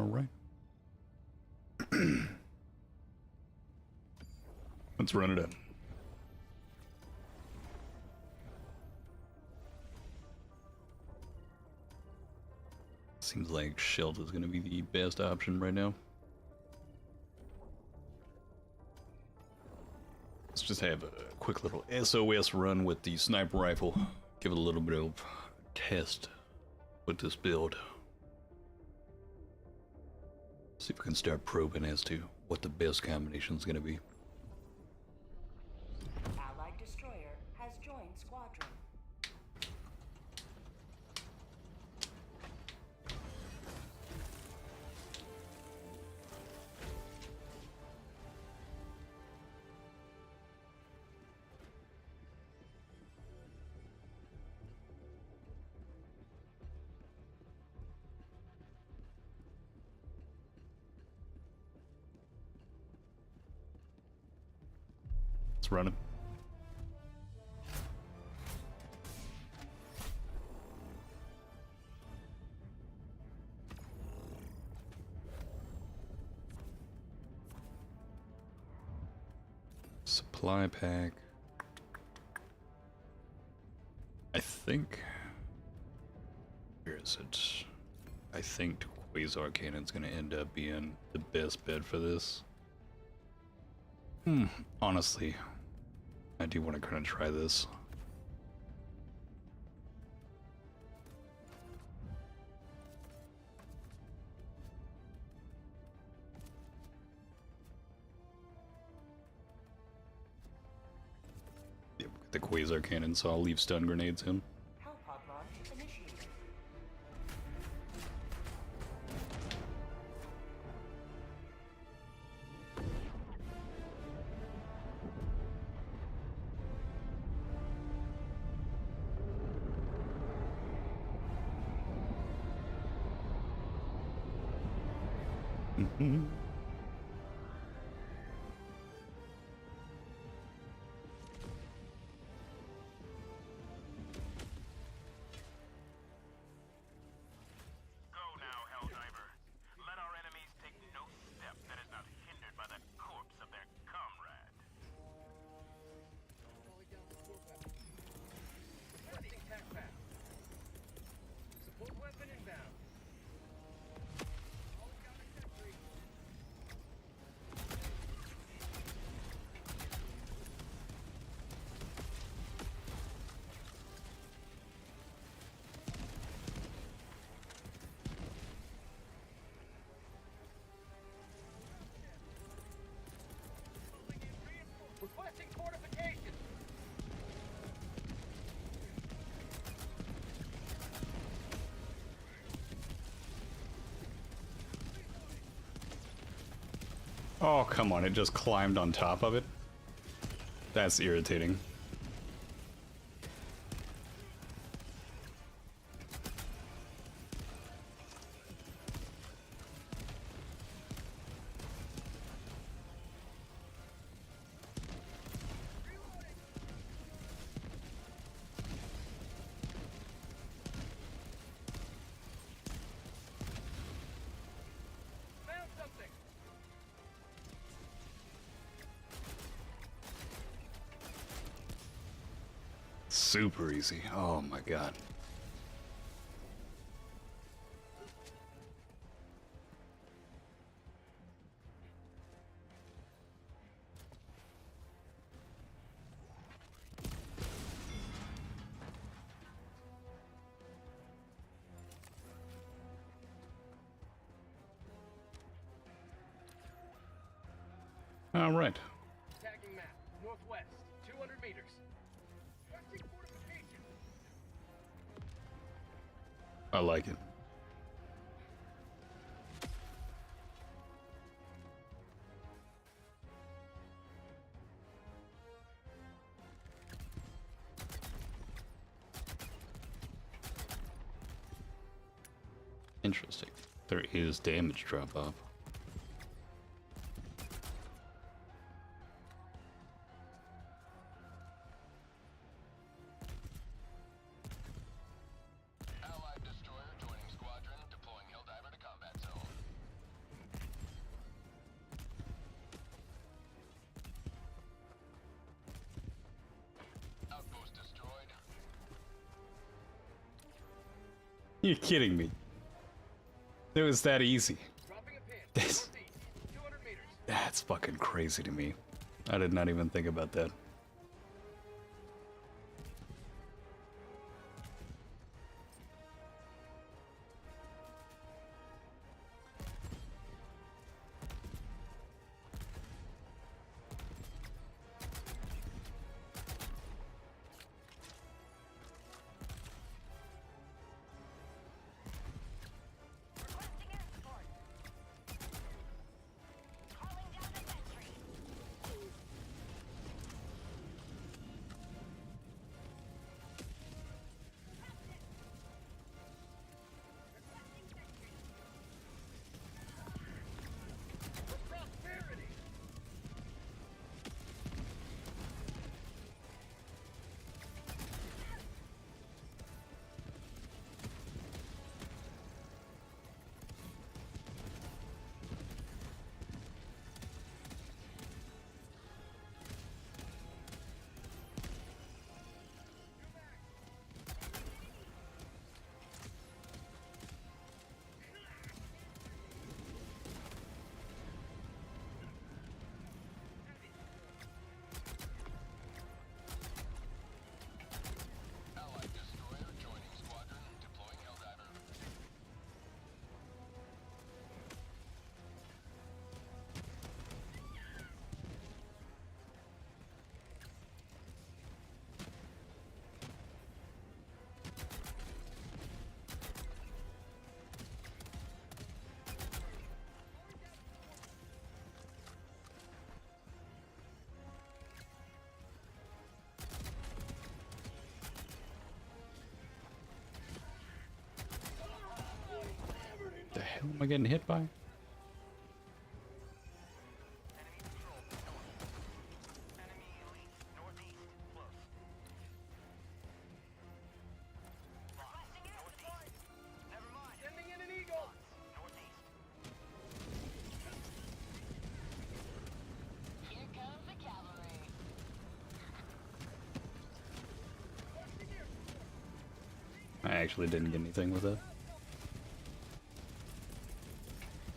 Alright. Let's run it up. Seems like Shield is going to be the best option right now. Let's just have a quick little SOS run with the sniper rifle. Give it a little bit of test with this build. See if we can start probing as to what the best combination is going to be. Allied destroyer has joined squadron. Let's run it. Supply pack. I think. Where is it? I think Quasar Cannon's gonna end up being the best bet for this. Honestly, I do want to kind of try this. Yep, the Quasar Cannon, so I'll leave stun grenades in. Hellpod launch initiated. Go now, Helldiver. Let our enemies take no step that is not hindered by the corpse of their comrade. Requesting tac pack. Support weapon inbound. Requesting fortification. Oh, come on, it just climbed on top of it? That's irritating. Found something. Super easy. Oh my god. All right. Tagging map. Northwest. 200 meters. Requesting fortification. I like it. Interesting. There is damage drop off. Allied destroyer joining squadron, deploying Helldiver to combat zone. You're kidding me. It was that easy. This, that's fucking crazy to me. I did not even think about that. Allied destroyer joining squadron, deploying Helldiver. The hell am I getting hit by? Enemy patrol. Enemy elite. Northeast. Close. Requesting northeast. Never mind. Sending in an eagle. Northeast. Here comes the cavalry. I actually didn't get anything with it.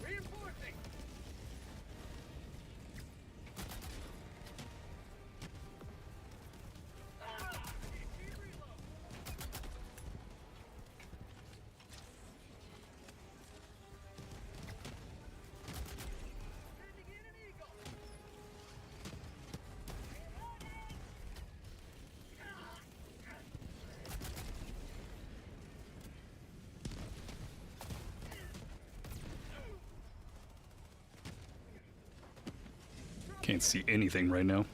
Reinforcing. Can't see anything right now.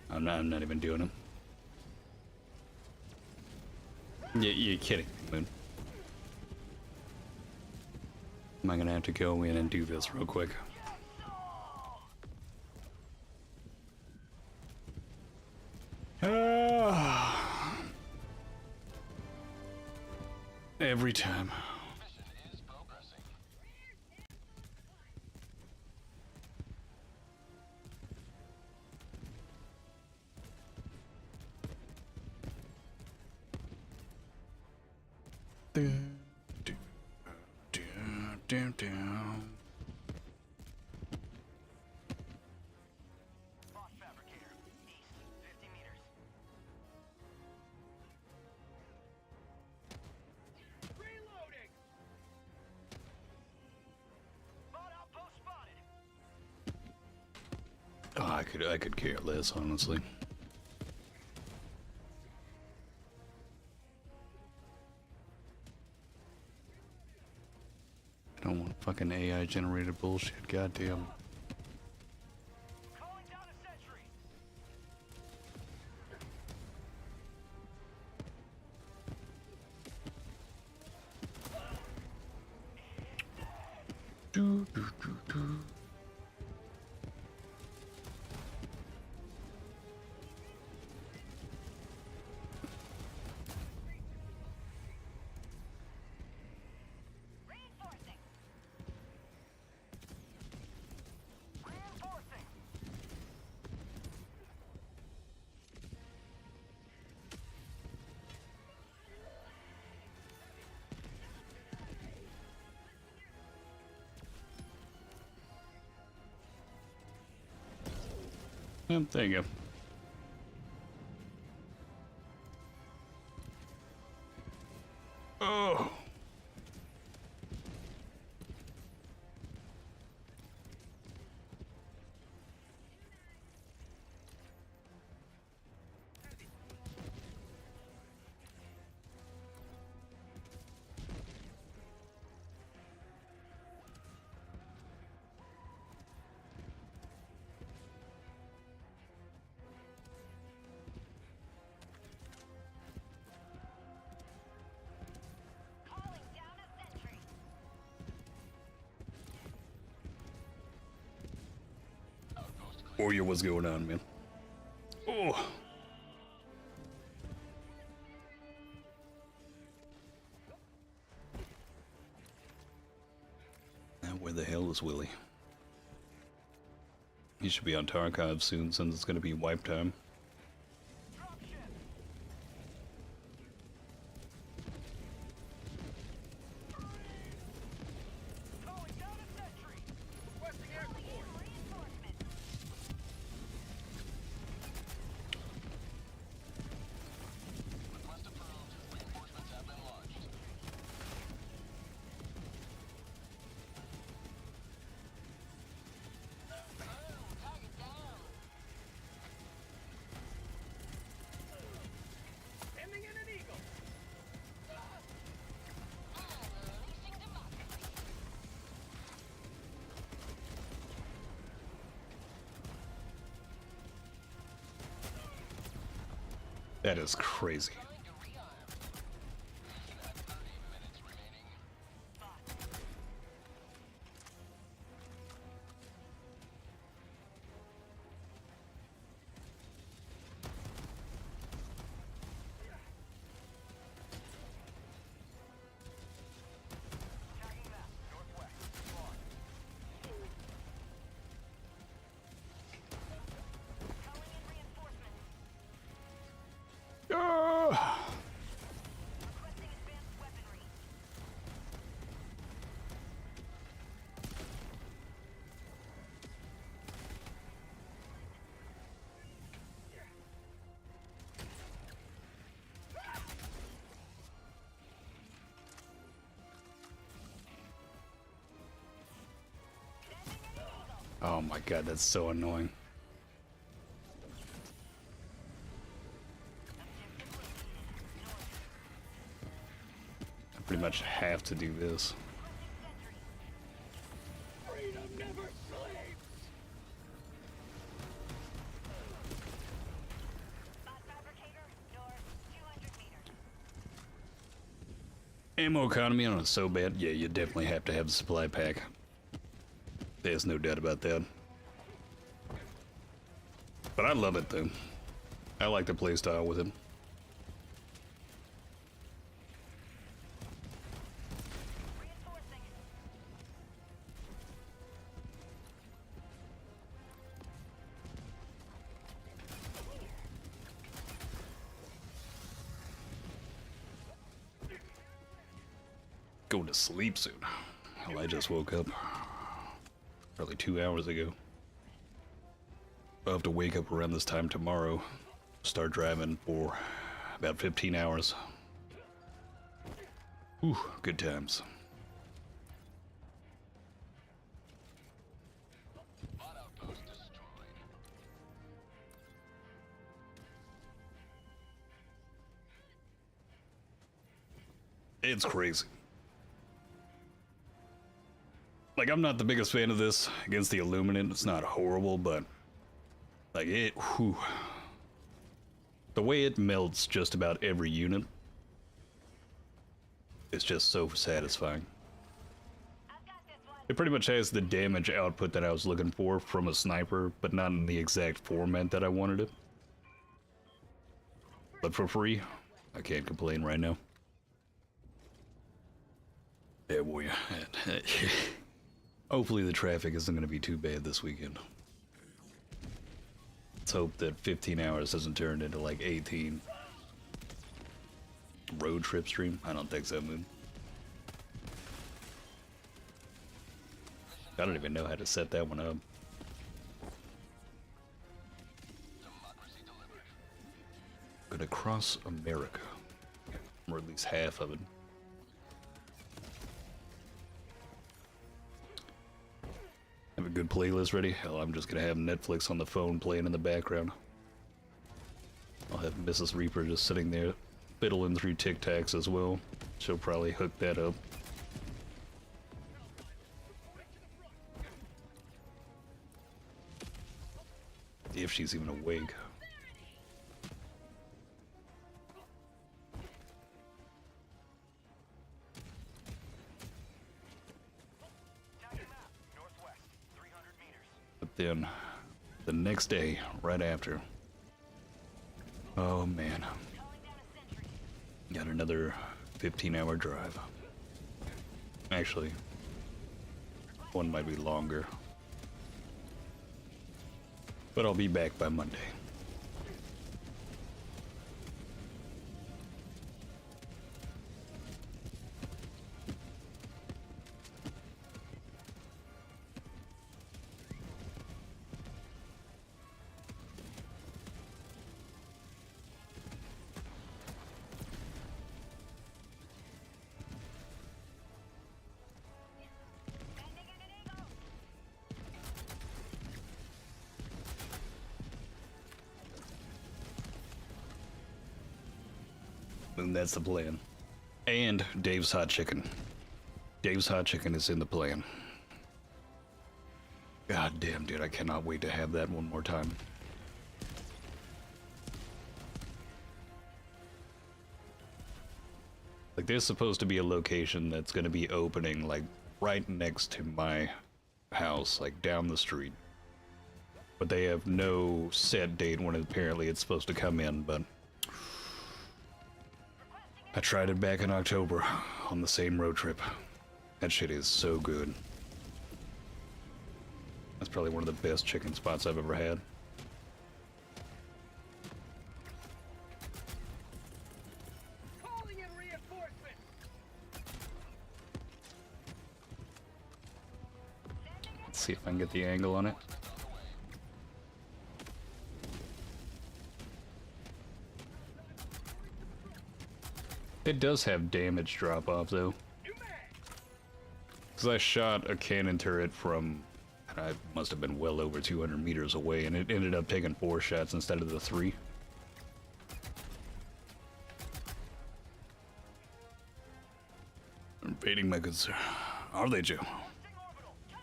I'm not even doing them. Yeah, you're kidding me, Moon. Am I gonna have to go in and do this real quick? Every time. Mission is progressing. Boss fabricator. East. 50 meters. Reloading. Bot outpost spotted. Oh, I could care less, honestly. I don't want fucking AI generated bullshit, goddamn. Calling down a sentry. Do, do, do, do. Reinforcing. Reinforcing. There you go. Oh. Calling down a sentry. Warrior, what's going on, man? Oh. Now, where the hell is Willie? He should be on Tarkov soon, since it's going to be wipe time. Calling down a sentry. Requesting air Calling support. in reinforcements. Request approved. Reinforcements have been launched. Target down. Ending in an eagle. Unleashing democracy. That is crazy. Trying to rearm. Mission at 30 minutes remaining. Tagging that. Northwest. Spawn. Calling in reinforcements. Ah! Requesting advanced weaponry. Oh my god, that's so annoying. I pretty much have to do this. Freedom never sleeps. Bot fabricator, north, 200 meters. Ammo economy on it so bad. Yeah, you definitely have to have the supply pack. There's no doubt about that. But I love it though. I like the playstyle with it. Reinforcing. Going to sleep soon. Hell, I just woke up probably 2 hours ago. I'll have to wake up around this time tomorrow. Start driving for about 15 hours. Whew, good times. Bot outpost destroyed. It's crazy. Like, I'm not the biggest fan of this against the Illuminate. It's not horrible, but like it, whew. The way it melts just about every unit is just so satisfying. I've got this one. It pretty much has the damage output that I was looking for from a sniper, but not in the exact format that I wanted it. But for free, I can't complain right now. Yeah, boy. Hopefully the traffic isn't going to be too bad this weekend. Let's hope that 15 hours doesn't turn into like 18. Road trip stream? I don't think so, man. I don't even know how to set that one up. Gonna cross America. Or at least half of it. Have a good playlist ready? Hell, I'm just gonna have Netflix on the phone playing in the background. I'll have Mrs. Reaper just sitting there fiddling through Tic Tacs as well. She'll probably hook that up. If she's even awake. But then, the next day, right after, oh man, got another 15-hour drive. Actually, one might be longer. But I'll be back by Monday. And that's the plan. And Dave's Hot Chicken. Dave's Hot Chicken is in the plan. God damn, dude, I cannot wait to have that one more time. Like, there's supposed to be a location that's gonna be opening, like, right next to my house, like, down the street. But they have no set date when apparently it's supposed to come in, but I tried it back in October on the same road trip. That shit is so good. That's probably one of the best chicken spots I've ever had. Calling in reinforcements. Let's see if I can get the angle on it. It does have damage drop off though. Because I shot a cannon turret from, I must have been well over 200 meters away, and it ended up taking 4 shots instead of the 3. Invading my goods. Are they, Joe?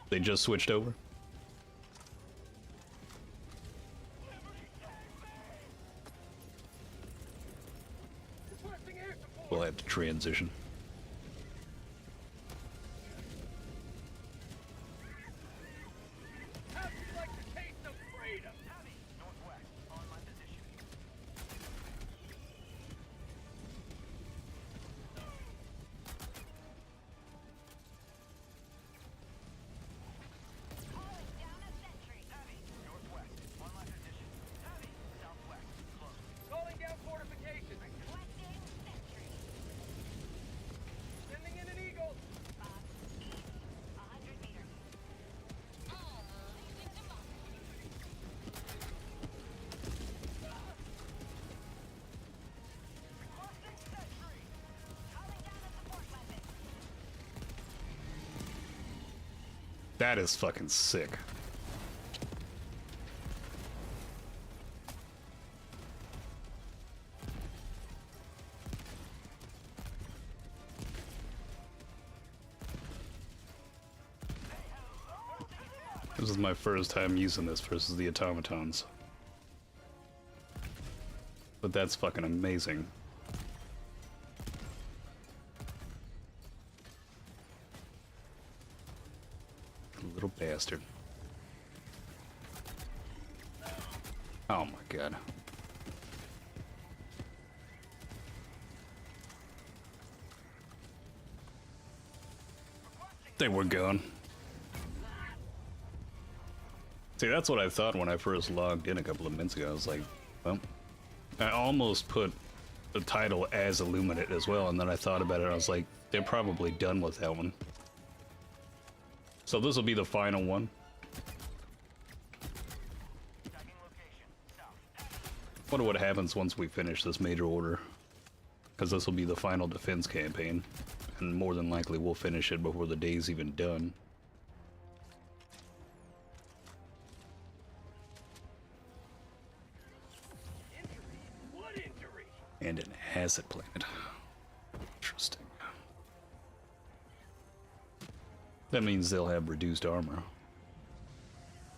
They just switched over? We'll have to transition. How'd you like the taste of freedom? Heavy, northwest, on my position. Calling down a sentry. Heavy, northwest, on my position. Heavy, southwest, close. Calling down fortifications. Requesting sentry. Sending in an eagle. Box east, 100 meters. Unleashing democracy. Requesting sentry. Calling down a support weapon. That is fucking sick. This is my first time using this versus the Automatons. But that's fucking amazing. Little bastard. Oh my god. They were gone. See, that's what I thought when I first logged in a couple of minutes ago. I was like, well, I almost put the title as Illuminate as well, and then I thought about it, and I was like, they're probably done with that one. So this will be the final one. Tagging location, south. Wonder what happens once we finish this major order. Because this will be the final defense campaign. And more than likely we'll finish it before the day's even done. Injury? What injury? And an acid planet. Interesting. That means they'll have reduced armor.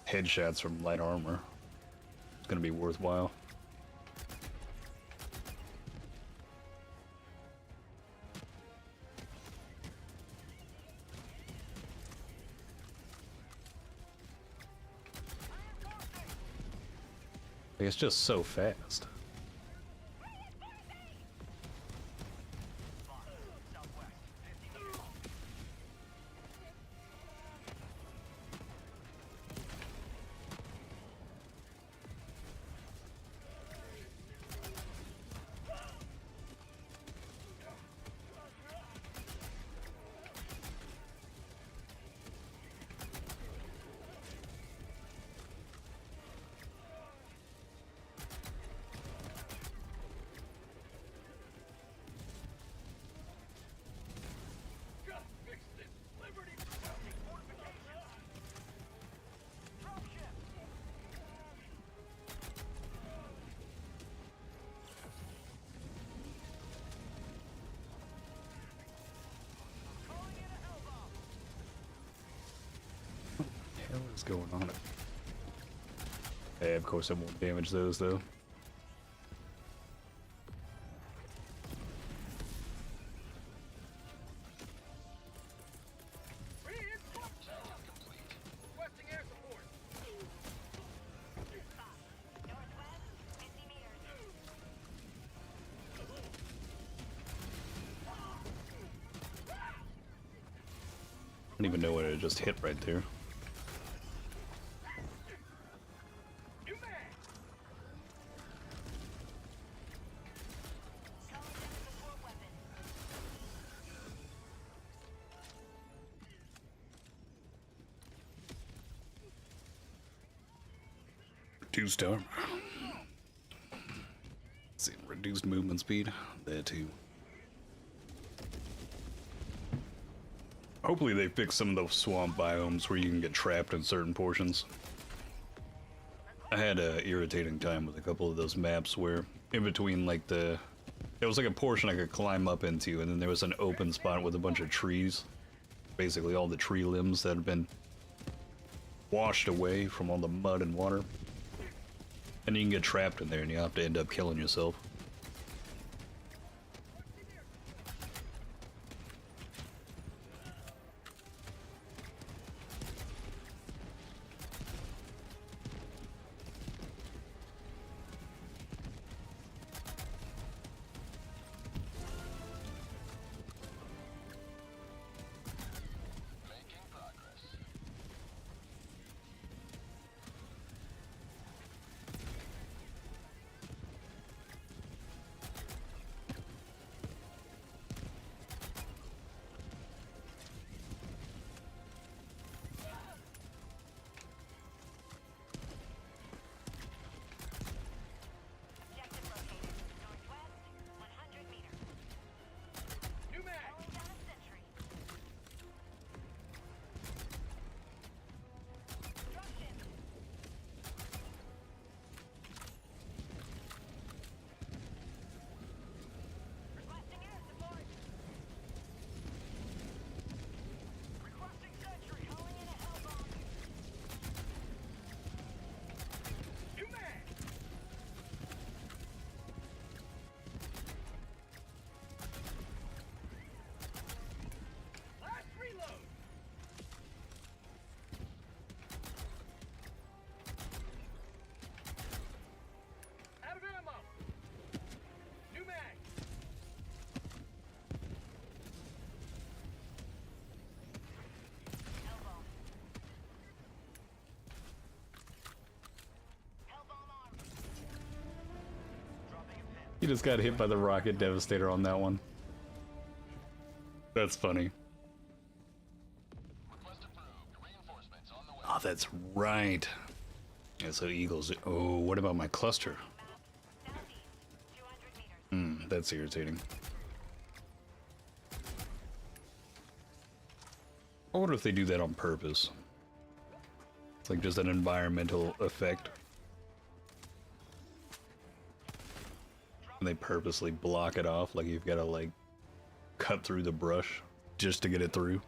Headshots from light armor. It's gonna be worthwhile. It's just so fast. Southwest, 50 meters. Just fix this. Liberty Bounty fortifications. Dropship. Calling in a hell bomb. What the hell is going on? Hey, of course I won't damage those though. Requesting air support. Northwest, 50 meters. I don't even know what it just hit right there. New mag. Calling in a support weapon. Reduced armor. Let's see, reduced movement speed. There too. Hopefully they fix some of those swamp biomes where you can get trapped in certain portions. I had a irritating time with a couple of those maps where in between like there was like a portion I could climb up into, and then there was an open spot with a bunch of trees. Basically all the tree limbs that had been washed away from all the mud and water. And you can get trapped in there and you have to end up killing yourself. Making progress. Objective located. Northwest, 100 meters. New mag. Calling down a sentry. Dropship. Requesting air support. Requesting sentry. Calling in a hell bomb. New mag. Last reload. Out of ammo. New mag. Hell bomb. Hell bomb armed. Dropping a pin. He just got hit by the rocket devastator on that one. That's funny. Request approved. Reinforcements on the way. Oh, that's right. Yeah, so Eagles. Oh, what about my cluster? Map. that's irritating. I wonder if they do that on purpose. It's like just an environmental effect. And they purposely block it off, like you've got to like cut through the brush just to get it through.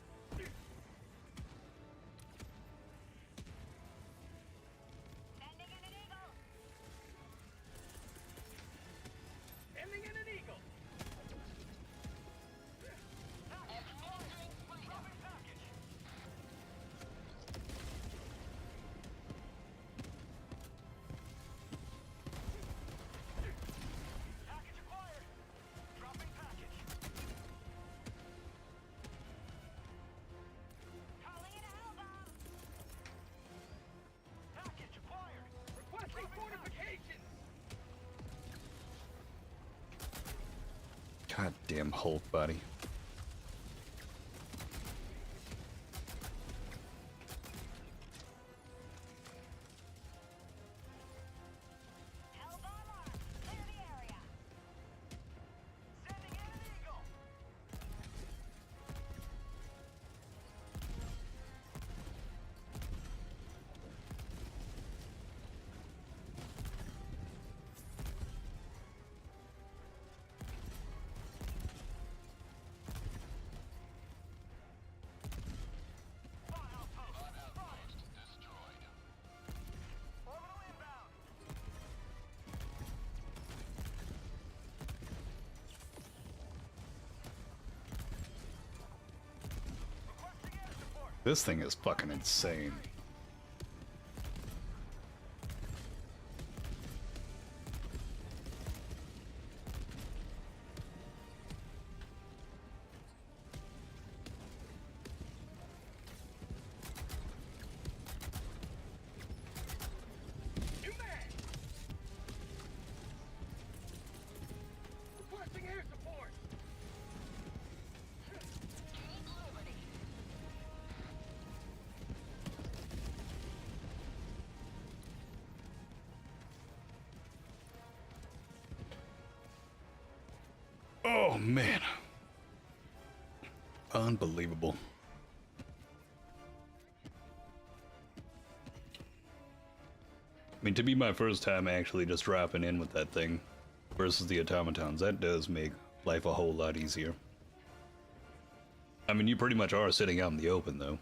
Sending in an eagle. Ending in an eagle. Dropping package. Package acquired. Dropping package. Calling in a hell bomb. Package acquired. Requesting fortifications. Goddamn Hulk body. Hell bomb armed. Clear the area. Sending in an eagle. Spawn outpost destroyed. Orbital inbound. Requesting air support. This thing is fucking insane. New man. Requesting air support. Oh man. Unbelievable. I mean, to be my first time actually just dropping in with that thing versus the automatons, that does make life a whole lot easier. I mean, you pretty much are sitting out in the open, though.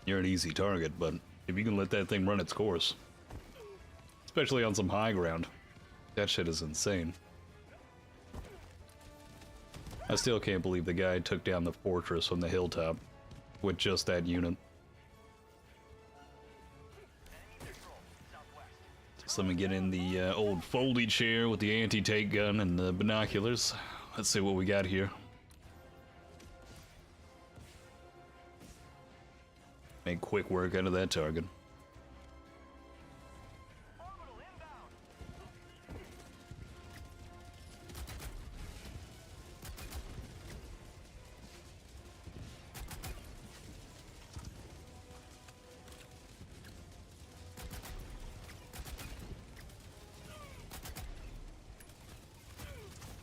You're an easy target, but if you can let that thing run its course, especially on some high ground, that shit is insane. I still can't believe the guy took down the fortress on the hilltop with just that unit. Just let me get in the old foldy chair with the anti-tank gun and the binoculars. Let's see what we got here. Make quick work out of that target. Orbital inbound.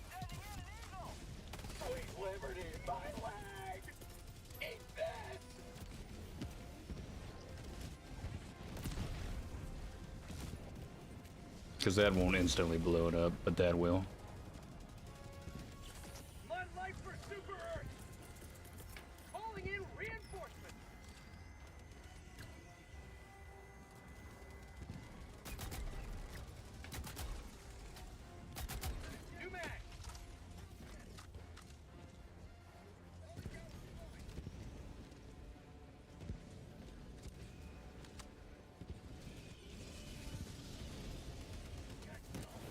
Sending in an eagle. Sweet liberty, my leg. Eat this. Because that won't instantly blow it up, but that will. Blood light for Super Earth. Calling in reinforcements. New mag.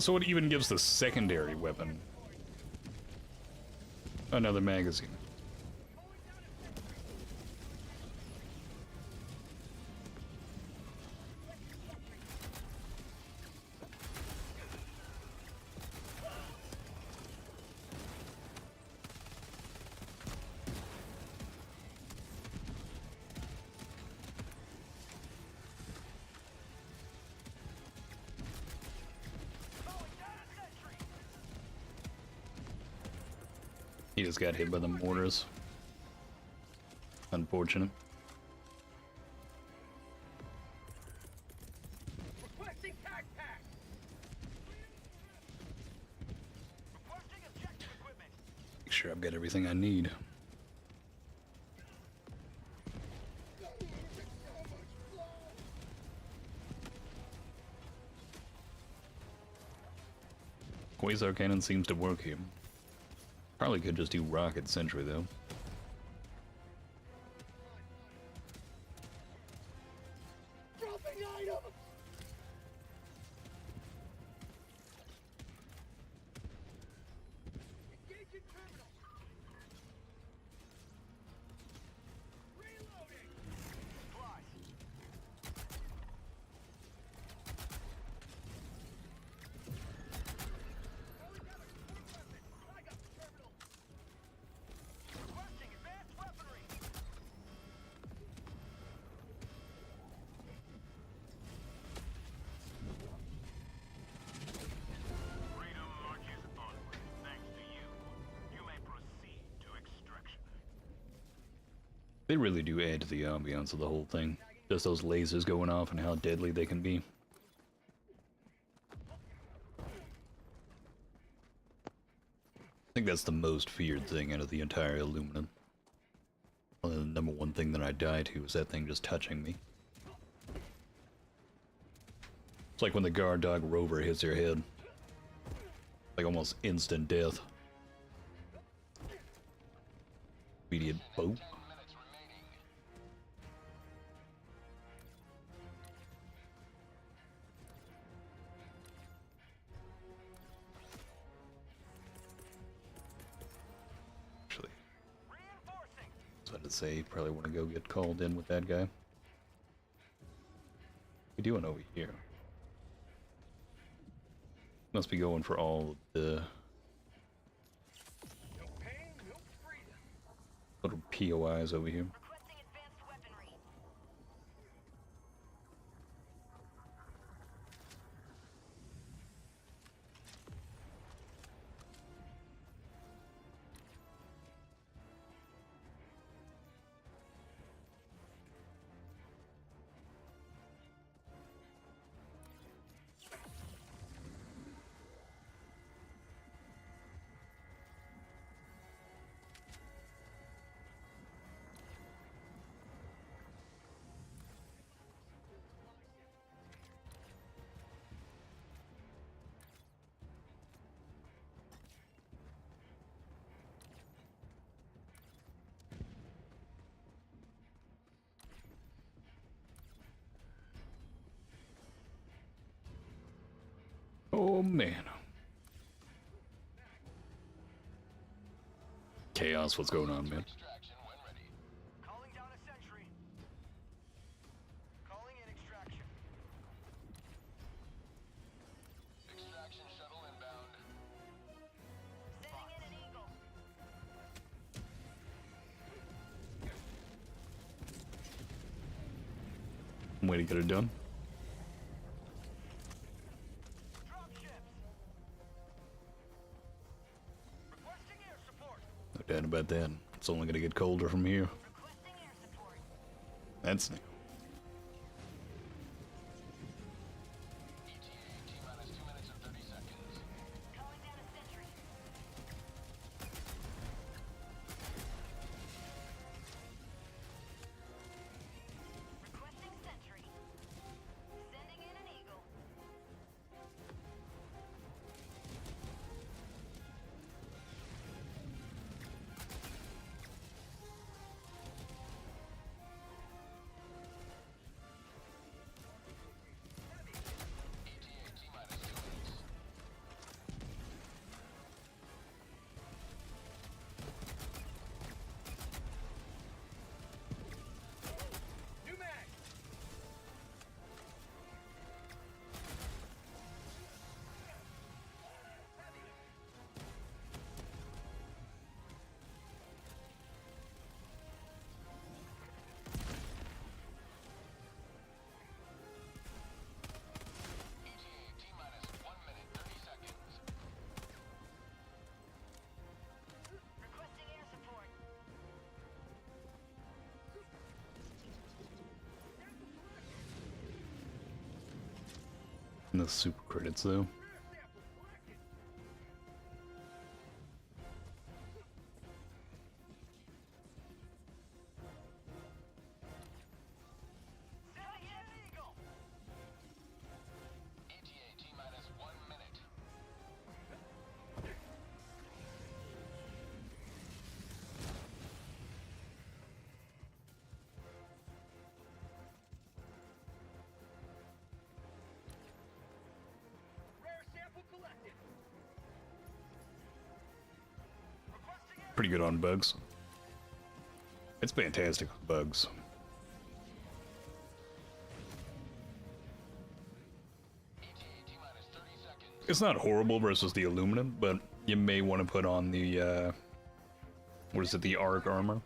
So it even gives the secondary weapon another magazine. Calling down a sentry. He just got hit by the mortars. Unfortunate. Requesting tac pack. Requesting objective equipment. Make sure I've got everything I need. Quasar cannon seems to work here. Probably could just do rocket sentry though. Dropping item. Engaging terminal. Reloading. Supplies. Calling down a support weapon. Flag up the terminal. Requesting advanced weaponry. Freedom marches onward. Thanks to you. You may proceed to extraction. They really do add to the ambiance of the whole thing. Just those lasers going off and how deadly they can be. I think that's the most feared thing out of the entire Illuminate. Well, the number one thing that I die to is that thing just touching me. It's like when the guard dog rover hits your head. Like almost instant death. Immediate boat. Actually, Reinforcing. I was about to say, probably want to go get called in with that guy. What we doing over here? Must be going for all the No pain, no freedom. little POIs over here. Requesting advanced weaponry. Oh man. Chaos, what's going on, man? Calling down a sentry. Calling in extraction. Extraction shuttle inbound. Sending in an eagle. Way to get it done. Drop ships. Requesting air support. No doubt about that. It's only gonna get colder from here. Requesting air support. That's new. Calling down a sentry. Requesting sentry. Sending in an eagle. And the super credits though. Pretty good on bugs. It's fantastic with bugs. It's not horrible versus the Illuminate, but you may want to put on the, what is it, the Arc armor.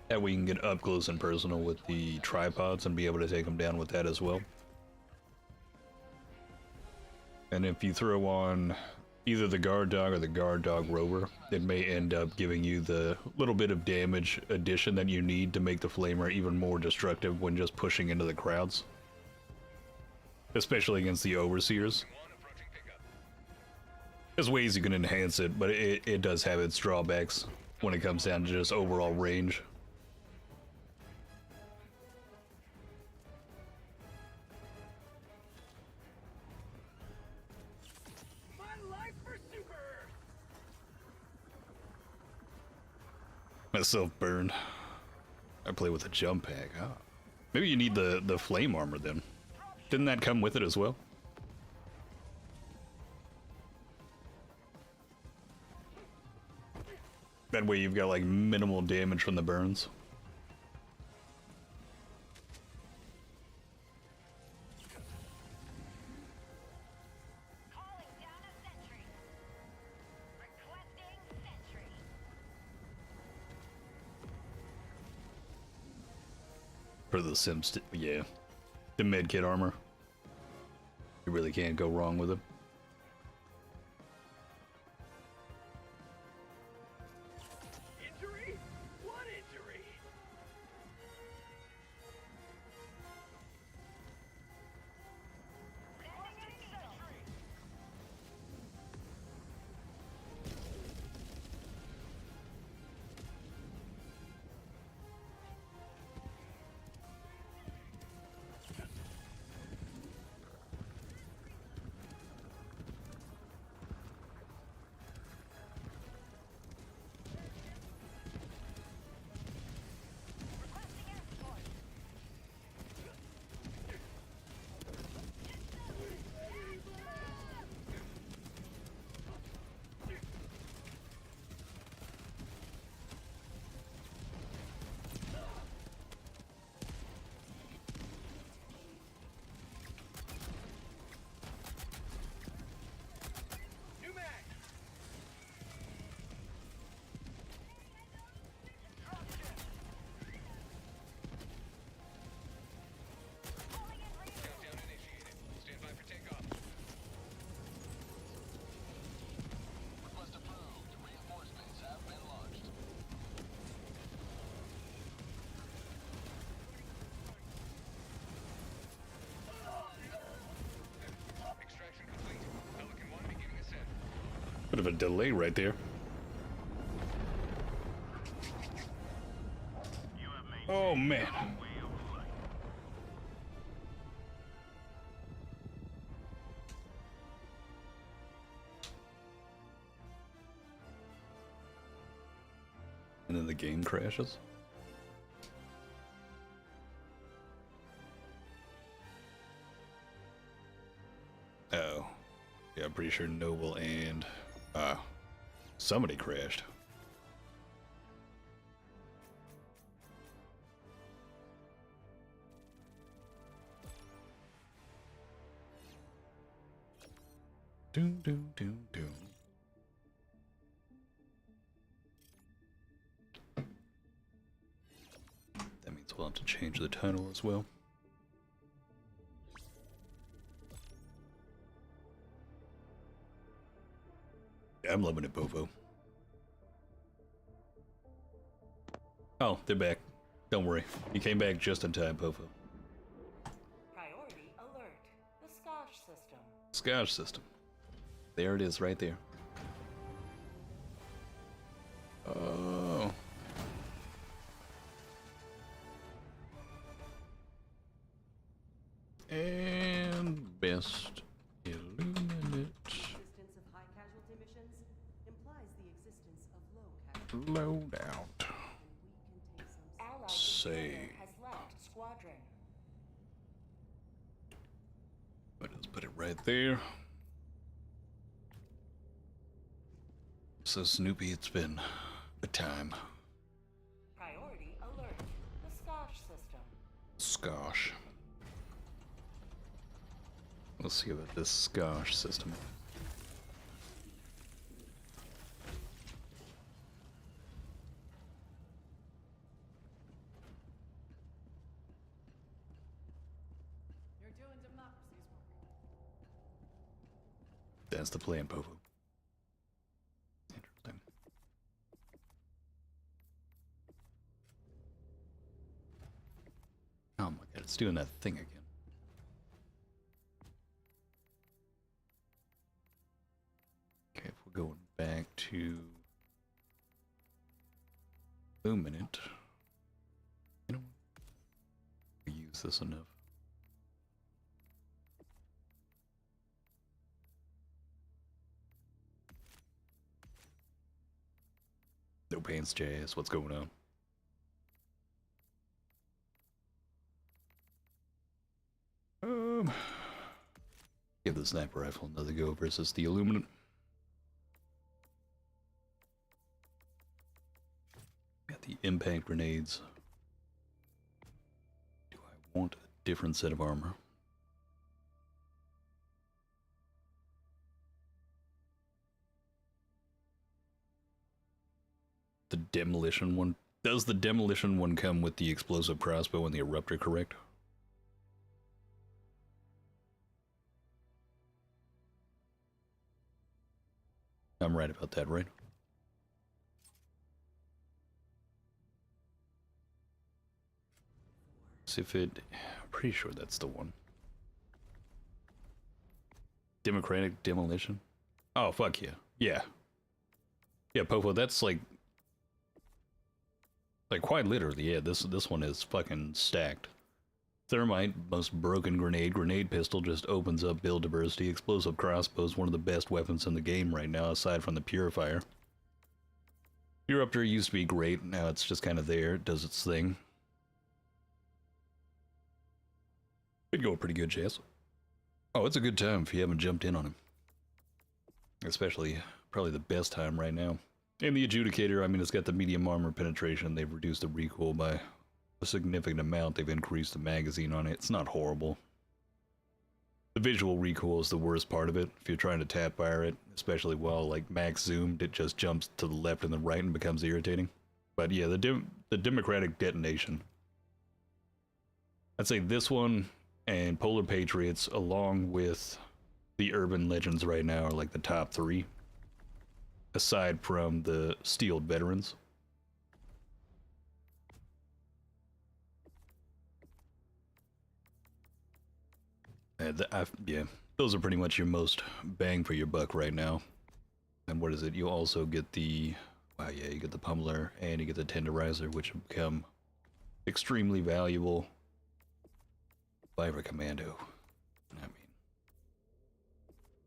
That way you can get up close and personal with the tripods and be able to take them down with that as well. And if you throw on either the guard dog or the guard dog rover, it may end up giving you the little bit of damage addition that you need to make the flamer even more destructive when just pushing into the crowds. Especially against the overseers. There's ways you can enhance it, but it does have its drawbacks when it comes down to just overall range. Myself burned. I play with a jump pack. Oh. Maybe you need the flame armor then. Didn't that come with it as well? That way you've got like minimal damage from the burns. For the Sims, yeah. The medkit armor. You really can't go wrong with it. Injury? What injury? Bit of a delay right there. Oh man. And then the game crashes. Oh. Yeah, I'm pretty sure Noble and somebody crashed. Doom doom doom doom. That means we'll have to change the title as well. I'm loving it, Bovo. Oh, they're back. Don't worry. You came back just in time, Bovo. Priority alert. The scar Scotch system. There it is, right there. Oh. And best Illuminate. Existence of high casualty missions implies the existence of low casualty. Loadout. And we can take some. Allied Say. destroyer has left squadron. But let's put it right there. So Snoopy, it's been a time. Priority alert. The Scotch system. Skosh. Let's see about this Skosh system. You're doing democracy's work. That's the plan, Popo. Interesting. Oh my god, it's doing that thing again. Okay, if we're going back to Illuminate, you know what? We use this enough. No pants, Jazz. What's going on? Give the sniper rifle another go versus the Illuminate. Got the impact grenades. Do I want a different set of armor? The demolition one. Does the demolition one come with the explosive crossbow and the eruptor, correct? I'm right about that, right? See if it... I'm pretty sure that's the one. Democratic demolition? Oh, fuck yeah. Yeah. Yeah, Popo, that's like quite literally, yeah, this one is fucking stacked. Thermite, most broken grenade pistol just opens up build diversity. Explosive crossbow is one of the best weapons in the game right now, aside from the purifier. Eruptor used to be great, now it's just kind of there, it does its thing. It'd go pretty good, Chess. Oh, it's a good time if you haven't jumped in on him. Especially, probably the best time right now. And the Adjudicator, I mean, it's got the medium armor penetration. They've reduced the recoil by a significant amount. They've increased the magazine on it. It's not horrible. The visual recoil is the worst part of it. If you're trying to tap fire it, especially while like max zoomed, it just jumps to the left and the right and becomes irritating. But yeah, the democratic detonation. I'd say this one and Polar Patriots, along with the Urban Legends right now, are like the top three. Aside from the Steeled Veterans. Yeah, those are pretty much your most bang for your buck right now. And what is it? You also get the... Wow, yeah, you get the Pummeler and you get the Tenderizer, which have become extremely valuable by a commando. I mean...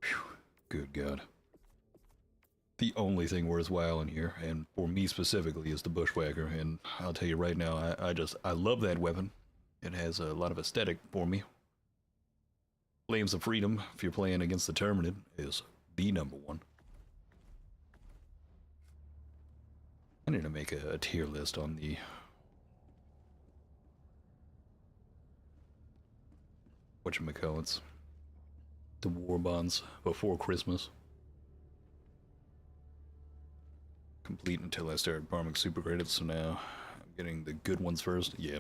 Whew, good God. The only thing worthwhile in here, and for me specifically, is the Bushwhacker, and I'll tell you right now, I love that weapon. It has a lot of aesthetic for me. Flames of Freedom, if you're playing against the Terminid, is the number one. I need to make a tier list on the... whatchamacallits. The war bonds before Christmas. Complete until I started farming super credits, so now I'm getting the good ones first. Yeah.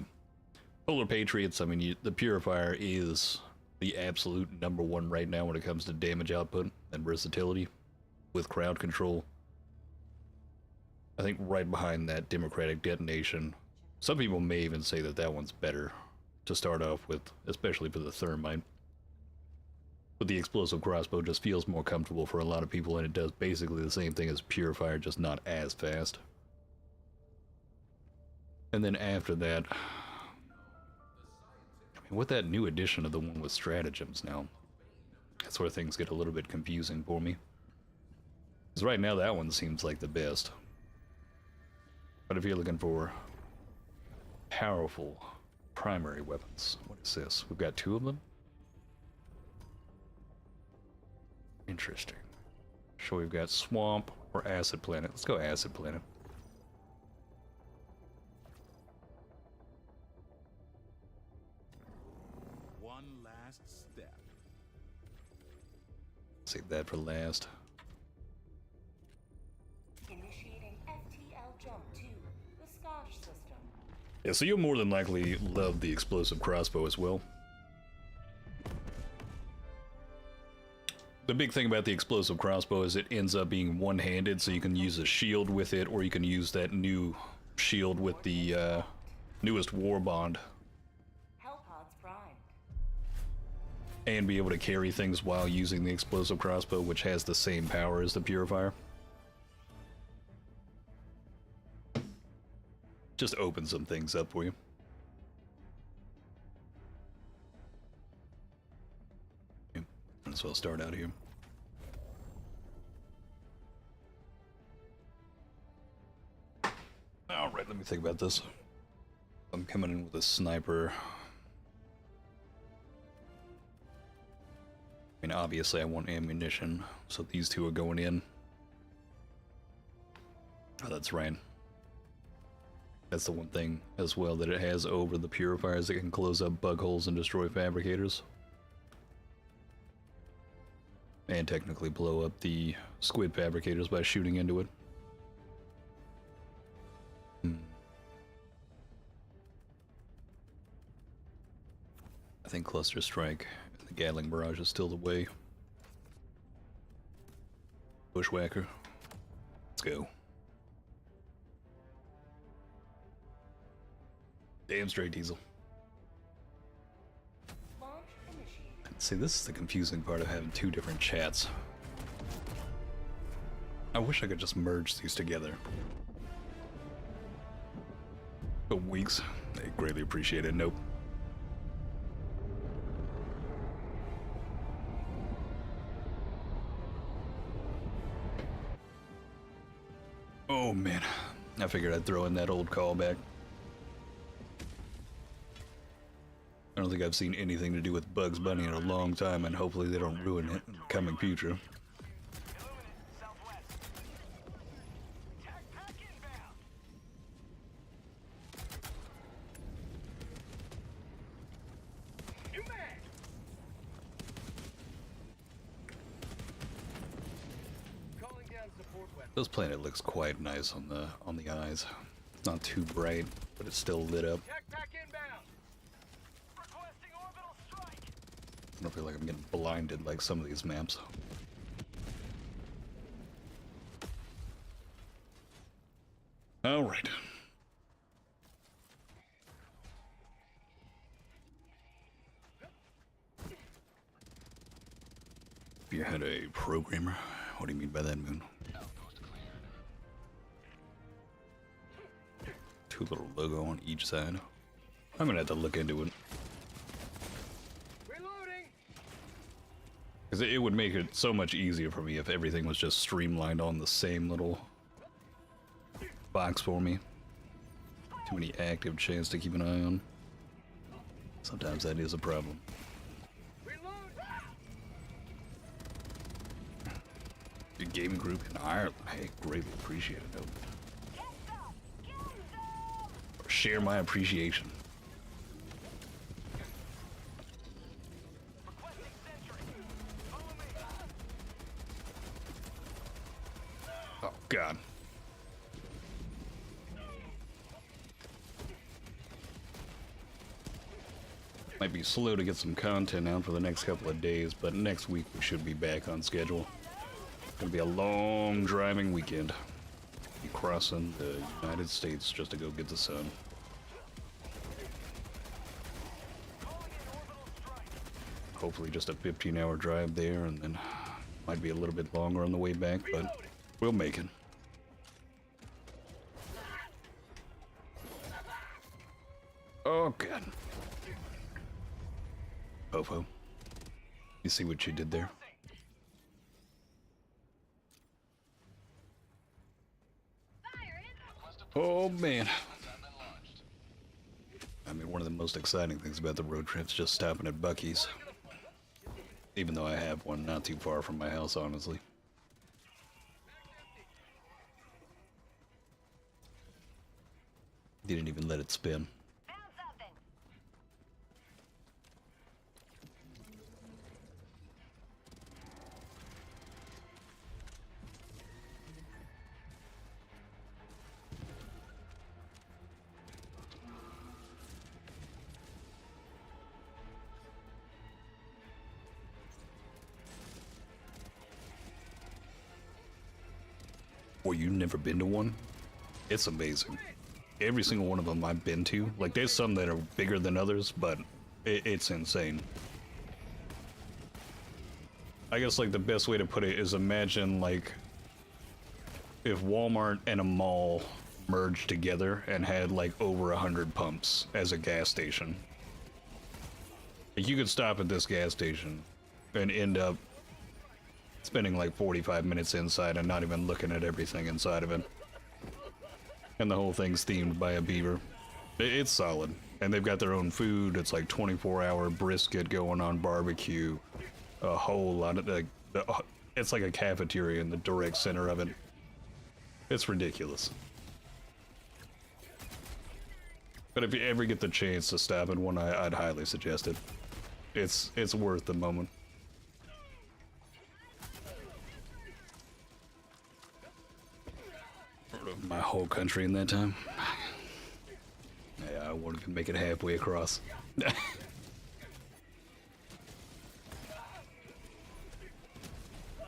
Polar Patriots, I mean, the Purifier is the absolute number one right now when it comes to damage output and versatility with crowd control. I think right behind that, Democratic Detonation. Some people may even say that that one's better to start off with, especially for the Thermite. But the explosive crossbow just feels more comfortable for a lot of people, and it does basically the same thing as Purifier, just not as fast. And then after that, I mean, with that new addition of the one with stratagems now, that's where things get a little bit confusing for me. Because right now that one seems like the best. But if you're looking for powerful primary weapons, what is this? We've got 2 of them? Interesting. So we've got Swamp or Acid Planet. Let's go Acid Planet. One last step. Save that for last. Initiating FTL jump to the Skosh system. Yeah, so you'll more than likely love the explosive crossbow as well. The big thing about the explosive crossbow is it ends up being one-handed, so you can use a shield with it, or you can use that new shield with the newest war bond, Hellpods primed. and be able to carry things while using the explosive crossbow, which has the same power as the Purifier. Just opens some things up for you. Might as well start out here. Alright, let me think about this. I'm coming in with a sniper. I mean, obviously I want ammunition, so these 2 are going in. Oh, that's right. That's the one thing as well that it has over the Purifiers. It can close up bug holes and destroy fabricators. And technically blow up the squid fabricators by shooting into it. I think Cluster Strike and the Gatling Barrage is still the way. Bushwhacker. Let's go. Damn straight, Diesel. Launch initiated. See, this is the confusing part of having 2 different chats. I wish I could just merge these together. But Weeks, I greatly appreciate it. Nope. Oh man, I figured I'd throw in that old callback. I don't think I've seen anything to do with Bugs Bunny in a long time, and hopefully they don't ruin it in the coming future. Illuminate, southwest. Tag pack inbound. New mag. Calling down support weapon. This planet looks quite nice on the eyes. It's not too bright, but it's still lit up. Tag pack inbound. Requesting orbital strike. I don't feel like I'm getting blinded like some of these maps. Alright. If you had a programmer, what do you mean by that, Moon? 2 little logo on each side. I'm gonna have to look into it. Reloading. Because it would make it so much easier for me if everything was just streamlined on the same little box for me. Too many active chats to keep an eye on. Sometimes that is a problem. Reload. The gaming group in Ireland, hey, greatly appreciate it. Though. Share my appreciation. Requesting sentry. Follow me. Oh, God. Might be slow to get some content out for the next couple of days, but next week we should be back on schedule. Gonna be a long driving weekend. Be crossing the United States just to go get the sun. Calling in orbital strike. hopefully just a 15-hour drive there, and then might be a little bit longer on the way back, but we'll make it. Oh god. Fofo. You see what she did there? Oh man. I mean, one of the most exciting things about the road trip's just stopping at Buc-ee's. Even though I have one not too far from my house, honestly. Didn't even let it spin. Found something. Boy, you've never been to one? It's amazing. Every single one of them I've been to, like there's some that are bigger than others, but it's insane. I guess like the best way to put it is imagine like if Walmart and a mall merged together and had like over 100 pumps as a gas station. Like you could stop at this gas station and end up spending like 45 minutes inside and not even looking at everything inside of it. And the whole thing's themed by a beaver. It's solid. And they've got their own food. It's like 24-hour brisket going on, barbecue. A whole lot of like, it's like a cafeteria in the direct center of it. It's ridiculous. But if you ever get the chance to stop at one, I'd highly suggest it. It's worth the moment. My whole country in that time. Yeah, I won't even make it halfway across.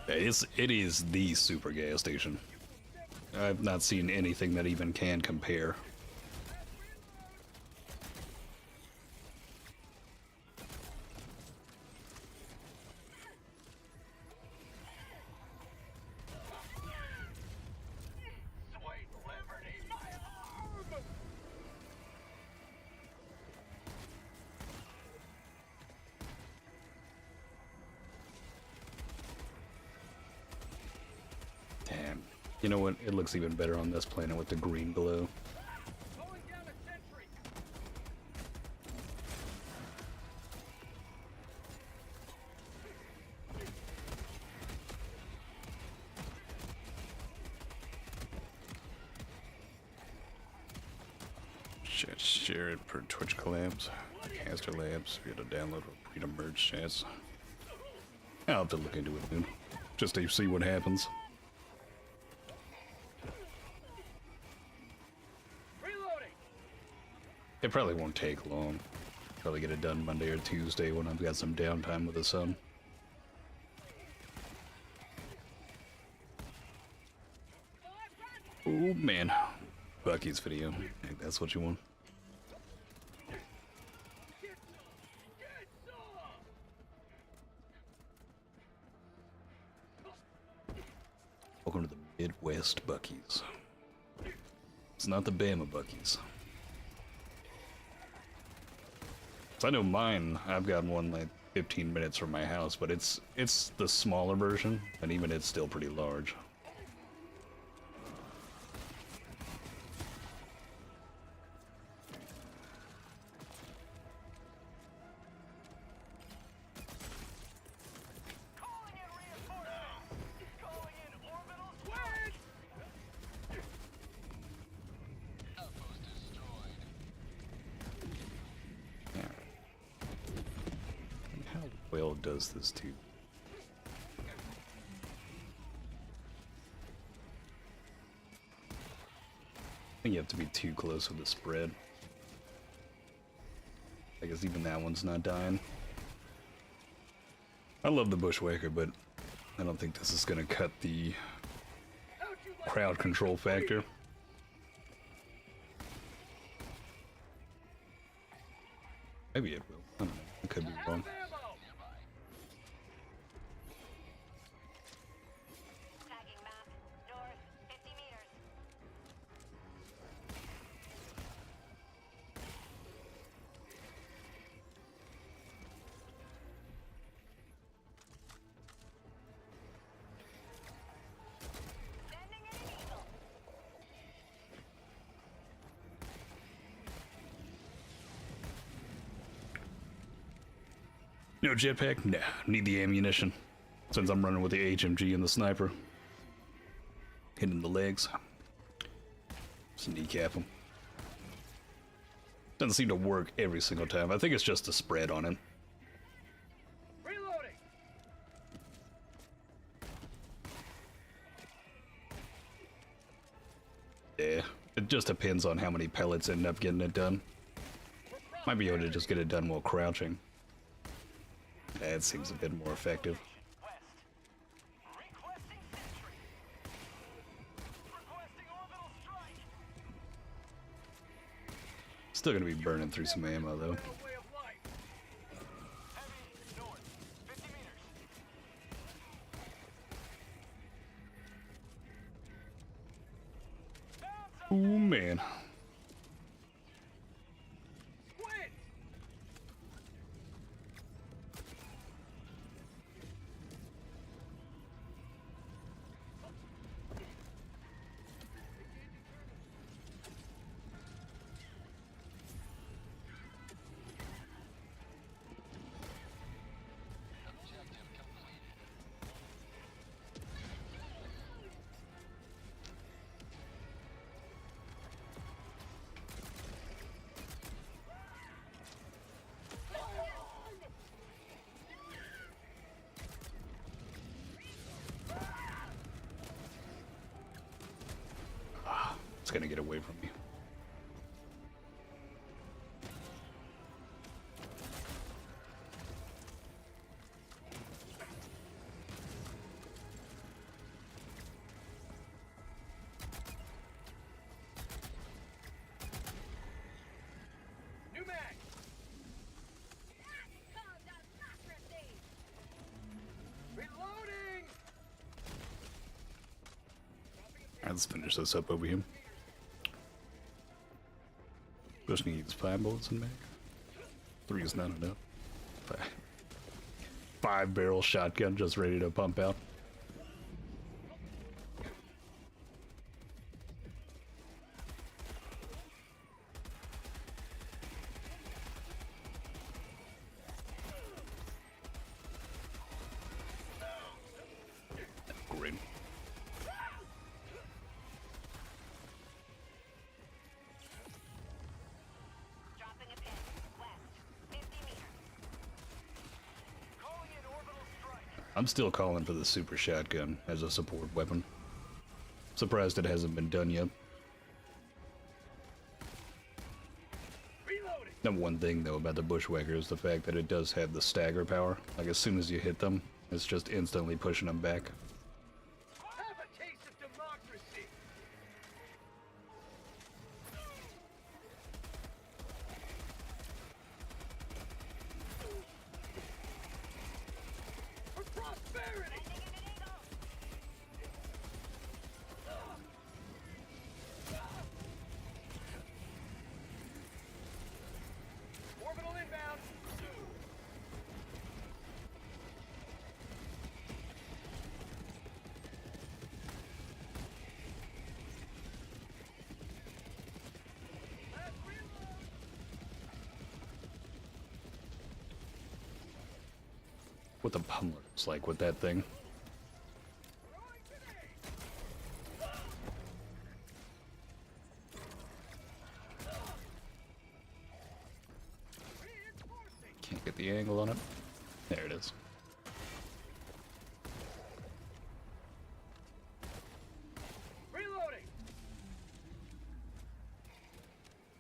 It is the super gas station. I've not seen anything that even can compare. Damn. You know what? It looks even better on this planet with the green glow. Going down a sentry. Share it per Twitch collabs, Caster Labs. We had to download for pre-merge chats. I'll have to look into it, dude. Just to see what happens. Reloading. It probably won't take long. Probably get it done Monday or Tuesday when I've got some downtime with the sun. Oh man, Buc-ee's video. I think that's what you want. Welcome to the Midwest Buc-ee's. It's not the Bama Buc-ee's. So I know mine, I've got one like 15 minutes from my house, but it's the smaller version, and even it's still pretty large. Calling in reinforcements. Calling in orbital switch. Outpost destroyed. How well does this too? I think you have to be too close with the spread. I guess even that one's not dying. I love the Bushwhacker, but I don't think this is gonna cut the crowd control factor. Maybe it will. I don't know. I could be wrong. Ammo. No jetpack? Nah, need the ammunition. Since I'm running with the HMG and the sniper. Hitting the legs. Just kneecap him. Doesn't seem to work every single time. I think it's just the spread on it. Reloading. Yeah, it just depends on how many pellets end up getting it done. Might be able to just get it done while crouching. That seems a bit more effective. West. Requesting sentry. Requesting orbital strike. Still gonna be burning through some ammo though. A way of life. Heavy north. 50 meters. Oh man. Quit. It's gonna get away from me. New mag. Reloading. Alright, let's finish this up over here. Just needs 5 bullets in mag. 3 is not enough. 5-barrel shotgun just ready to pump out. Great. Dropping a pin. West. 50 meters. Calling in orbital strike. I'm still calling for the super shotgun as a support weapon. Surprised it hasn't been done yet. Reloading. Number one thing though about the Bushwhacker is the fact that it does have the stagger power. Like as soon as you hit them, it's just instantly pushing them back. Have a taste of democracy. For prosperity. Orbital inbound. Last reload. What the pummeler is like with that thing. Throwing grenade. Reinforcing. Can't get the angle on it. There it is. Reloading.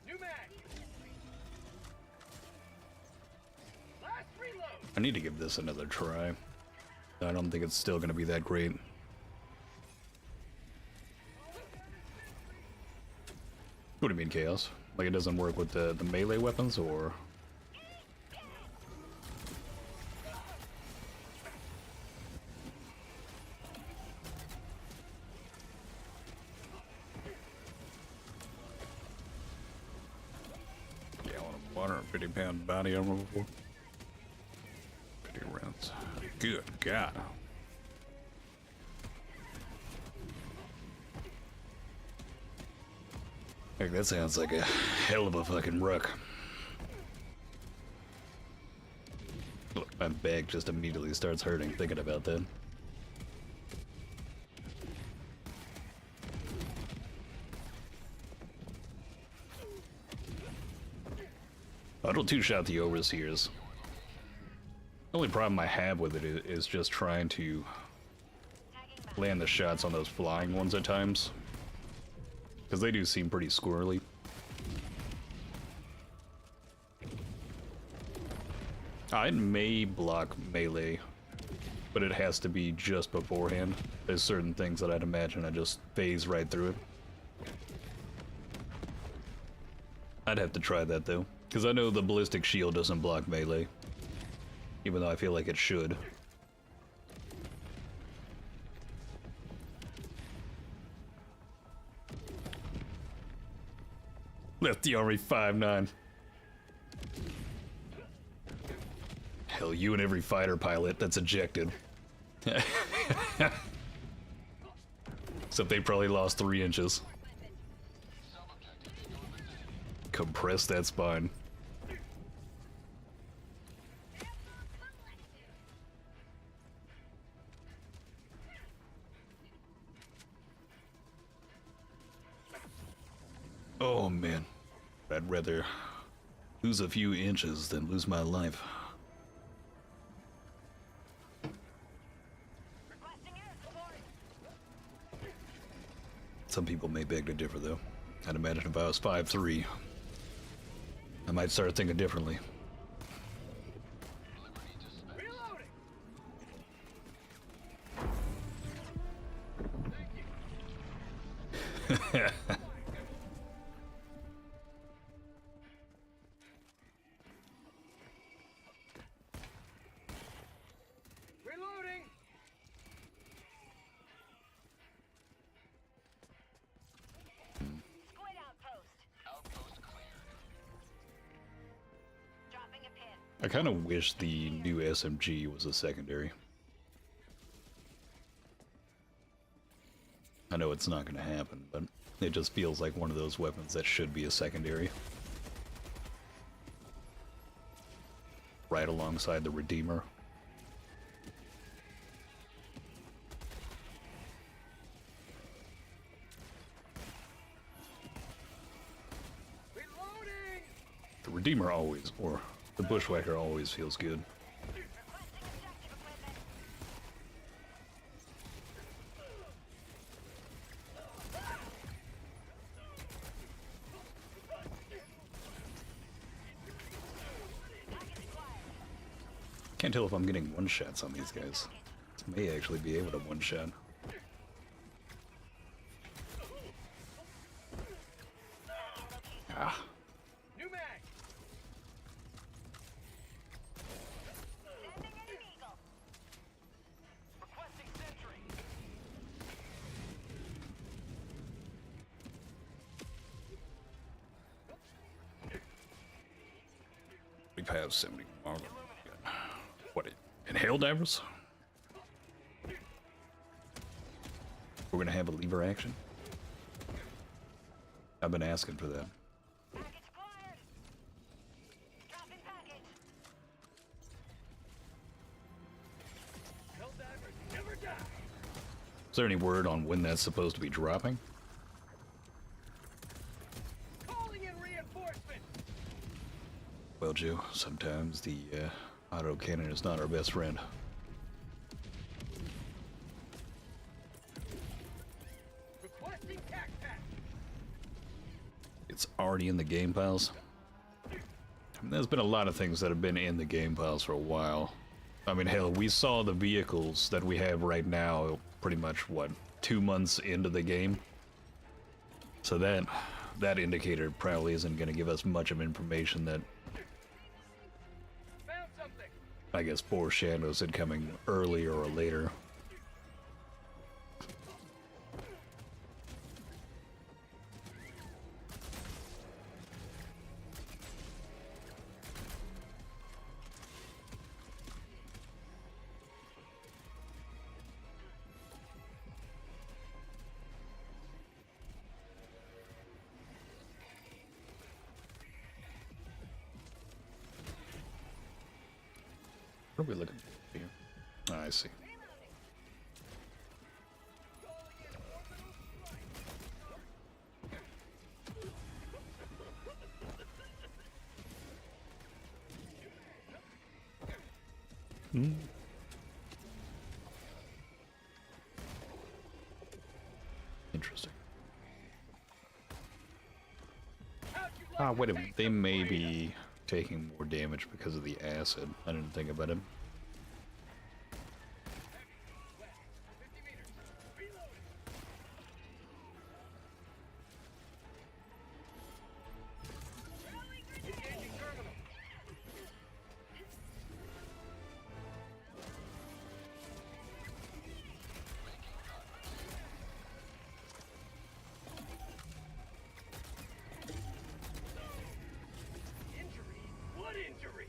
New mag. Last reload. I need to give this another try. I don't think it's still going to be that great. What do you mean, Chaos? Like it doesn't work with the melee weapons, or? Gallon of water, 50-pound body armor before. 50 rounds. Good God. Heck, that sounds like a hell of a fucking ruck. Look, My back just immediately starts hurting thinking about that. Auto two-shot the overseers. The only problem I have with it is just trying to land the shots on those flying ones at times. Because they do seem pretty squirrely. I may block melee, but it has to be just beforehand. There's certain things that I'd imagine I just phase right through it. I'd have to try that though, because I know the ballistic shield doesn't block melee, even though I feel like it should. Left the army 5-9. Hell, you and every fighter pilot that's ejected. Except they probably lost 3 inches. Compress that spine. Oh man, I'd rather lose a few inches than lose my life. Some people may beg to differ though. I'd imagine if I was 5'3", I might start thinking differently. Reloading. Reloading. Squid outpost. Outpost cleared. Dropping a pin. I kind of wish the new SMG was a secondary. I know it's not going to happen, but it just feels like one of those weapons that should be a secondary. Right alongside the Redeemer. Reloading. The Redeemer always, or the Bushwhacker always feels good. Requesting objective equipment. Can't tell if I'm getting one-shots on these guys. This may actually be able to one-shot. Ah. New mag. Sending an eagle. Requesting sentry. We have 70 more. What, in Helldivers? We're gonna have a lever action? I've been asking for that. Package acquired. Dropping package. Helldivers never die. Is there any word on when that's supposed to be dropping? Calling in reinforcements. Well, Joe, sometimes the autocannon is not our best friend. Requesting tac pack. It's already in the game files. I mean, there's been a lot of things that have been in the game files for a while. I mean, hell, we saw the vehicles that we have right now pretty much, what, 2 months into the game? So that indicator probably isn't going to give us much of information that Found something. I guess foreshadows it coming earlier or later. What are we looking for here? Ah, I see. Hmm. Interesting. Ah, wait a minute. They may be taking more damage because of the acid. I didn't think about it. Engaging terminal. Injury? What injury?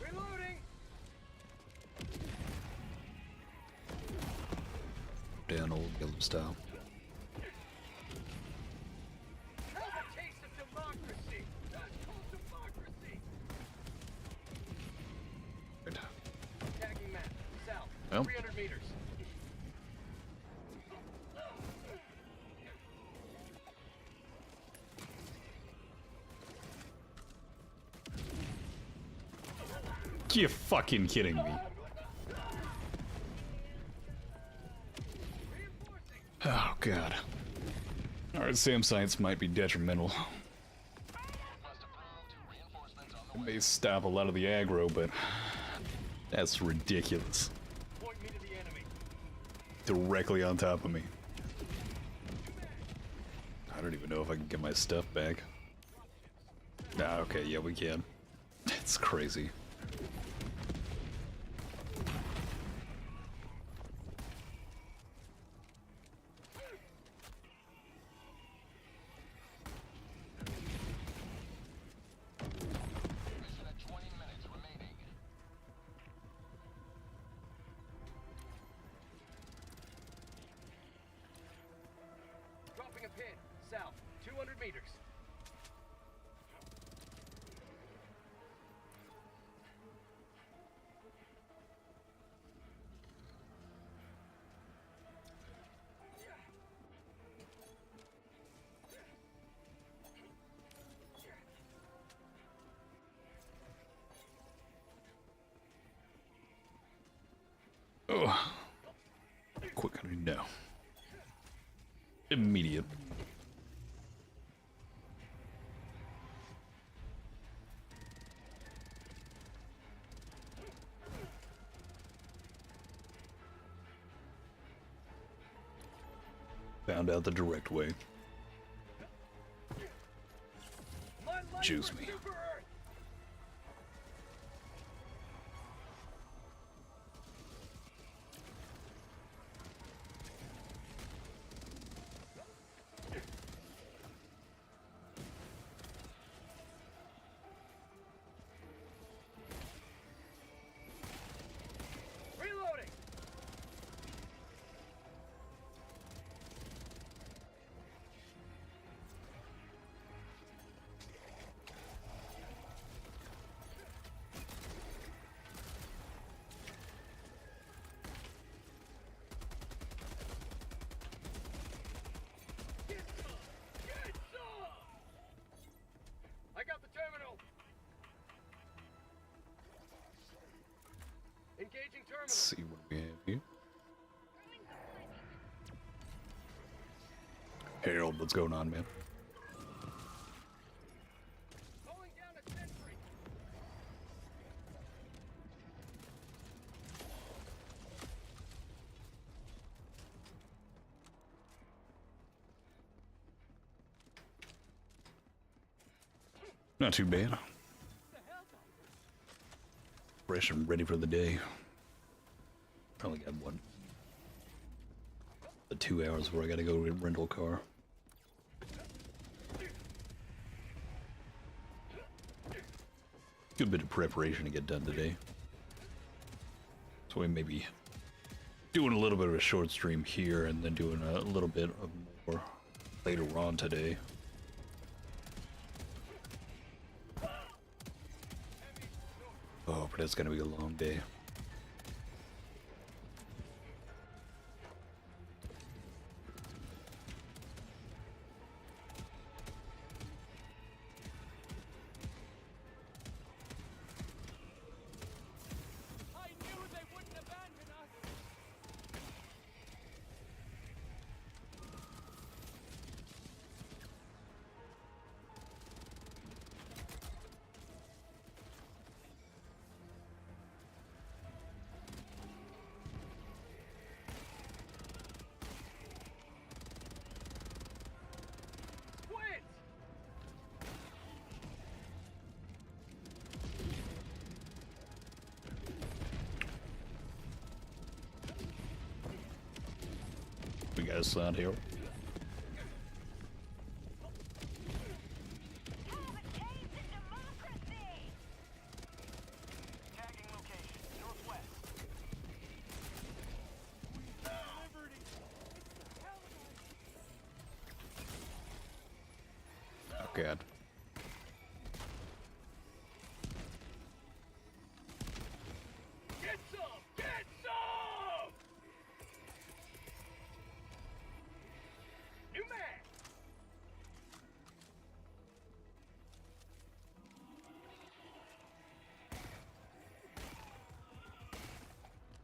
Reloading. Down old Gillum style. Have a taste of democracy. That's called democracy. Right. Tagging map. South. Well. 300 meters. You fucking kidding me? Oh god. Alright, SAM sites might be detrimental. It may stop a lot of the aggro, but that's ridiculous. Point me to the enemy. Directly on top of me. I don't even know if I can get my stuff back. Ah, okay, yeah, we can. It's crazy. Dropping a pin. South. 200 meters. Oh. Quick, I mean, no. Immediate. Found out the direct way. My life Juice for me. Super Earth. Reloading. Get some! Get some! I got the terminal. Engaging terminal. Let's see what we have here. Harold, what's going on, man? Calling down a sentry. Not too bad. Fresh and ready for the day. Only got one. The 2 hours where I gotta go to a rental car. Good bit of preparation to get done today. So we may be doing a little bit of a short stream here and then doing a little bit of more later on today. Oh, but it's gonna be a long day. I knew they wouldn't abandon us. Quit! We got a sound here. Cavalcades in democracy! Tagging location, northwest. Liberty! It's the Helldivers! Oh god. Get some! Get some! New man!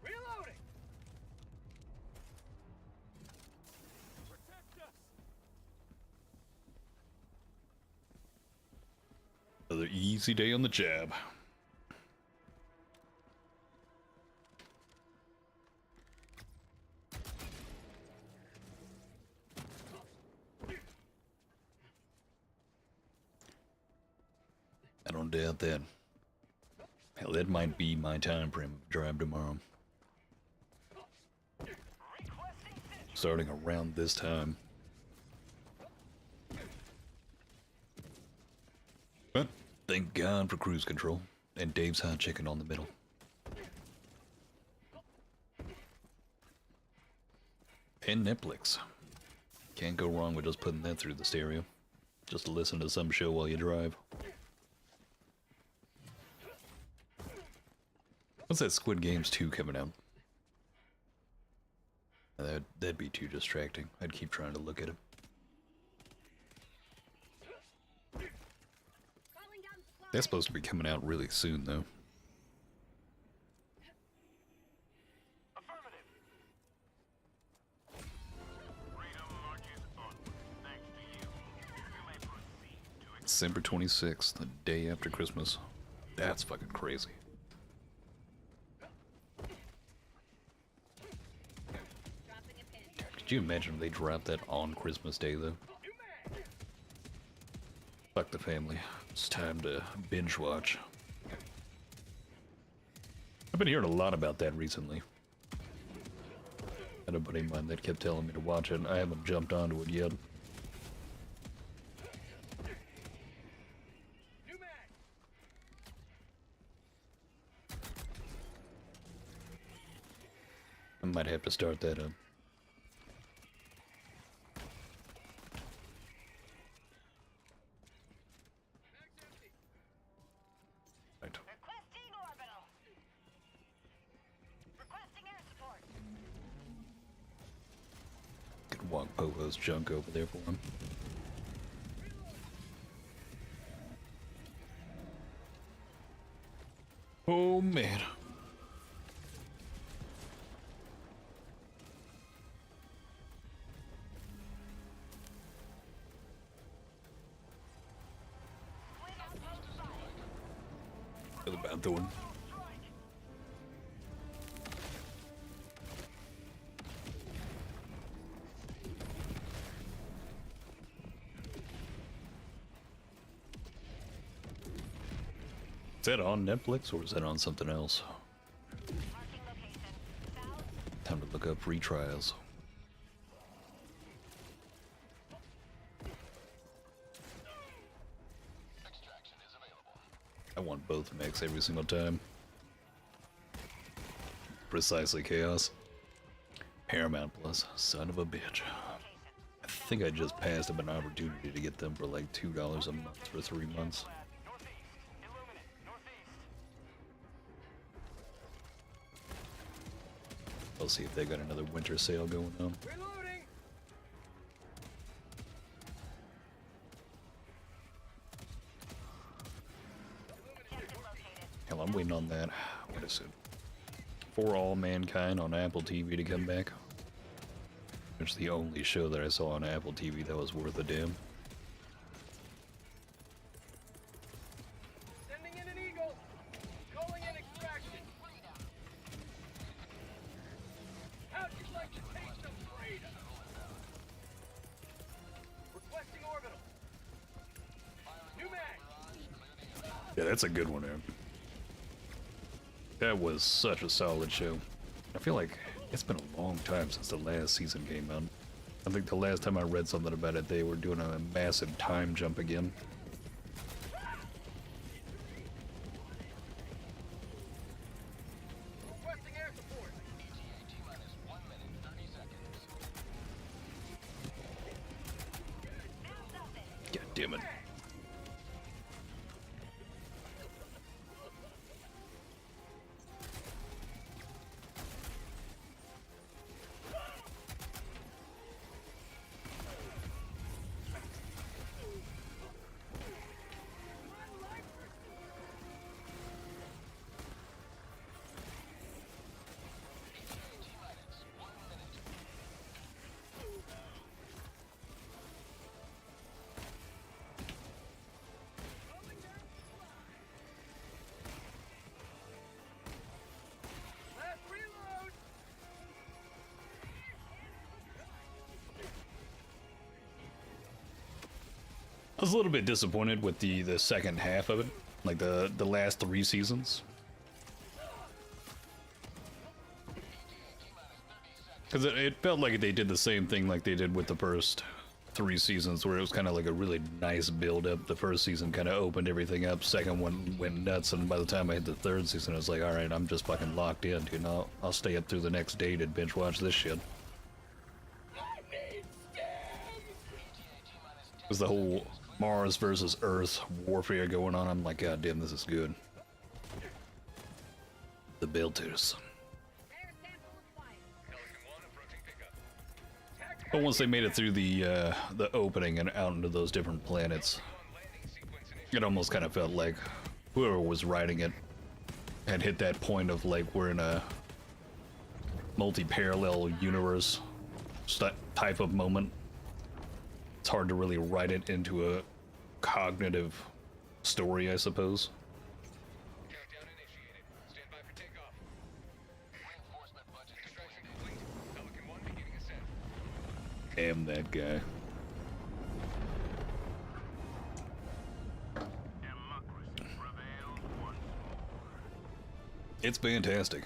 Reloading! Protect us! Another easy day on the job. I don't doubt that. Hell, that might be my time frame of drive tomorrow. Starting around this time. But thank God for cruise control and Dave's hot chicken on the middle. And Netflix. Can't go wrong with just putting that through the stereo. Just to listen to some show while you drive. What's that Squid Games 2 coming out? That'd be too distracting. I'd keep trying to look at it. That's supposed to be coming out really soon, though. Affirmative. Freedom marches onward, thanks to you. You may proceed to December 26th, the day after Christmas. That's fucking crazy. Could you imagine if they dropped that on Christmas Day, though? Fuck the family. It's time to binge watch. I've been hearing a lot about that recently. Had a buddy of mine that kept telling me to watch it, and I haven't jumped onto it yet. I might have to start that up. Right. Requesting orbital. Requesting air support. Could walk Popo's junk over there for him. Oh man. Feel about the one. Is that on Netflix or is that on something else? Marking location. South. Time to look up free trials. I want both mechs every single time. Precisely Chaos. Paramount Plus, son of a bitch. I think I just passed up an opportunity to get them for like $2 a month for 3 months. Northeast. Illuminate. Northeast. I'll see if they got another winter sale going on. Reloading! Hell, I'm waiting on that. What is it? For All Mankind on Apple TV to come back. It's the only show that I saw on Apple TV that was worth a damn. Sending in an eagle! Calling in extraction! How'd you like to taste of freedom? Requesting orbital. New mag! Yeah, that's a good one, man. That was such a solid show. I feel like it's been a long time since the last season came out. I think the last time I read something about it, they were doing a massive time jump again. Requesting air support. God damn it. Last reload! I was a little bit disappointed with the second half of it, like the last 3 seasons. Because it felt like they did the same thing like they did with the first 3 seasons, where it was kind of like a really nice build-up. The first season kind of opened everything up, second one went nuts, and by the time I hit the 3rd season, I was like, alright, I'm just fucking locked in, dude. I'll stay up through the next day to binge watch this shit. Because the whole Mars versus Earth warfare going on, I'm like, god damn, this is good. The builders. But once they made it through the opening and out into those different planets, it almost kind of felt like whoever was writing it had hit that point of like we're in a multi-parallel universe type of moment. It's hard to really write it into a cognitive story, I suppose. Countdown initiated. Stand by for takeoff. Reinforcement budget. Extraction complete. Pelican 1 beginning ascent. Damn that guy. Democracy prevails once more. It's fantastic.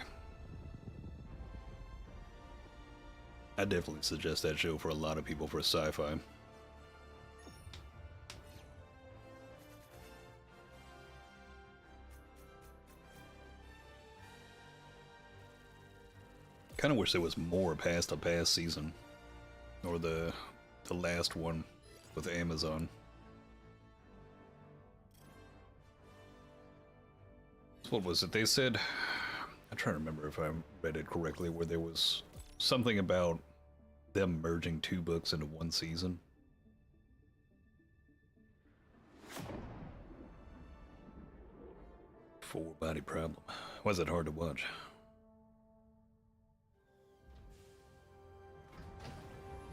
I definitely suggest that show for a lot of people for sci-fi. Kind of wish there was more past the past season, or the last one with Amazon. So what was it? They said, I'm trying to remember if I read it correctly, where there was something about them merging 2 books into 1 season. Full body problem. Was it hard to watch?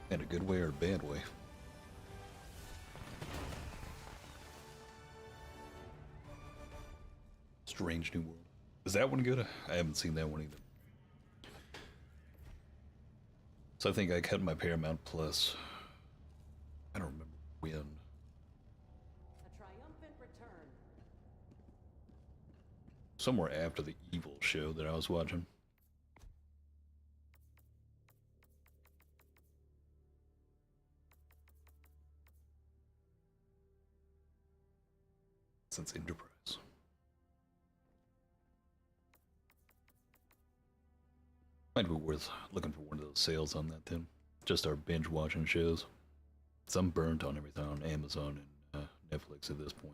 In a good way or a bad way? Strange New World. Is that one good? I haven't seen that one either. So I think I cut my Paramount Plus. I don't remember when. A triumphant return. Somewhere after the Evil show that I was watching. Since Enterprise. Might be worth looking for one of those sales on that then. Just our binge watching shows. Some burnt on everything on Amazon and Netflix at this point.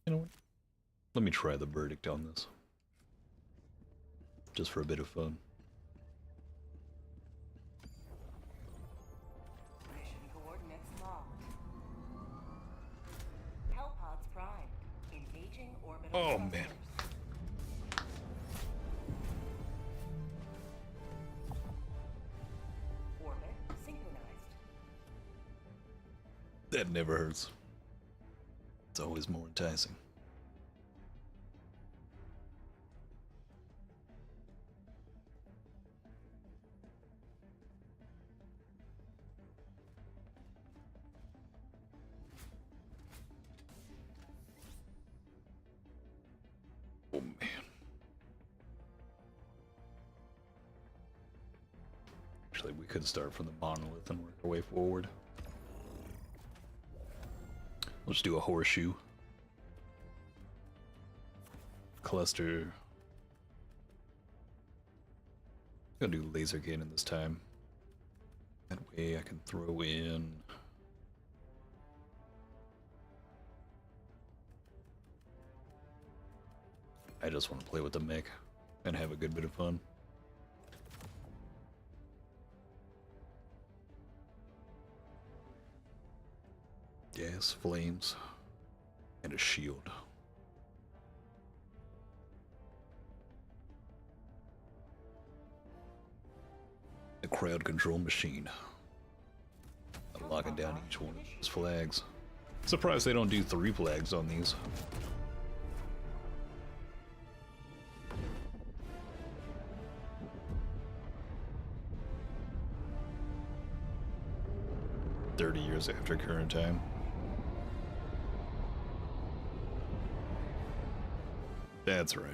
You know what? Let me try the verdict on this. Just for a bit of fun. Mission coordinates locked. Hellpods primed. Engaging orbital Oh, thrusters. man. Orbit synchronized. That never hurts. It's always more enticing. Oh man. Actually, we could start from the monolith and work our way forward. Let's do a horseshoe. Cluster. Gonna do laser cannon this time. That way I can throw in. I just want to play with the mech and have a good bit of fun. Gas, flames, and a shield. The crowd control machine. Locking down each one of those flags. Surprised they don't do 3 flags on these. Years after current time. That's right.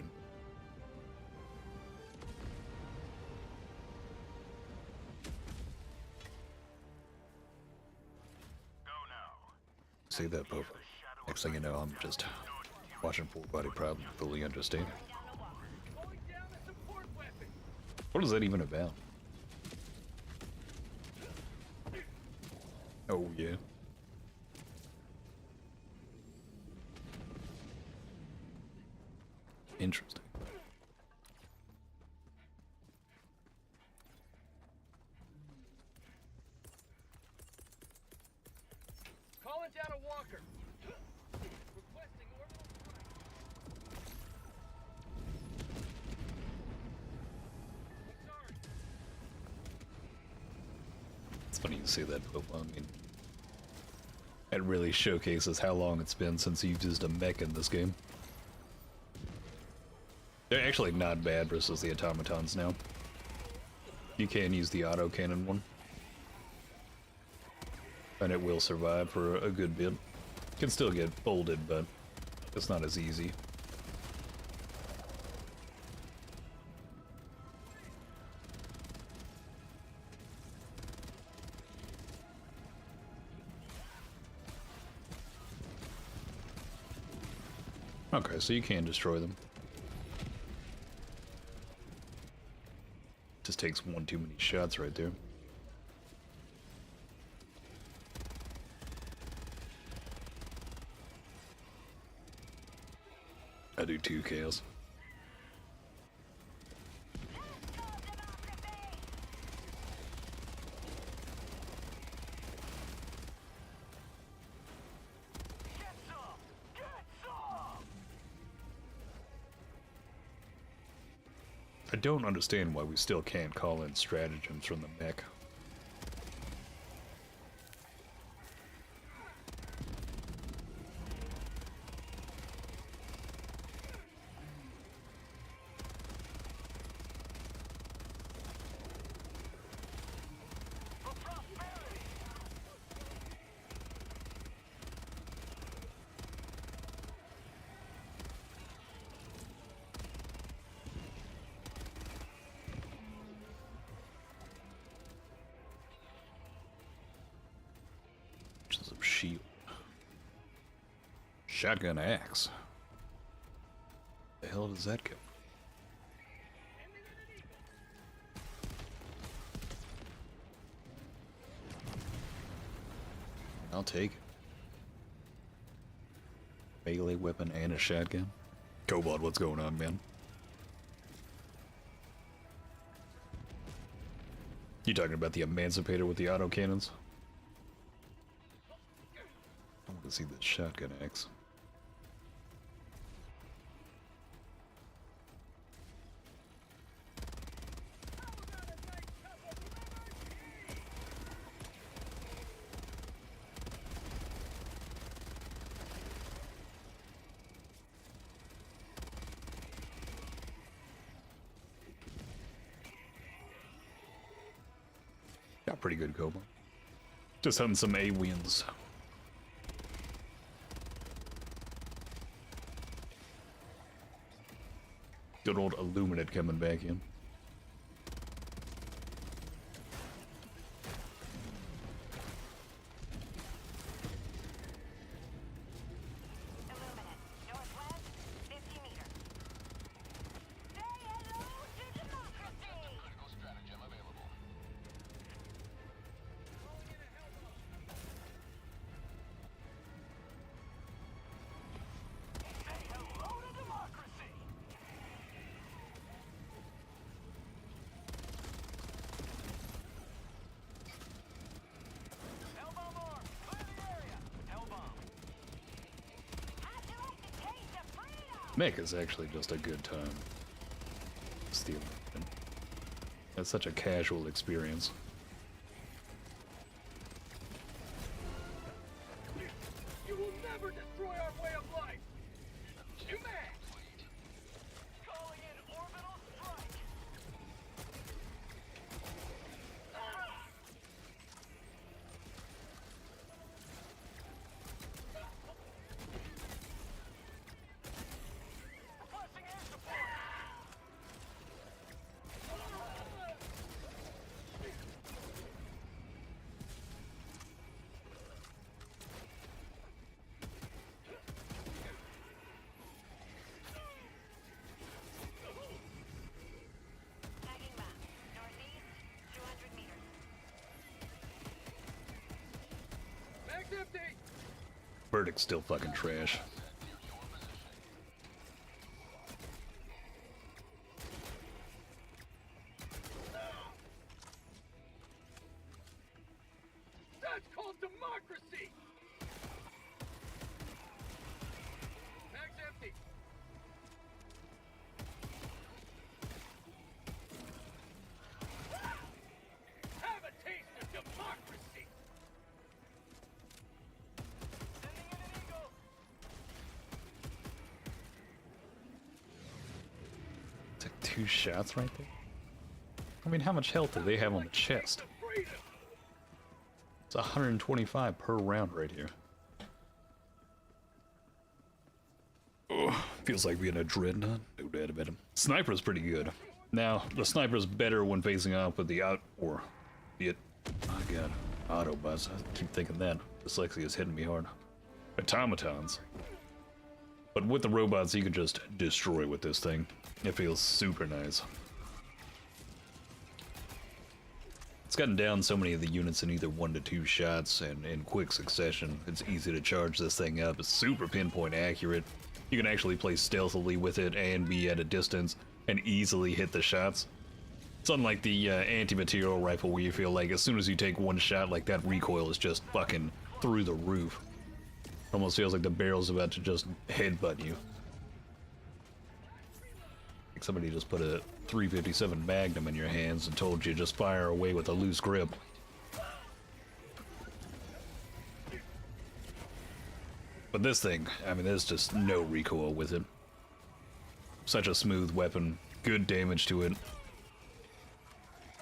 See that, Pope? Next thing you know, I'm just watching Full Body Problem fully understand. Going down a support weapon. What is that even about? Oh, yeah. Interesting. Calling down a walker. Requesting orbital strike. Sorry. It's funny you say that, Pope. I mean, it really showcases how long it's been since you've used a mech in this game. They're actually not bad versus the Automatons now. You can use the auto cannon one. And it will survive for a good bit. Can still get folded, but it's not as easy. Okay, so you can destroy them. Just takes one too many shots right there. I do too, Chaos. I don't understand why we still can't call in stratagems from the mech. Some shield. Shotgun axe. The The hell does that go? I'll take it. Melee weapon and a shotgun. Cobalt, what's going on, man? You talking about the Emancipator with the autocannons? I want to see the shotgun axe. Got pretty good cobalt. Just hunting some A-wins. Good old Illuminate coming back in. Illuminate. Northwest, 50 meters. Say hello to democracy! Critical stratagem available. Say hello to democracy! Hellbomb arm! Clear the area! Hellbomb! How'd you like the taste of freedom? Mech is actually just a good time. Stealing. That's such a casual experience. You will never destroy our way of life! You man! Calling in orbital strike! Requesting air support! Tagging map. Northeast, 200 meters. Mag's empty! Verdict's still fucking trash. That's called democracy! Mag's empty! Have a taste of democracy! Sending in an eagle! Took 2 shots right there. I mean, how much health do they have on the chest? Freedom! It's 125 per round right here. Oh, feels like being a dreadnought. No doubt about him. Sniper's pretty good. Now, the sniper's better when facing off with the oh god, Autobots. I keep thinking that. Dyslexia is hitting me hard. Automatons. But with the robots, you can just destroy with this thing. It feels super nice. It's gotten down so many of the units in either 1 to 2 shots and in quick succession. It's easy to charge this thing up. It's super pinpoint accurate. You can actually play stealthily with it and be at a distance and easily hit the shots. It's unlike the anti-material rifle where you feel like as soon as you take 1 shot, like that recoil is just fucking through the roof. Almost feels like the barrel's about to just headbutt you. Like somebody just put a 357 Magnum in your hands and told you just fire away with a loose grip. But this thing, I mean, there's just no recoil with it. Such a smooth weapon, good damage to it.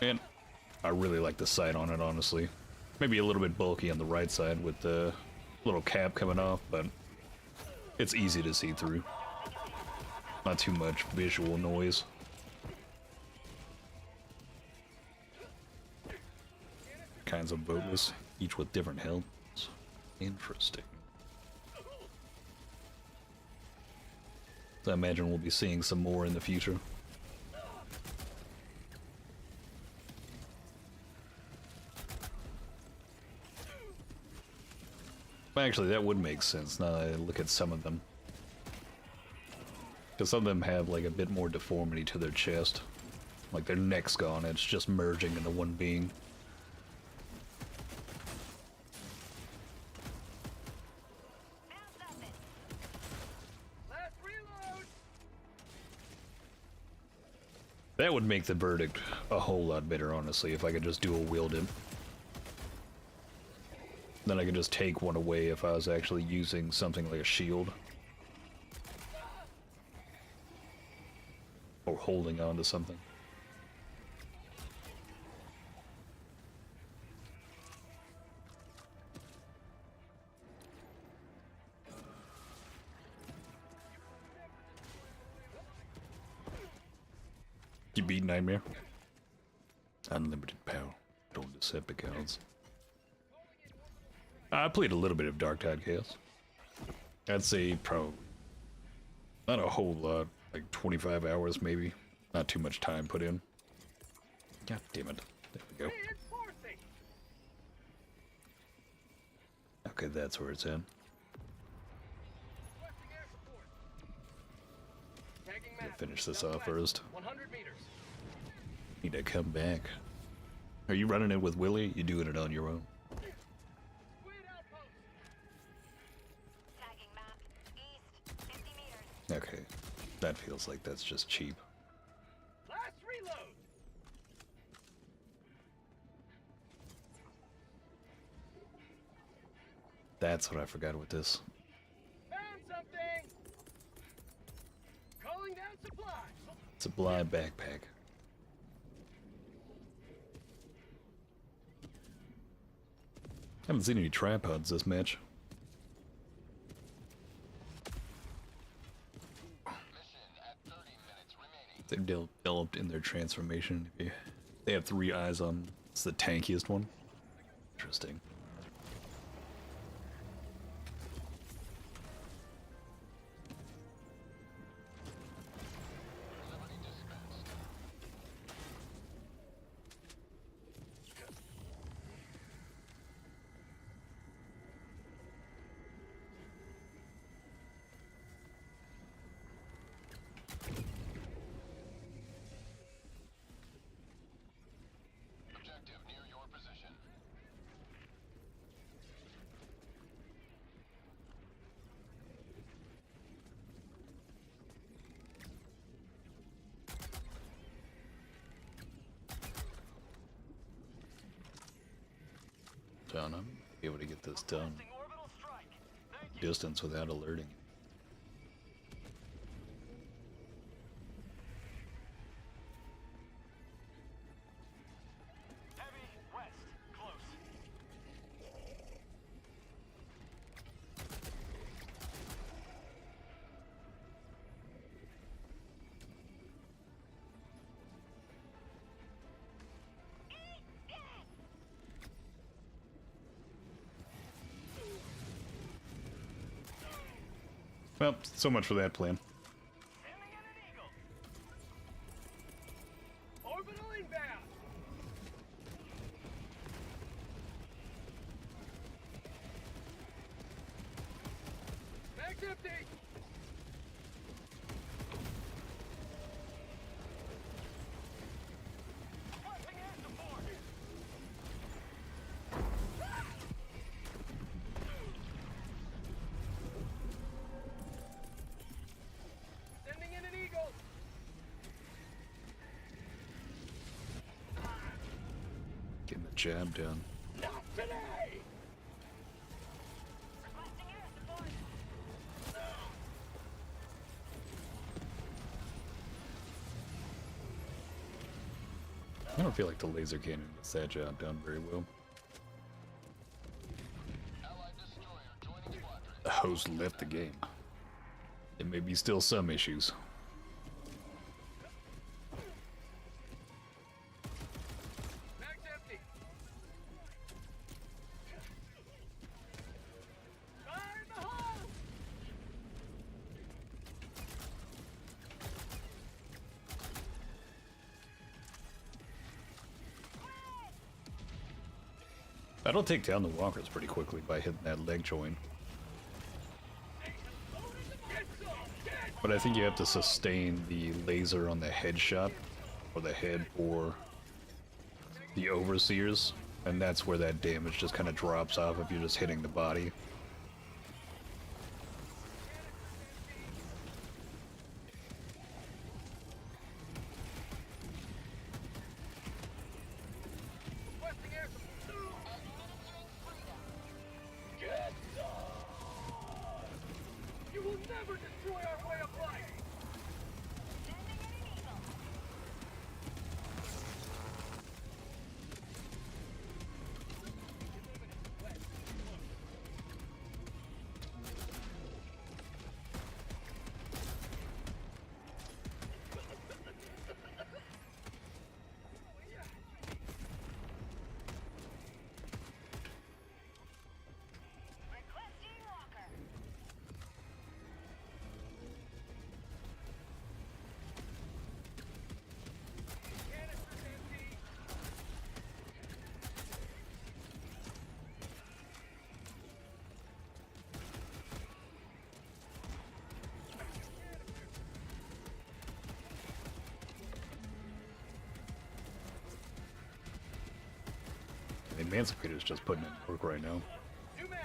And I really like the sight on it, honestly. Maybe a little bit bulky on the right side with the little cap coming off, but it's easy to see through. Not too much visual noise. Kinds of boatless, each with different helms. Interesting. So I imagine we'll be seeing some more in the future. Actually, that would make sense now that I look at some of them. Because some of them have like a bit more deformity to their chest. Like their neck's gone, it's just merging into one being. Last reload. That would make the verdict a whole lot better, honestly, if I could just dual wield it. Then I could just take one away if I was actually using something like a shield. Or holding on to something. You beat Nightmare? Unlimited power. Don't Decepticons. I played a little bit of Dark Tide Chaos. I'd say probably not a whole lot, like 25 hours maybe. Not too much time put in. God damn it. There we go. Reinforcing. Okay, that's where it's at. Requesting air support. Tagging Gotta map. finish this Southwest, off first. 100 meters. Need to come back. Are you running it with Willie? You doing it on your own? Squid outpost. Tagging map. East. 50 meters. Okay. That feels like that's just cheap. Last reload. That's what I forgot with this. Found something. Calling down supplies. Supply backpack. Haven't seen any tripods this match. They've developed in their transformation. They have 3 eyes on. It's the tankiest one. Interesting. Objective near your position. John, I'm able to get this done. Orbital strike. Thank you. Distance without alerting. Heavy west. Close. Well, so much for that plan. Sending in an eagle. Orbital inbound. Mag's empty. Requesting air support. Sending in an eagle. Getting the job done. Not today. Requesting air support. I don't feel like the laser cannon gets that job done very well. Allied destroyer joining squadron. The host left the game. There may be still some issues. Mag's empty. Fire in the hole. That'll take down the walkers pretty quickly by hitting that leg joint. But I think you have to sustain the laser on the headshot, or the head for the overseers, and that's where that damage just kind of drops off if you're just hitting the body. Requesting air support. Get some! You will never destroy our way of life! Requesting walker. Canister's empty. The Emancipator's just putting in work right now. New mag.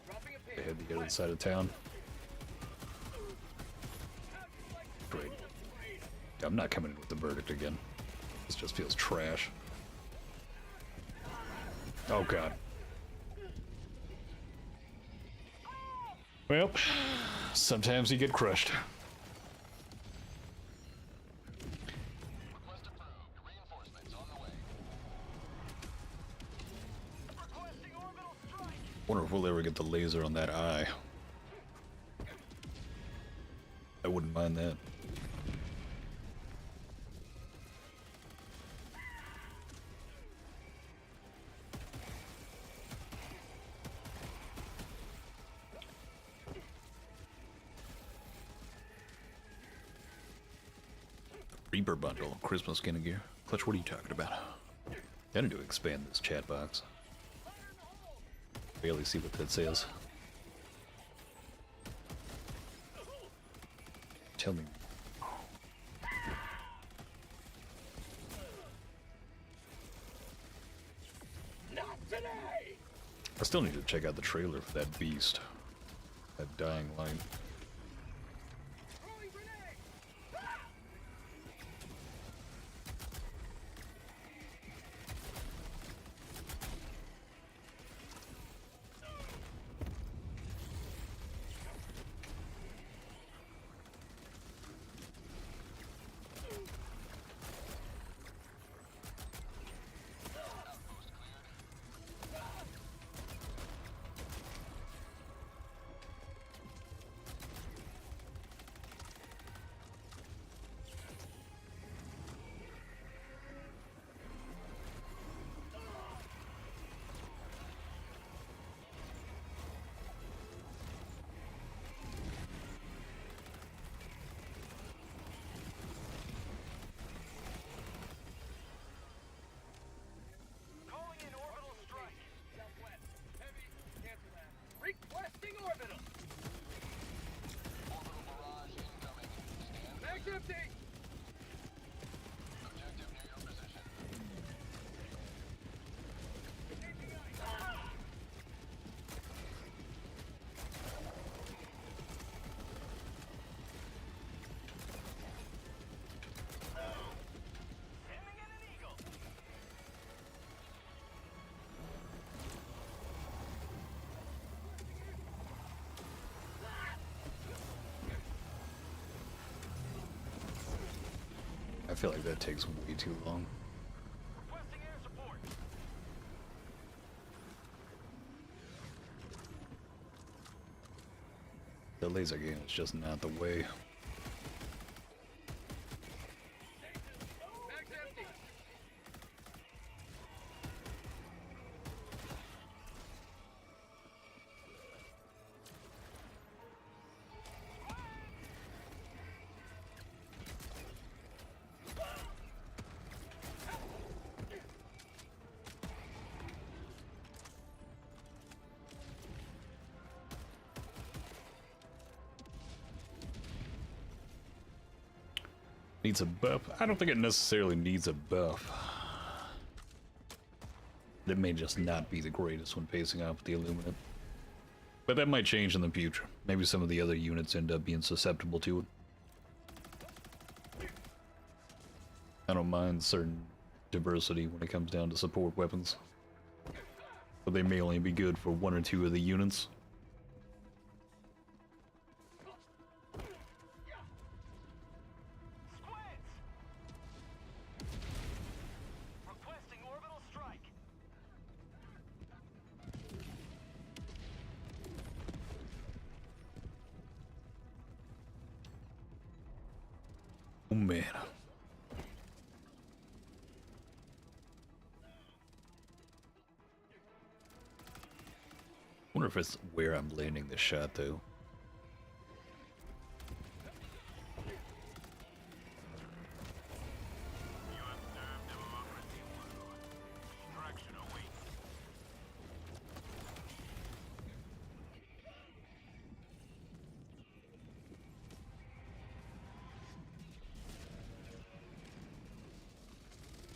Dropping a pin. They head the other side of town. Great. I'm not coming in with the verdict again. This just feels trash. Oh god. Well, sometimes you get crushed. Request approved. Reinforcements on the way. Requesting orbital strike. Wonder if we'll ever get the laser on that eye. I wouldn't mind that. Reaper bundle, Christmas skin and gear. Clutch, what are you talking about? I need to expand this chat box. Barely see what that says. Tell me. Not today! I still need to check out the trailer for that beast. That dying light. Throwing grenade! Calling in orbital strike. Southwest. Heavy. Cancel that. Requesting orbital. Orbital barrage incoming. Stand. Mag's empty. Objective near your position. Sending in an eagle. I feel like that takes way too long. Requesting air support. The laser game is just not the way. Mag's empty. Needs a buff? I don't think it necessarily needs a buff. It may just not be the greatest when facing off with the Illuminate. But that might change in the future. Maybe some of the other units end up being susceptible to it. I don't mind certain diversity when it comes down to support weapons. But they may only be good for one or two of the units. Squids! Requesting orbital strike. Oh man. Wonder if it's where I'm landing this shot though.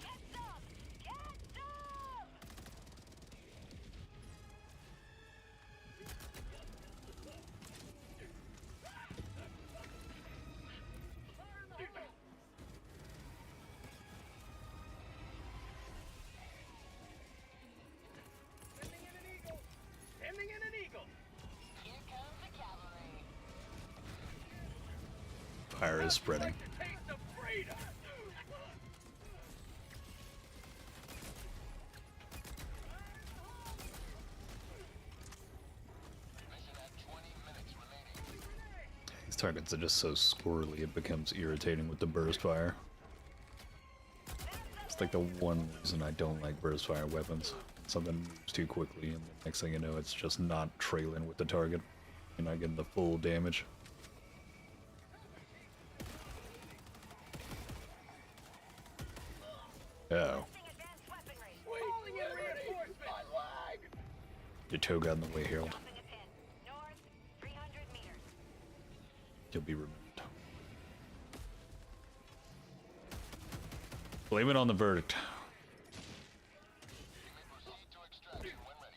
Get some! Get some! Sending in an eagle. Sending in an eagle. Here comes the cavalry. Fire is spreading. Like the taste of freedom. These targets are just so squirrely it becomes irritating with the burst fire. It's like the one reason I don't like burst fire weapons. Something moves too quickly and the next thing you know it's just not trailing with the target. You're not getting the full damage. Oh. Advanced weaponry. Calling in reinforcements. My leg. Your toe got in the way, Harold. Dropping a pin. North, 300 meters. You'll be removed. Blame it on the verdict. Proceed to extraction when ready.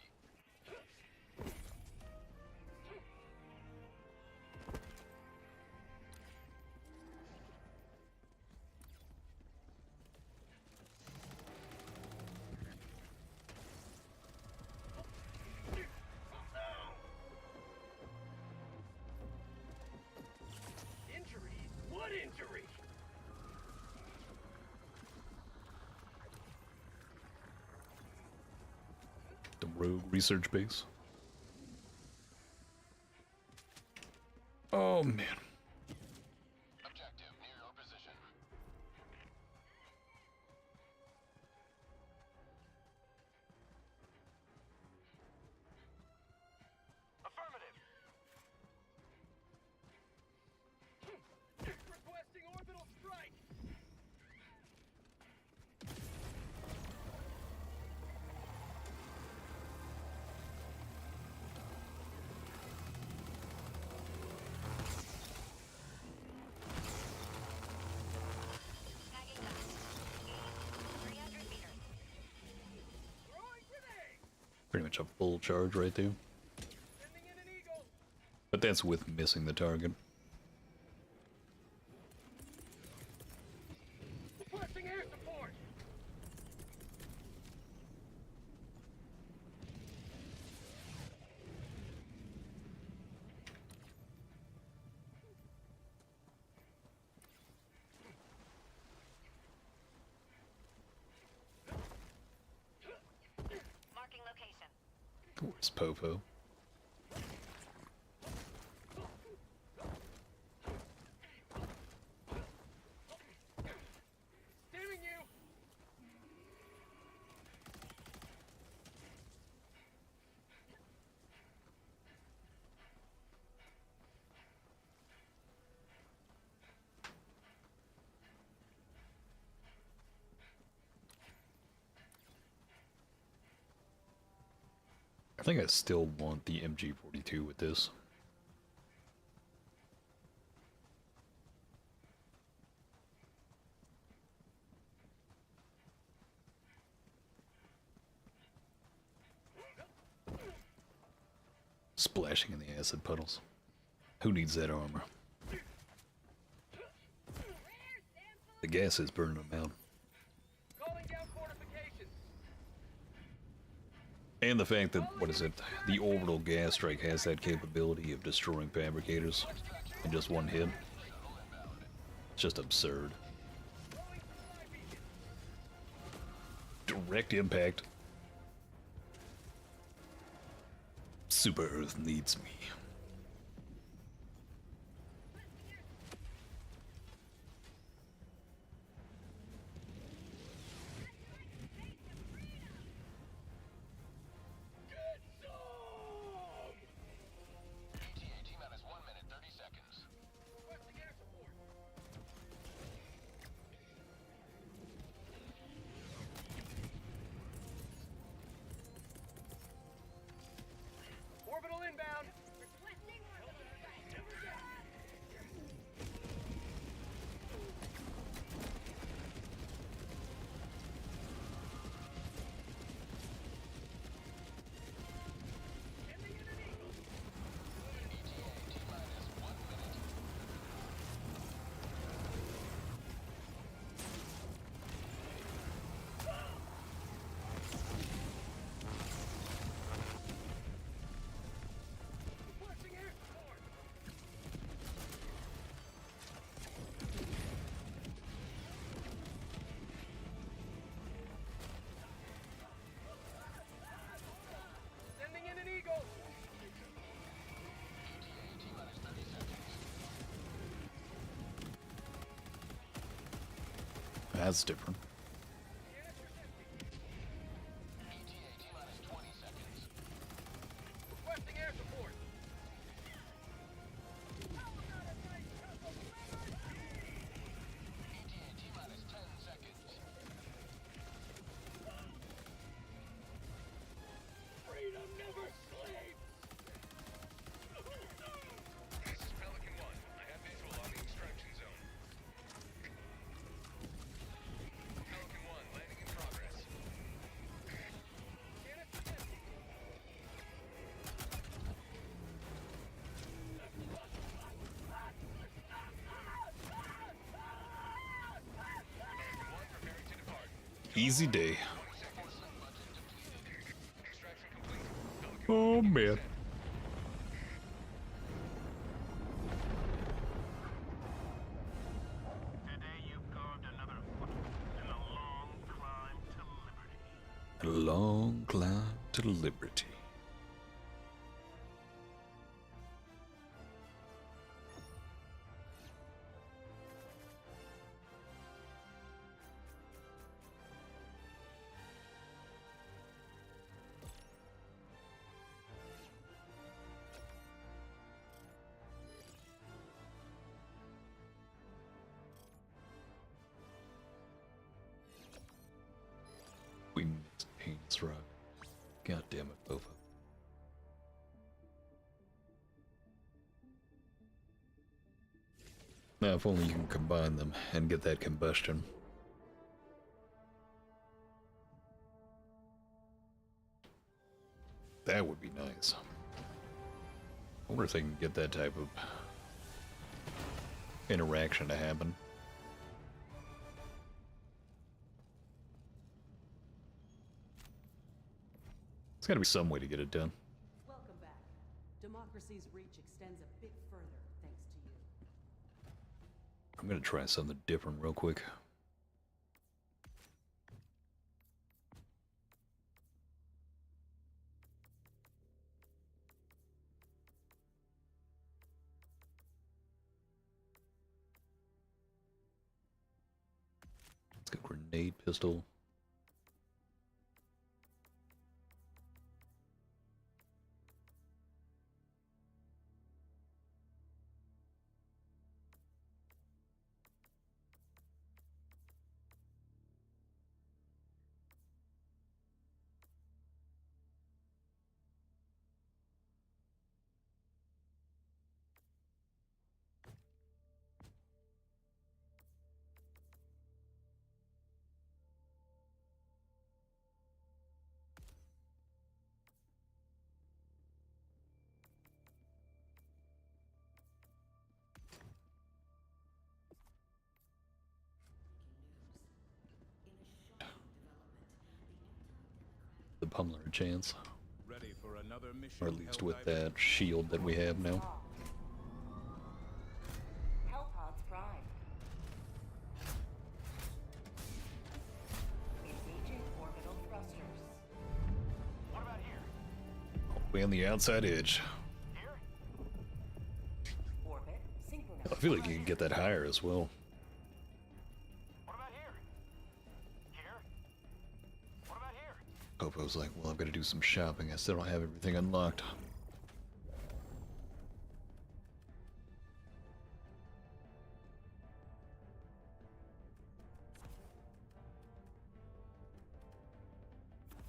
Injury? What injury? The rogue research base. Oh man. Objective near your position. Affirmative. Requesting orbital strike. Tagging up. 300 meters. Throwing grenade. Pretty much a full charge right there. Sending in an eagle. But that's with missing the target. Requesting air support. Marking location. Where's Popo? Stemming you. I think I still want the MG42 with this. Splashing in the acid puddles. Who needs that armor? The gas is burning them out. Calling down fortifications. And the fact that, what is it, the orbital gas strike has that capability of destroying fabricators in just one hit. It's just absurd. Direct impact. Super Earth needs me. ETA T-minus 1 minute, 30 seconds. Requesting air support. Orbital inbound. Requesting orbital Requesting air support. Sending in an eagle. That's different. ETA T-minus 20 seconds. Requesting air support. ETA T-minus 10 seconds. Freedom never sleeps. This is Pelican 1. I have visual on the extraction zone. Pelican 1, landing in progress. Pelican 1 preparing to depart. Easy day. Extraction complete. Pelican Oh man. Today you've carved another foot in a long climb to liberty. A long climb to liberty. Queen's Pain's Rock. God damn it, both of them. Now, if only you can combine them and get that combustion. That would be nice. I wonder if they can get that type of interaction to happen. There's gotta be some way to get it done. Welcome back. Democracy's reach extends a bit further thanks to you. I'm gonna try something different real quick. Let's go grenade pistol. Pummeler a chance. Ready for another mission. Or at least with Helldivers? that shield that we have now. Hellpods prime. Engaging orbital thrusters. What about here? Way on the outside edge. Here? Orbit synchronized. I feel like you can get that higher as well. What about here? Here? What about here? Popo's like, well, I've got to do some shopping. I still don't have everything unlocked.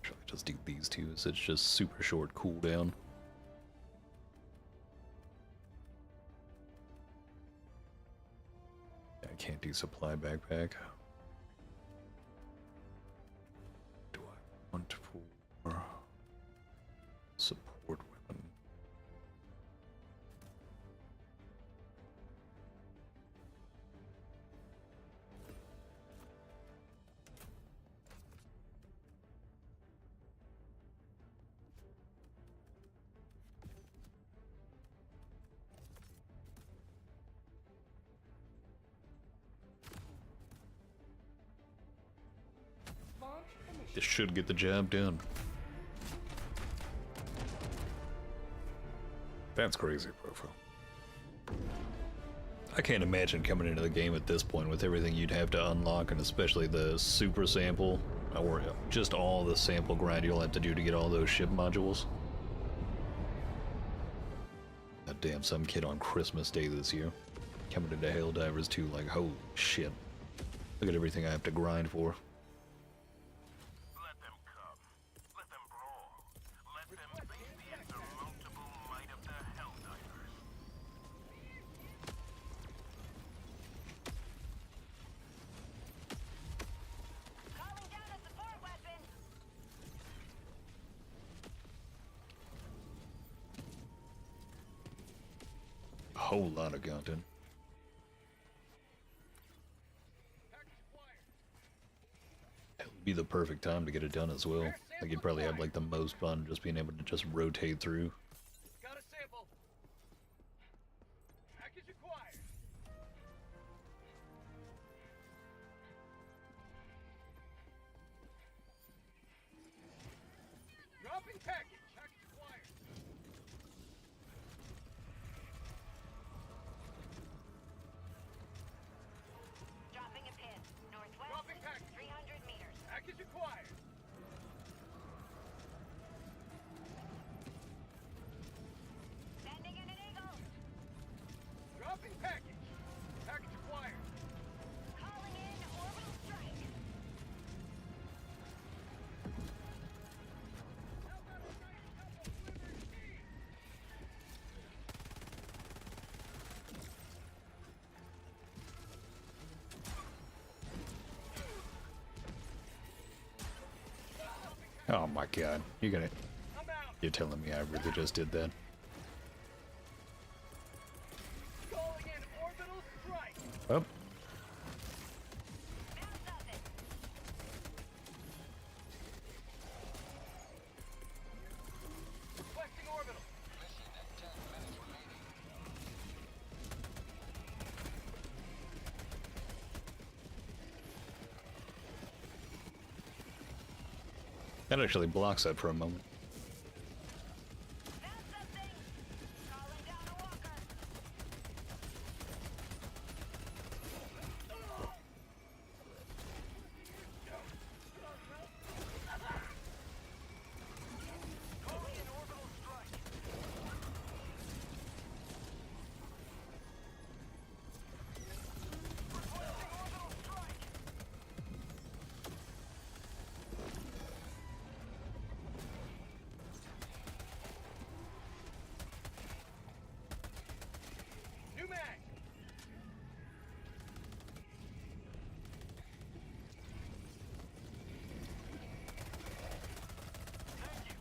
Should I just do these two? So it's just super short cooldown. I can't do supply backpack. Do I want for support weapon? Launch initiated. This should get the job done. That's crazy, Profo. I can't imagine coming into the game at this point with everything you'd have to unlock, and especially the super sample, or just all the sample grind you'll have to do to get all those ship modules. God damn, some kid on Christmas Day this year coming into Helldivers 2 like, holy shit. Look at everything I have to grind for. Let them come. Let them brawl. Let them face the insurmountable might of the Helldivers. Calling down a support weapon. A whole lot of content. It would be the perfect time to get it done as well. Like you'd probably have like the most fun just being able to just rotate through. Got a sample. Package acquired. Dropping package. Package acquired. Dropping a pin. Northwest. Dropping package. 300 meters. Package acquired. Sending in an eagle. Dropping package. Package acquired. Calling in orbital strike. How about a nice couple slivers each? Oh my god, I'm out. you're telling me I really just did that? Calling in orbital strike. Oh, Now does it. Requesting orbital. that actually blocks that for a moment. Found something. Calling down a walker. Calling in orbital strike. Requesting orbital strike. New mag. Thank you.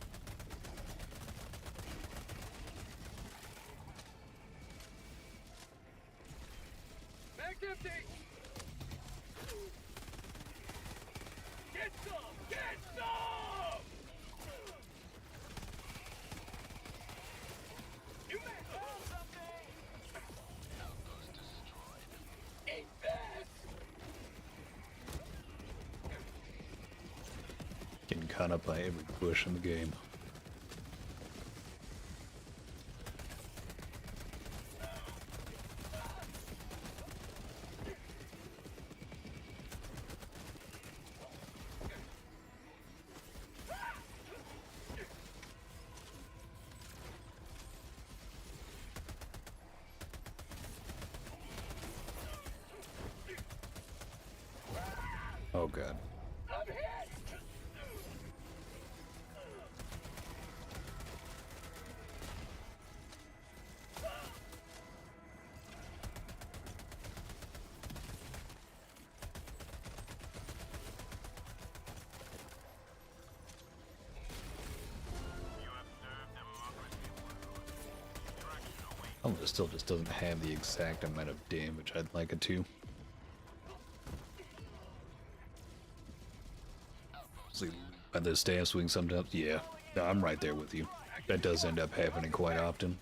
Mag's empty. Get some. Get some. Getting caught up by every bush in the game. Oh god. Oh, it still just doesn't have the exact amount of damage I'd like it to. See, by the staff swing sometimes, yeah, no, I'm right there with you. That does end up happening quite often.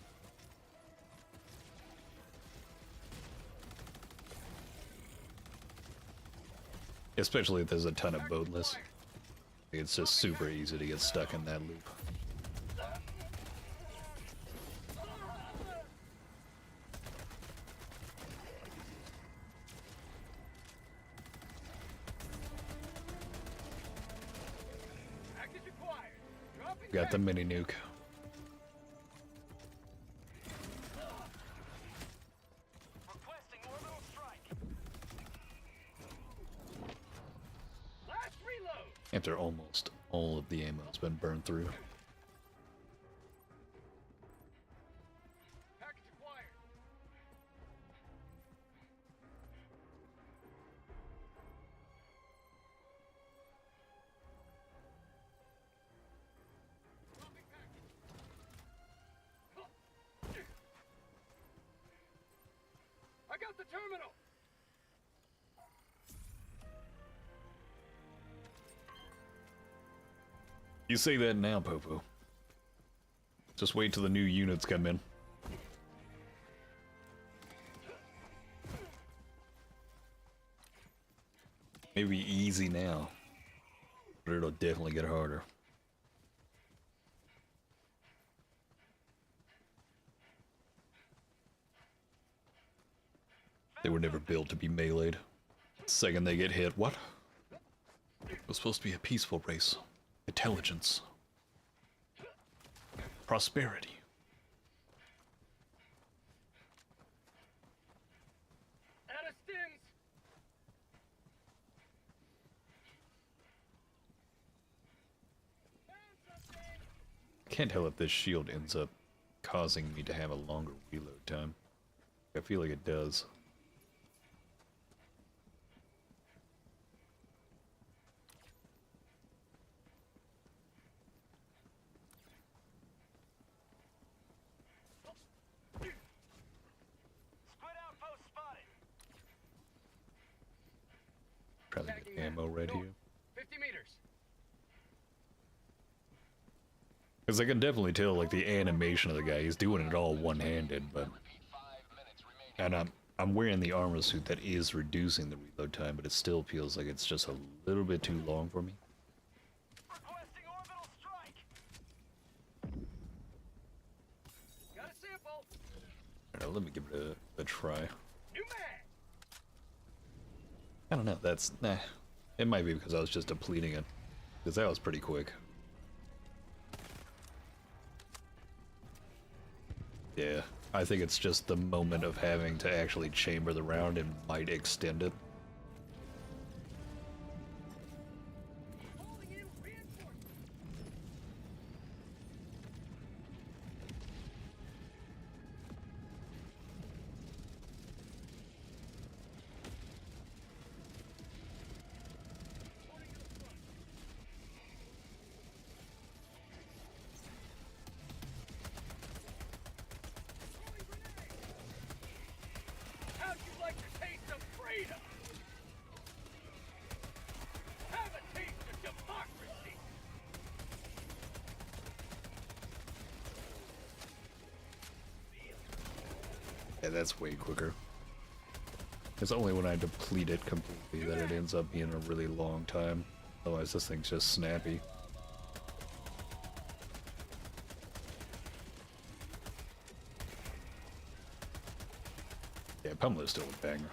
Especially if there's a ton of boatless. It's just super easy to get stuck in that loop. Got the mini nuke. Requesting orbital strike. Last reload. After almost all of the ammo's been burned through. Package acquired. I got the terminal. You say that now, Popo. Just wait till the new units come in. Maybe easy now, but it'll definitely get harder. They were never built to be meleeed. The second they get hit, what? It was supposed to be a peaceful race. Intelligence. Prosperity. Out of stims. Can't tell if this shield ends up causing me to have a longer reload time. I feel like it does. Split outpost spotted. Probably Attacking get ammo map. right North. here. 50 meters. Because I can definitely tell, like, the animation of the guy. He's doing it all one-handed, but... And I'm wearing the armor suit that is reducing the reload time, but it still feels like it's just a little bit too long for me. Requesting orbital strike. Got a sample. Alright, let me give it a try. New mag. I don't know, that's... Nah. It might be because I was just depleting it. Because that was pretty quick. Yeah, I think it's just the moment of having to actually chamber the round and might extend it. Calling in reinforcements. How'd you like the taste of freedom? Have a taste of democracy. Yeah, that's way quicker. It's only when I deplete it completely that it ends up being a really long time. Otherwise, this thing's just snappy. Pummeler is still a banger.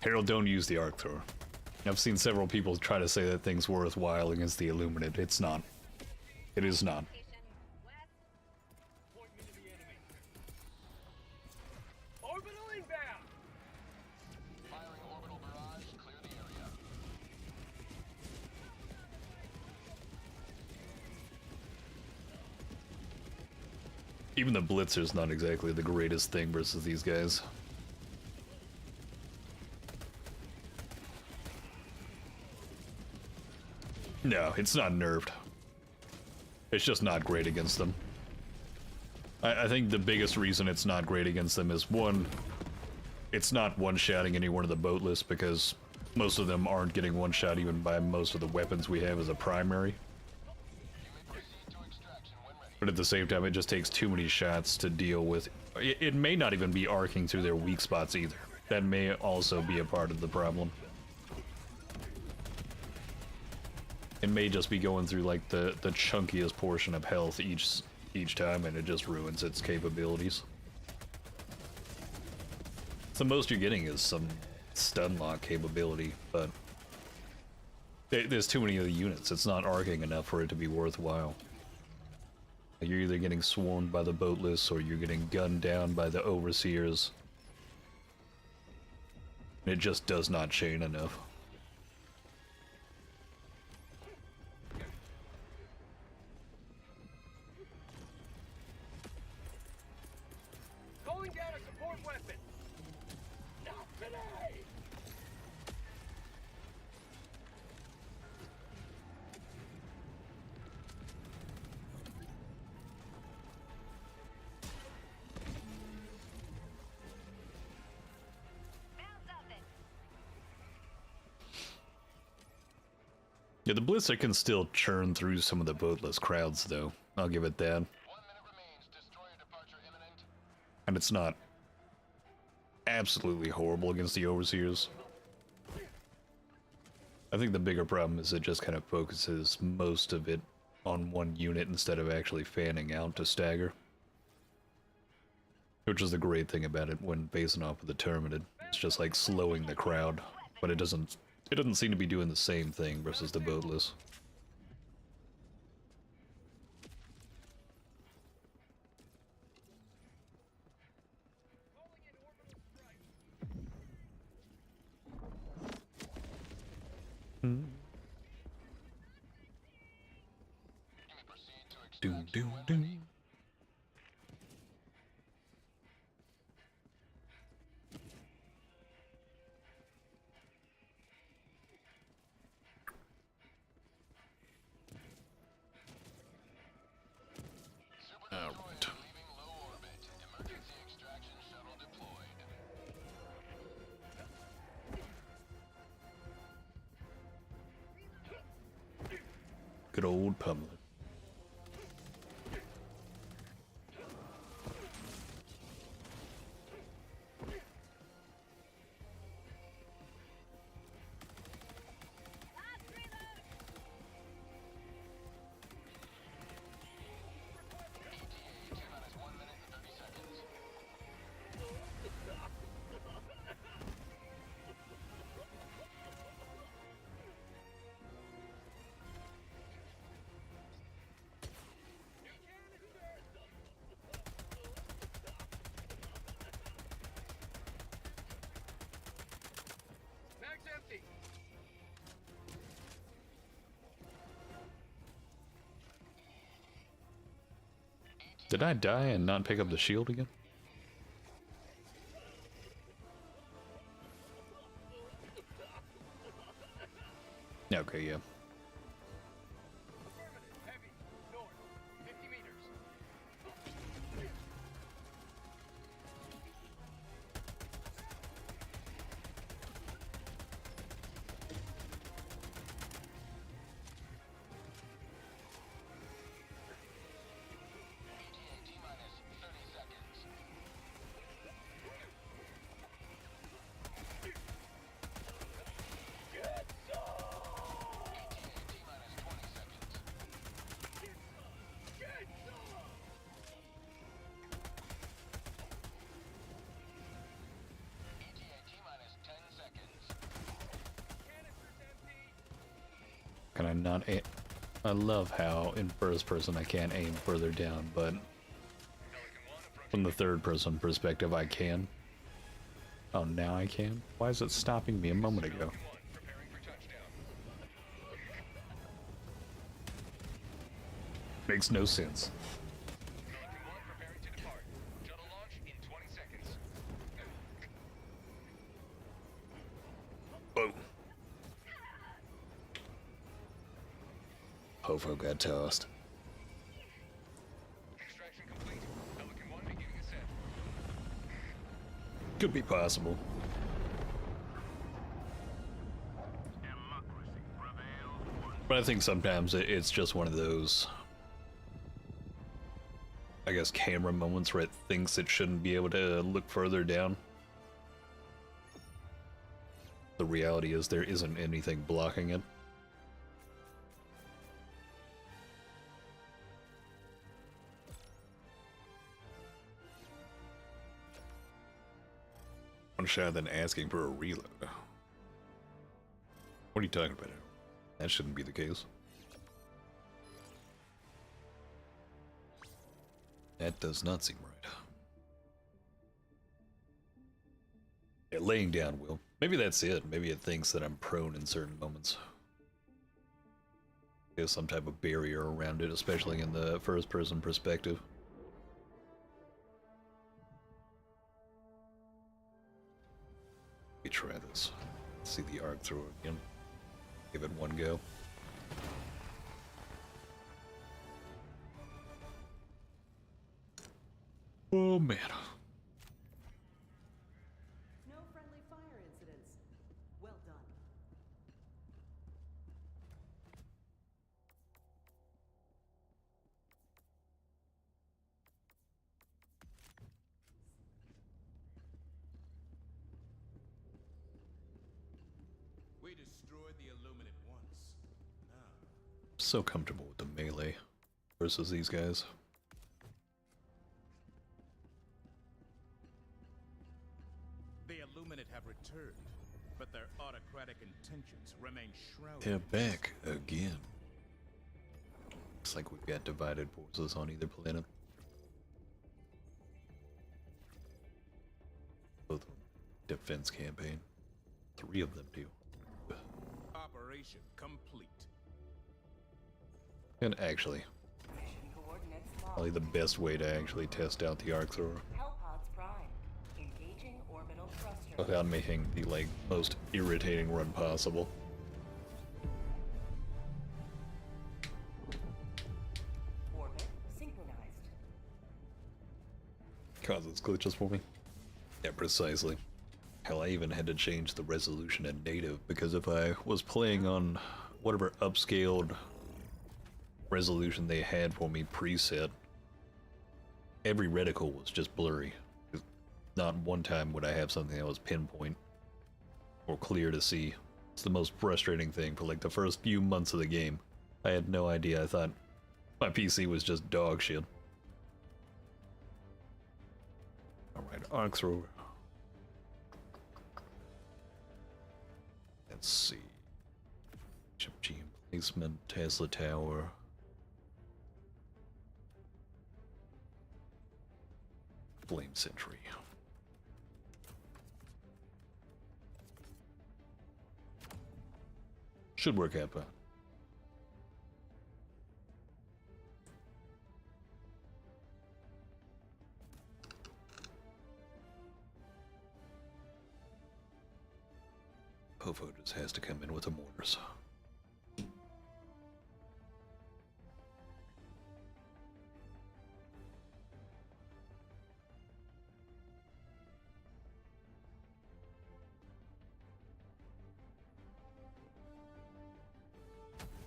Harold, don't use the arc thrower. I've seen several people try to say that thing's worthwhile against the Illuminate. It's not. It is not. Point me to the enemy. Orbital inbound. Firing orbital barrage. Clear the area. Even the Blitzer's not exactly the greatest thing versus these guys. No, it's not nerfed. It's just not great against them. I think the biggest reason it's not great against them is, one, it's not one-shotting any one of the boatless, because most of them aren't getting one-shot even by most of the weapons we have as a primary. But at the same time, it just takes too many shots to deal with. It may not even be arcing through their weak spots either. That may also be a part of the problem. It may just be going through like the chunkiest portion of health each time, and it just ruins its capabilities. So the most you're getting is some stun lock capability, but there's too many of the units. It's not arcing enough for it to be worthwhile. You're either getting swarmed by the boatless, or you're getting gunned down by the overseers. It just does not chain enough. Calling down a support weapon. Not today. Found something. Yeah, the Blitzer can still churn through some of the boatless crowds, though. I'll give it that. 1 minute remains. Destroyer departure imminent. And it's not absolutely horrible against the overseers. I think the bigger problem is it just kind of focuses most of it on one unit instead of actually fanning out to stagger. Which is the great thing about it when facing off with the Terminated. It's just like slowing the crowd, but it doesn't seem to be doing the same thing versus the boatless. Calling in orbital strike. Proceed to Doom, extraction doom, when doom. ready. Super All destroyer right. leaving low orbit. Emergency extraction shuttle deployed. Good old Pummeler. ETA T-minus 1 minute and 30 seconds. Mag's empty. Did I die and not pick up the shield again? Okay, yeah. Affirmative. Heavy. North. 50 meters. ETA T-minus 30 seconds. Can I not aim? I love how in first person I can't aim further down, but from the third person perspective I can. Oh, now I can? Why is it stopping me a moment ago? Makes no sense. Whoa. Hofo got tossed. Could be possible. But I think sometimes it's just one of those, I guess, camera moments where it thinks it shouldn't be able to look further down. The reality is there isn't anything blocking it. One shot then asking for a reload. What are you talking about? That shouldn't be the case. That does not seem right. Yeah, laying down will. Maybe that's it. Maybe it thinks that I'm prone in certain moments. There's some type of barrier around it, especially in the first person perspective. Let me try this. See the arc through it again. Give it one go. Oh man. No friendly fire incidents. Well done. We destroyed the Illuminate once. Now, So comfortable with the melee versus these guys. the Illuminate have returned, but their autocratic intentions remain shrouded. They're back again. Looks like we've got divided forces on either planet. Both defense campaign. 3 of them do. Operation complete. And actually, Mission coordinates locked. probably the best way to actually test out the arc thrower Hellpods prime. Engaging orbital thruster. without making the most irritating run possible. Orbit synchronized. Causes glitches for me. Yeah, precisely. Hell, I even had to change the resolution in native because if I was playing on whatever upscaled resolution they had for me preset, every reticle was just blurry. Not one time would I have something that was pinpoint or clear to see. It's the most frustrating thing for the first few months of the game. I had no idea. I thought my PC was just dog shit. Alright, arc thrower. Let's see. Chip G emplacement, Tesla Tower. Flame Sentry. Should work out fine. Hofo just has to come in with the mortars.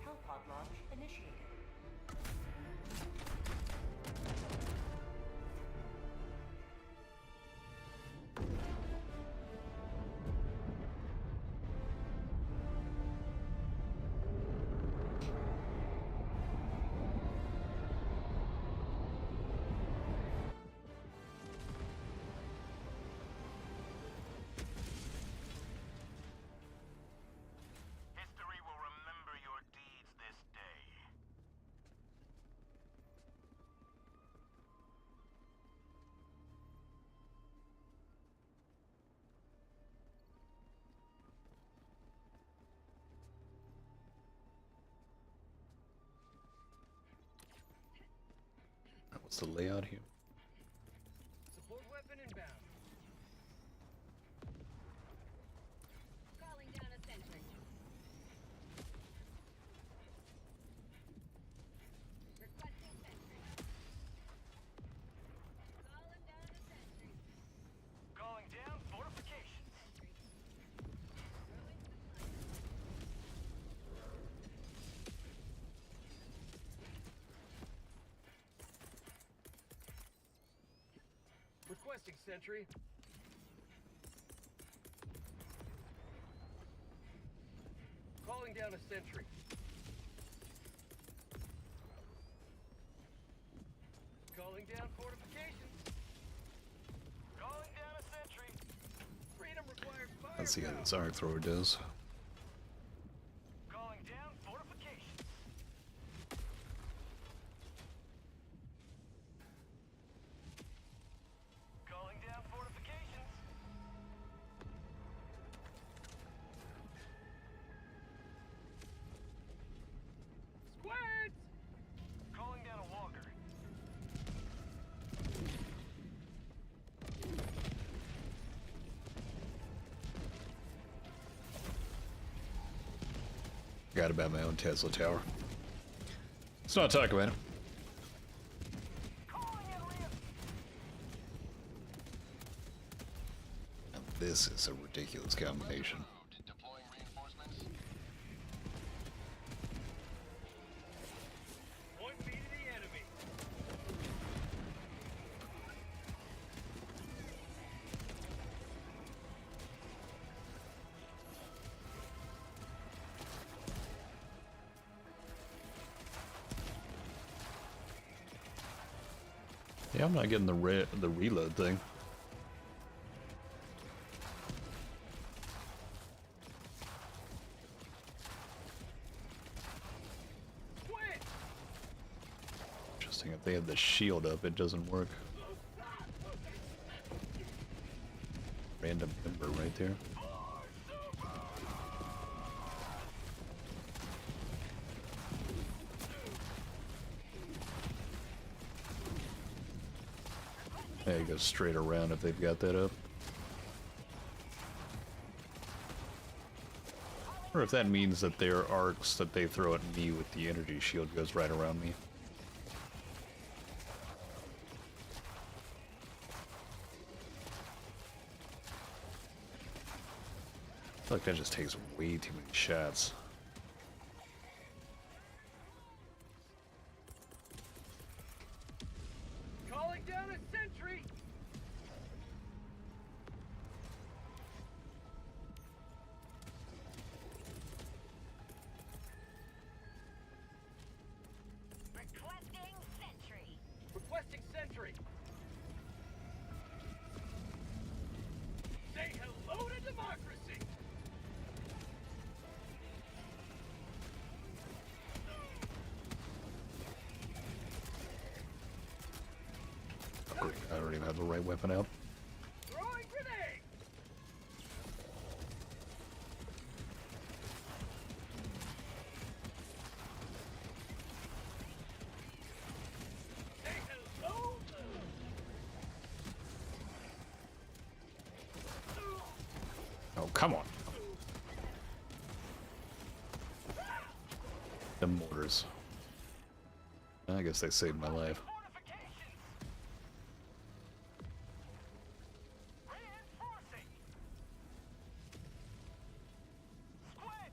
Hellpod launch initiated. the layout here? Support weapon inbound. Calling down a sentry. Requesting sentry. Calling down a sentry. Calling down fortifications. Requesting sentry. Calling down a sentry. Calling down fortifications. Calling down a sentry. Freedom requires fire. Let's see how this arc thrower does. Calling down fortifications. Calling down fortifications. Squads! Calling down a walker. Forgot about my own Tesla tower. Let's not talk about it. Calling in real. Now, this is a ridiculous combination. Deploying reinforcements. Point me to the enemy. Yeah, I'm not getting the reload thing. Quit! Interesting. If they have the shield up, it doesn't work. Random member right there. Yeah, you go straight around if they've got that up. Or if that means that their arcs that they throw at me with the energy shield goes right around me. I feel like that just takes way too many shots. Calling down a sentry! Requesting sentry. Requesting sentry! Say hello to democracy! Oh, great. I don't even have the right weapon out. Throwing grenade! Say hello! Oh, come on. The mortars. I guess they saved my life. Fortifications. Reinforcing. Squid.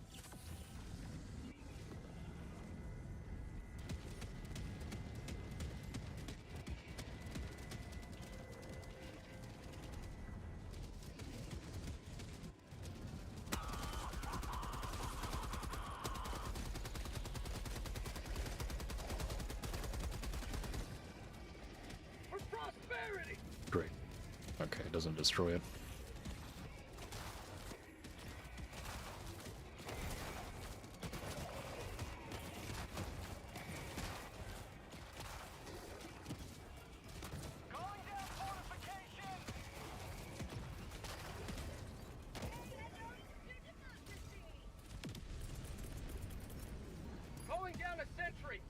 For prosperity! Great. Okay, it doesn't destroy it. Calling down fortifications. Calling down a sentry!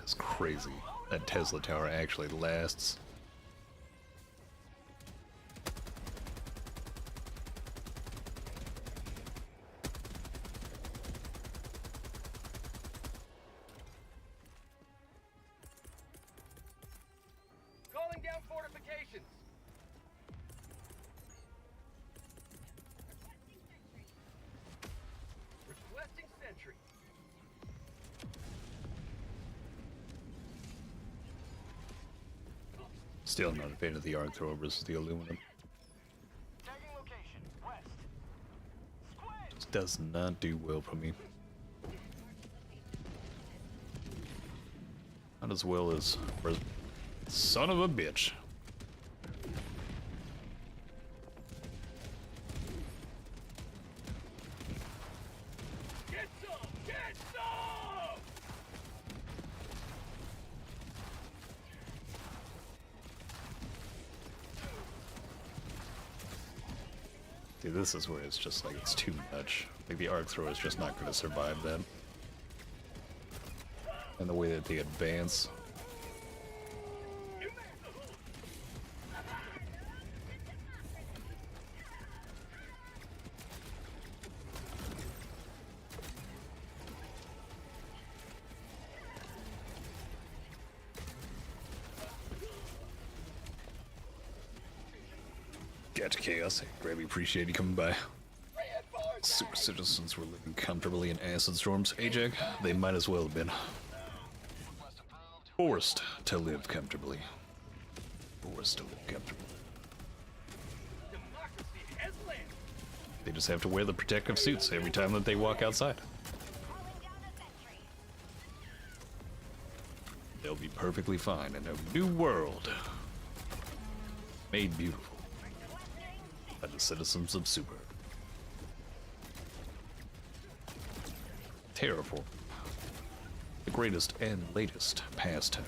is crazy. That Tesla tower actually lasts. Calling down fortifications. Requesting sentry. Still not a fan of the arc thrower versus the aluminum. Tagging location. West. Squid! Just does not do well for me. Not as well as... Son of a bitch. Get some! Get some! See, this is where it's just like, it's too much. Like, the arc thrower is just not going to survive that. And the way that they advance. Gotcha, Chaos. Greatly appreciate you coming by. Super citizens were living comfortably in acid storms. Ajax, they might as well have been. Forced to live comfortably. Forced to live comfortably. Democracy has landed. They just have to wear the protective suits every time that they walk outside. Calling down a sentry. They'll be perfectly fine in a new world. Made beautiful by the citizens of Super. Terraform. The greatest and latest pastime.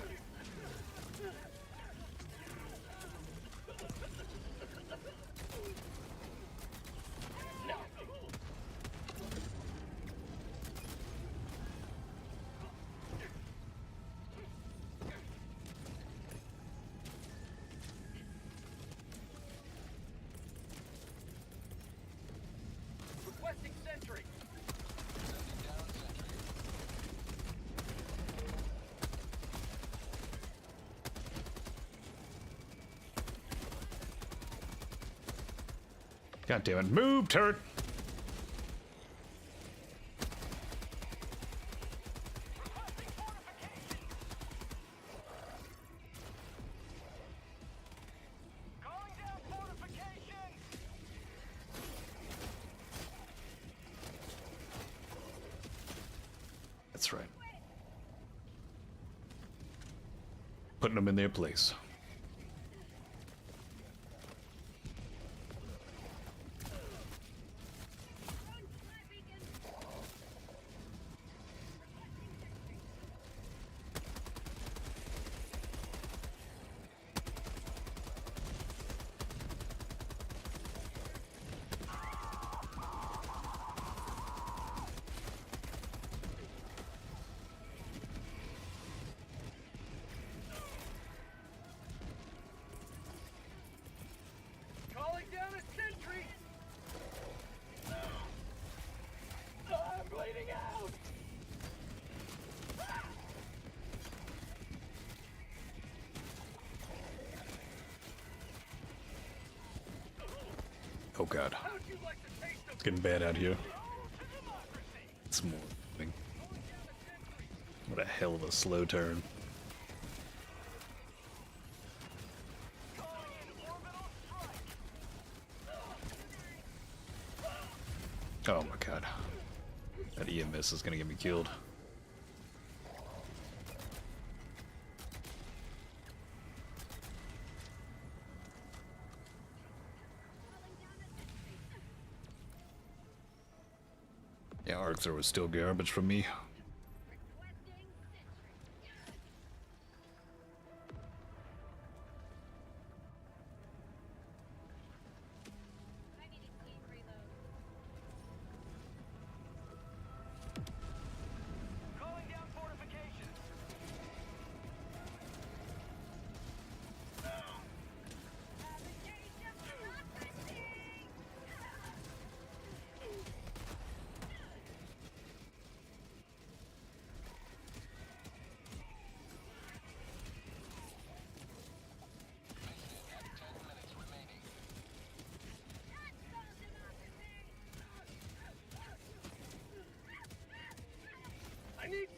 Requesting sentry. God damn it. Move, turret! Calling down fortifications! That's right. Putting them in their place. Calling down a sentry. I'm bleeding out. Oh god. How'd you like to taste of It's getting bad out here. It's more thing. What a hell of a slow turn. Oh my god. That EMS is gonna get me killed. Yeah, arc thrower was still garbage from me. Requesting sentry. I need a clean reload. Calling down fortifications!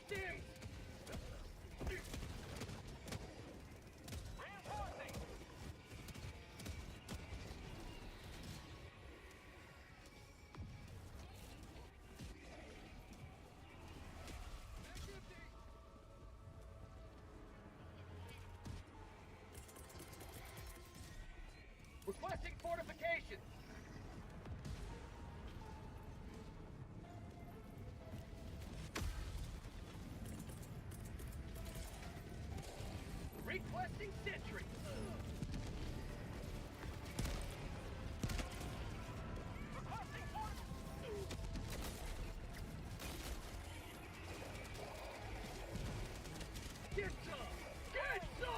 Stims! Reinforcing! Requesting fortifications! Requesting sentry! Requesting Get some! Get some!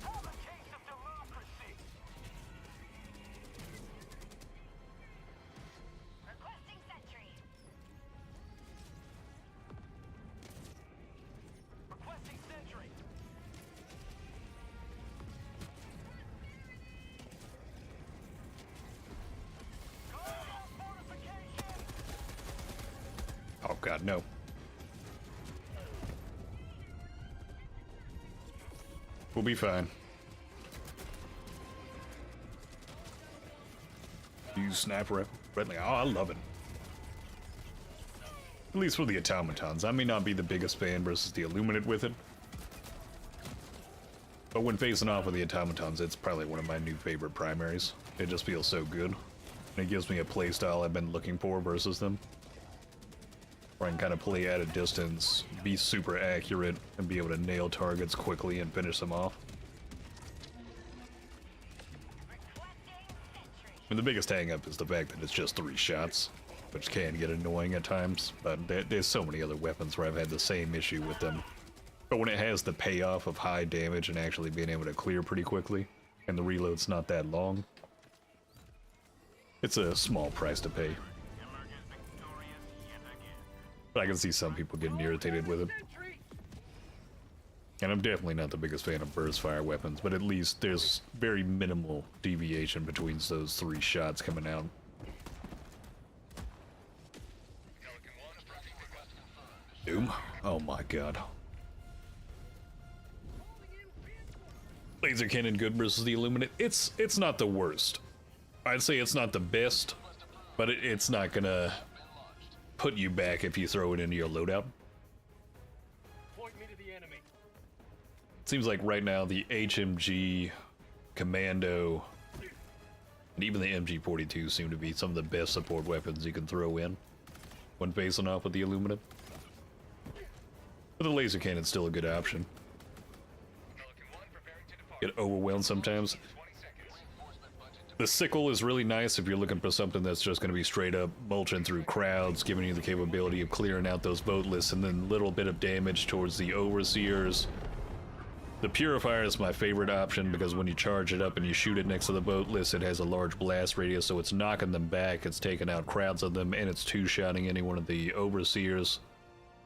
Have a case of democracy! Requesting sentry. Requesting sentry! Fortification! Oh god, no. We'll be fine. Use sniper friendly. Oh, I love it. At least for the Automatons. I may not be the biggest fan versus the Illuminate with it. But when facing off with the Automatons, it's probably one of my new favorite primaries. It just feels so good. And it gives me a playstyle I've been looking for versus them. Where I can kind of play at a distance, be super accurate, and be able to nail targets quickly and finish them off. And the biggest hang-up is the fact that it's just 3 shots, which can get annoying at times, but there's so many other weapons where I've had the same issue with them. But when it has the payoff of high damage and actually being able to clear pretty quickly, and the reload's not that long, it's a small price to pay. But I can see some people getting irritated with it. Sentry! And I'm definitely not the biggest fan of burst fire weapons, but at least there's very minimal deviation between those 3 shots coming out. Doom? Oh my god. Laser cannon good versus the Illuminate? It's not the worst. I'd say it's not the best, but it's not gonna put you back if you throw it into your loadout. Point me to the enemy. Seems like right now the HMG, Commando, and even the MG42 seem to be some of the best support weapons you can throw in when facing off with the Illuminate. But the laser cannon's still a good option. Get overwhelmed sometimes. The sickle is really nice if you're looking for something that's just going to be straight up mulching through crowds, giving you the capability of clearing out those boat lists, and then a little bit of damage towards the overseers. The purifier is my favorite option because when you charge it up and you shoot it next to the boat list, it has a large blast radius, so it's knocking them back, it's taking out crowds of them, and it's two-shotting any one of the overseers.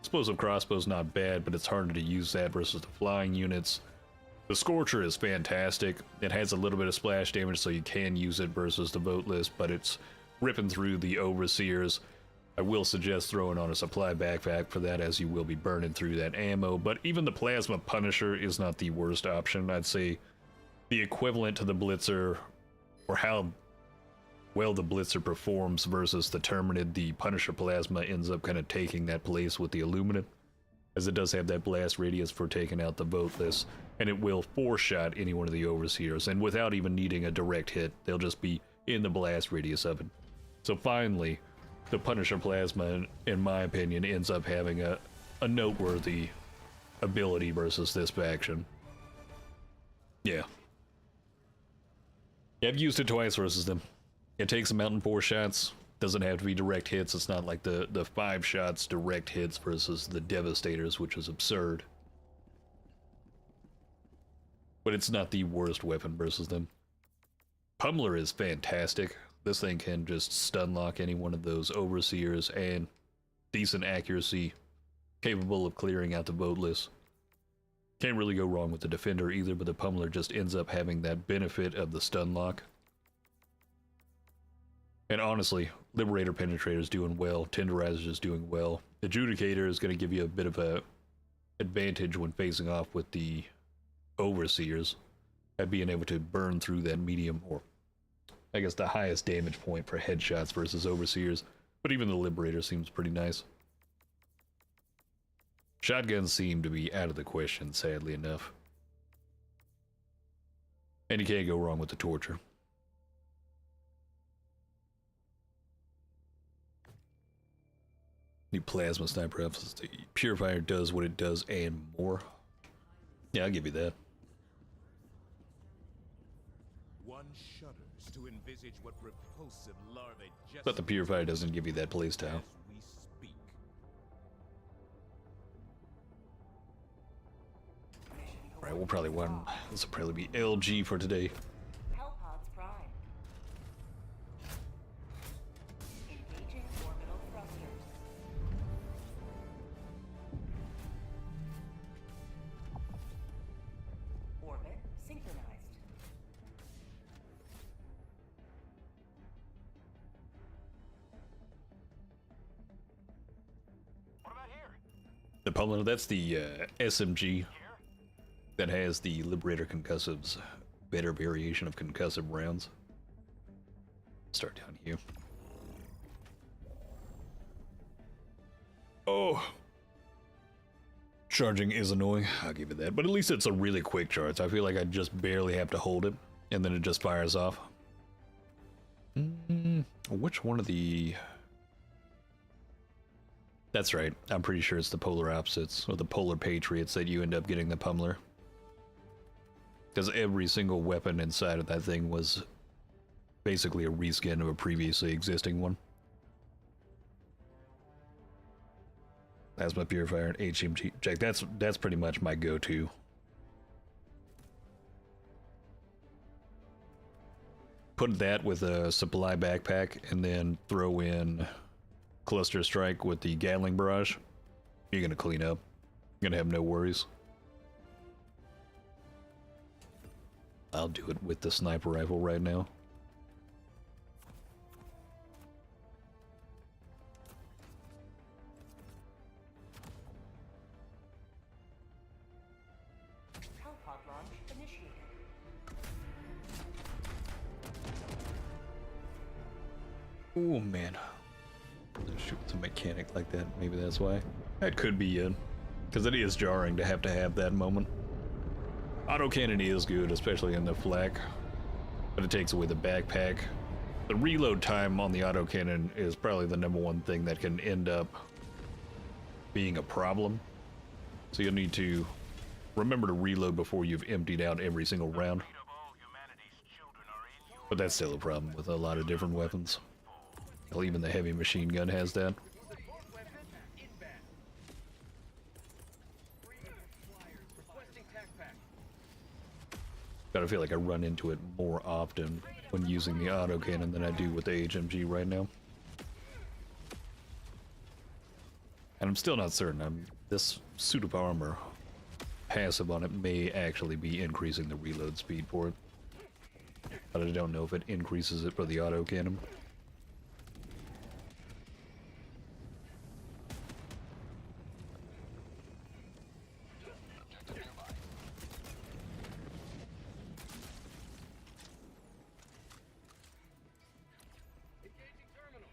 Explosive crossbow's not bad, but it's harder to use that versus the flying units. The Scorcher is fantastic. It has a little bit of splash damage, so you can use it versus the boat list, but it's ripping through the overseers. I will suggest throwing on a supply backpack for that, as you will be burning through that ammo, but even the Plasma Punisher is not the worst option. I'd say the equivalent to the Blitzer, or how well the Blitzer performs versus the Terminid, the Punisher Plasma ends up kind of taking that place with the Illuminate, as it does have that blast radius for taking out the boat list, and it will 4-shot any one of the overseers, and without even needing a direct hit, they'll just be in the blast radius of it. So finally, the Punisher Plasma, in my opinion, ends up having a noteworthy ability versus this faction. Yeah, I've used it twice versus them. It takes them out in 4 shots. Doesn't have to be direct hits. It's not like the 5 shots direct hits versus the Devastators, which is absurd. But it's not the worst weapon versus them. Pummeler is fantastic. This thing can just stun lock any one of those overseers, and decent accuracy, capable of clearing out the boat list. Can't really go wrong with the Defender either, but the Pummeler just ends up having that benefit of the stun lock. And honestly, Liberator Penetrator is doing well, Tenderizer is doing well. Adjudicator is going to give you a bit of a advantage when facing off with the Overseers at being able to burn through that medium, or I guess the highest damage point for headshots versus Overseers. But even the Liberator seems pretty nice. Shotguns seem to be out of the question, sadly enough. And you can't go wrong with the Torture. New Plasma Sniper rifles. The Purifier does what it does and more. Yeah, I'll give you that. One shudders to envisage what repulsive larvae just But the Purifier doesn't give you that playstyle. as we speak. Alright, we'll probably want... This will probably be LG for today. Hellpods prime. Engaging orbital thrusters. Orbit synchronized. What about here? The Pummeler, that's the SMG that has the Liberator Concussives, better variation of concussive rounds. Start down here. Oh! Charging is annoying, I'll give it that, but at least it's a really quick charge. I feel like I just barely have to hold it, and then it just fires off. Which one of the... That's right, I'm pretty sure it's the polar opposites, or the polar patriots that you end up getting the Pummeler. Because every single weapon inside of that thing was basically a reskin of a previously existing one. Plasma Purifier and HMG check. That's pretty much my go-to. Put that with a supply backpack and then throw in Cluster Strike with the Gatling Barrage. You're gonna clean up. You're gonna have no worries. I'll do it with the sniper rifle right now. Hellpod launch initiated. Oh man. Shoot with a mechanic like that, maybe that's why. That could be it. Because it is jarring to have that moment. Autocannon is good, especially in the flak, but it takes away the backpack. The reload time on the autocannon is probably the #1 thing that can end up being a problem. So you'll need to remember to reload before you've emptied out every single round. Fate of all humanity's children are in your But that's still a problem with a lot of different weapons. Well, even the heavy machine gun has that. Support weapon inbound. Flyers requesting tac pack. But I feel like I run into it more often when using the autocannon than I do with the HMG right now. And I'm still not certain. This suit of armor passive on it may actually be increasing the reload speed for it. But I don't know if it increases it for the autocannon. Engaging terminal.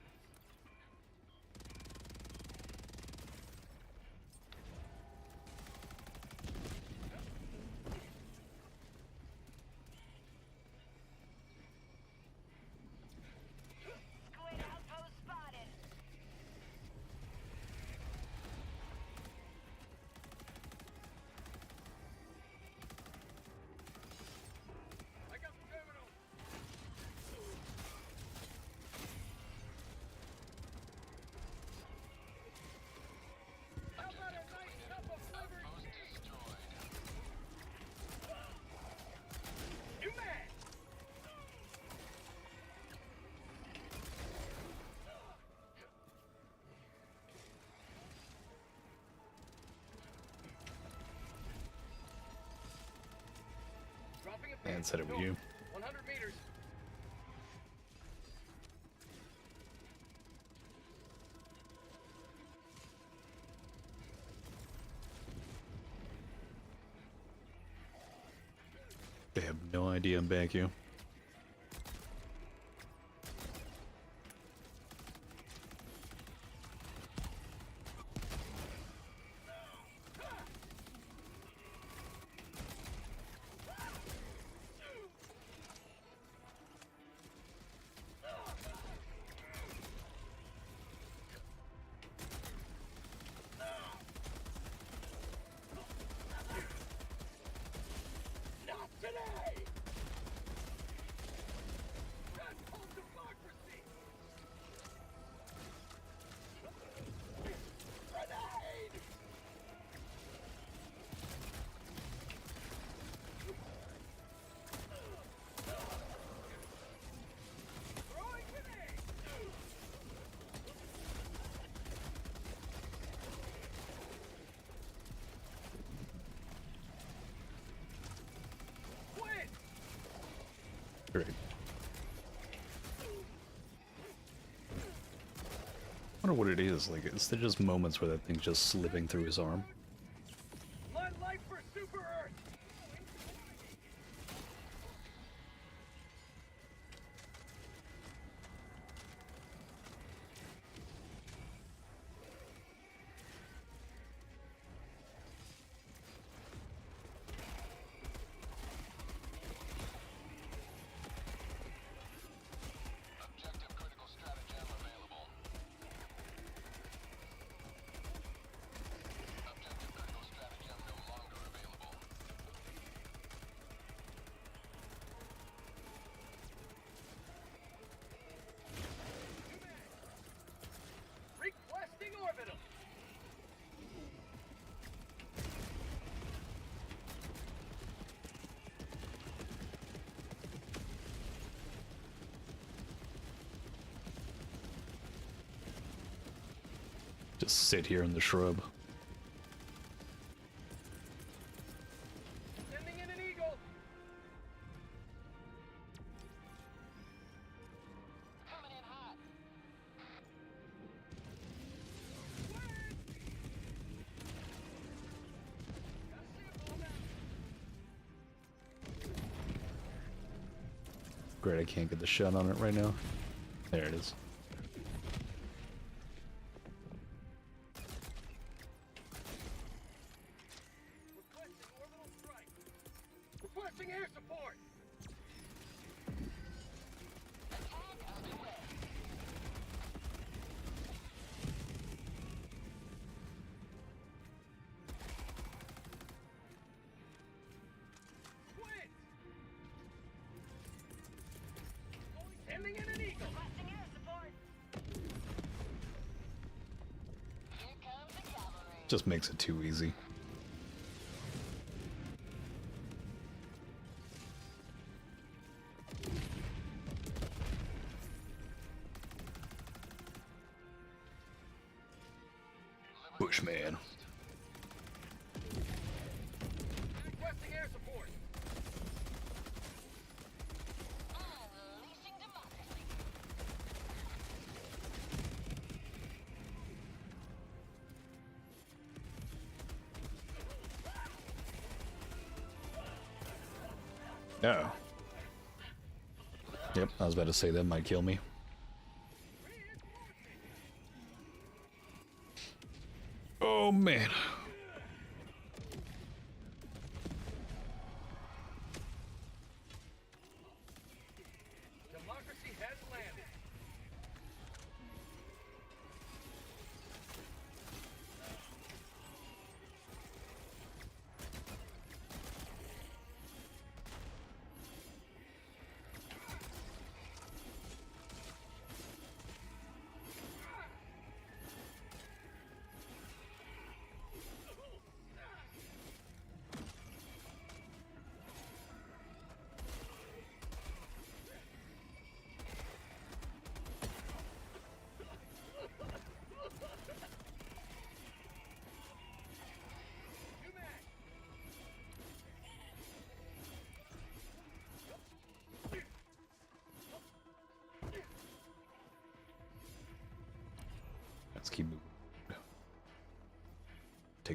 Man said it was you. 100 meters. They have no idea I'm back here. Not today! That's called democracy! Grenade! Throwing grenade! Quit! Great. I wonder what it is. Like, is there just moments where that thing's just slipping through his arm? My life for Super Earth! Objective critical stratagem available. Objective critical stratagem no longer available. Requesting orbital! Just sit here in the shrub. Sending in an eagle! Coming in hot. Great, I can't get the shot on it right now. There it is. Requesting orbital strike! Requesting air support! Quit! Sending in an eagle! Requesting air support. Here comes the cavalry. Just makes it too easy. Bushman. Requesting air support! Unleashing democracy. Oh. Yep, I was about to say that might kill me. Oh man. Democracy has landed!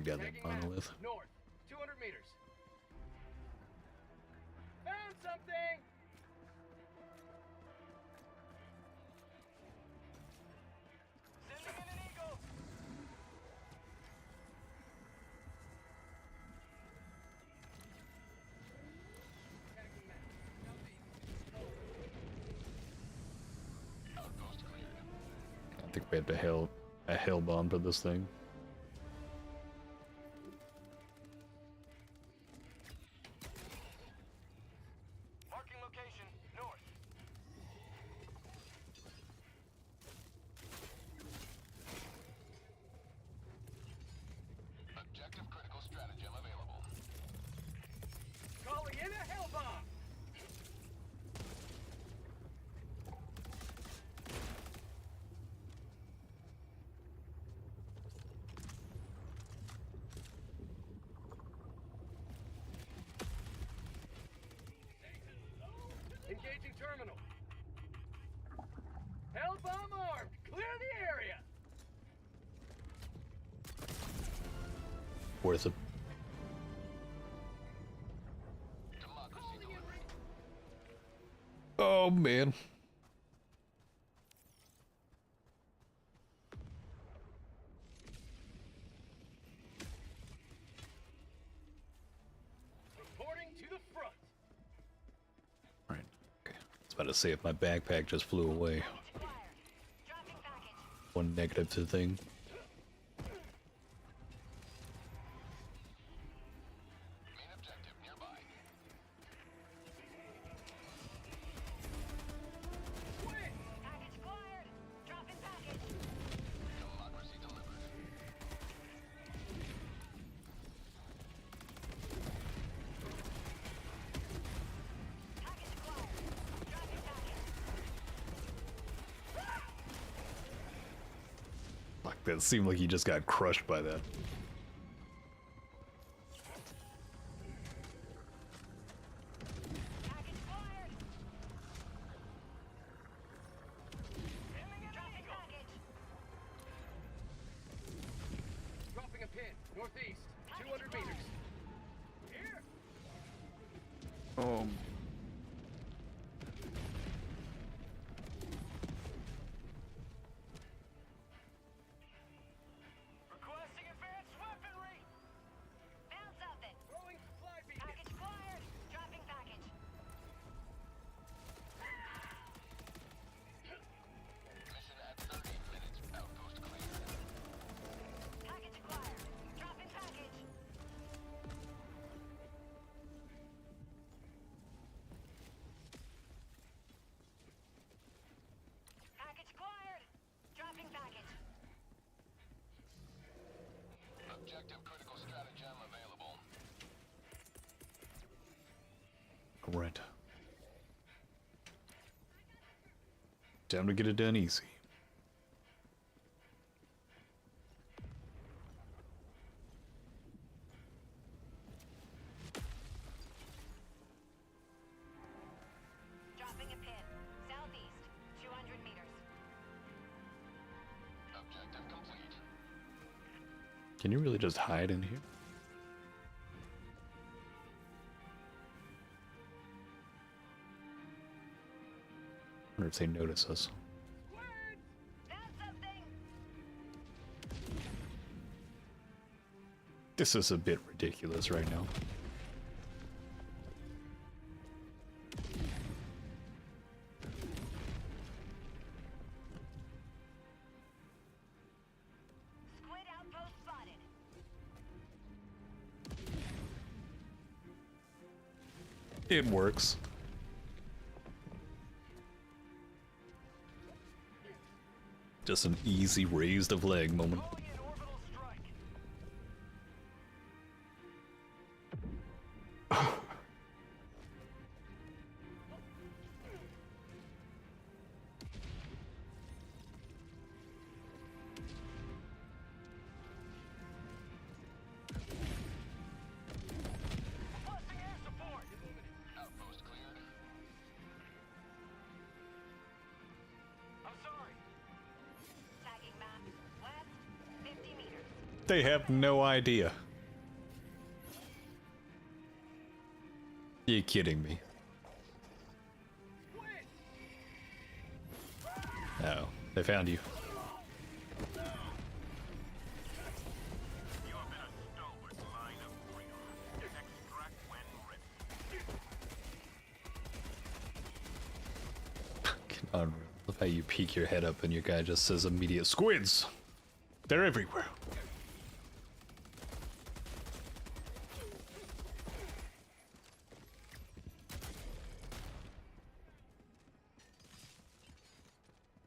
take down that Tagging map. monolith. North, 200 meters. Found something! Sending in an eagle! Tagging map. Outpost cleared. I think we have to a hell bomb to this thing. Marking location, north. Objective critical stratagem available. Calling in a hell bomb! Engaging terminal. Hell bomb armed. Clear the area. Worth it. Democracy delivered. Oh man. Reporting to the front. Right. Okay. I was about to say if my backpack just flew away. Acquired. Dropping package. One negative to the thing. Main objective nearby. Swing. Package acquired. Dropping package. Democracy delivered. Package acquired. Dropping package. Like that seemed like he just got crushed by that. Package acquired. Dropping package. Dropping a pin. Northeast. 200 meters. Here. Requesting advanced weaponry. Found something. Throwing supply beacon. Package acquired. Dropping package. Mission at 30 minutes. Outpost cleared. Package acquired. Dropping package. Package acquired. Dropping package. Objective critical stratagem available. Alright. Time to get it done easy. Dropping a pin. Southeast. 200 meters. Objective complete. Can you really just hide in here? I wonder if they notice us. Found something. This is a bit ridiculous right now. Squid outpost spotted. It works. Just an easy raised of leg moment. Calling in orbital strike. Requesting air support. Outpost cleared. I'm sorry. Tagging map. West. They have no idea. You kidding me? No, they found you. You have been a stalwart line of freedom. Extract when ready. Unreal. Love how you peek your head up and your guy just says immediate squids. They're everywhere.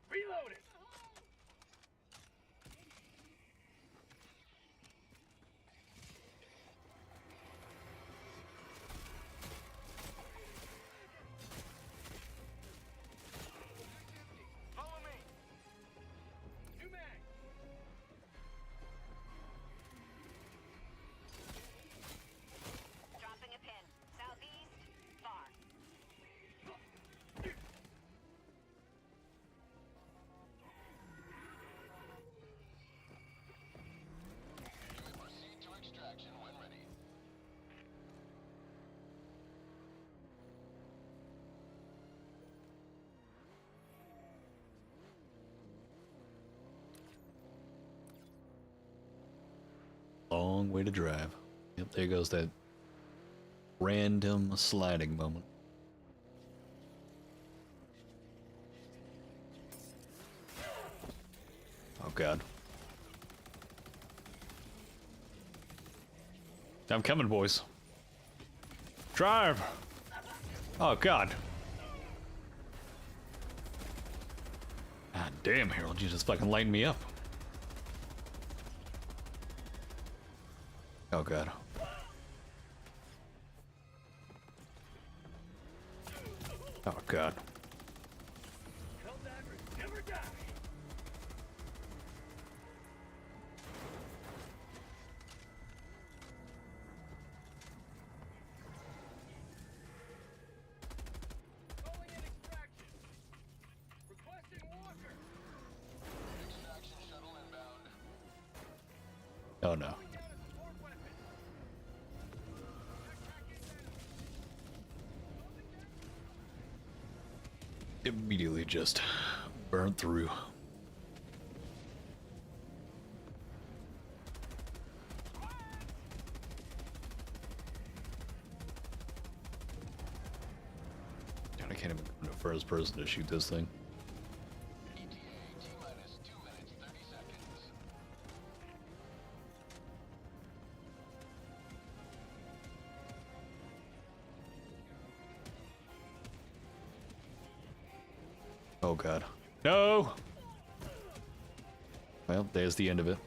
Reloading. Follow me. New mag. Dropping a pin. Southeast. Far. Proceed to extraction when ready. Long way to drive. Yep, there goes that random sliding moment. Oh god. I'm coming, boys. Drive! Oh god. God damn, Harold, you just fucking lighten me up. Oh god. Oh god. Helldivers never die. Calling in extraction. Requesting walker. Extraction shuttle inbound. Oh no. Calling down a support weapon. Immediately just burnt through. God, I can't even go to first person to shoot this thing. ETA T-minus 2 minutes 30 seconds. Oh god. No! Well, there's the end of it.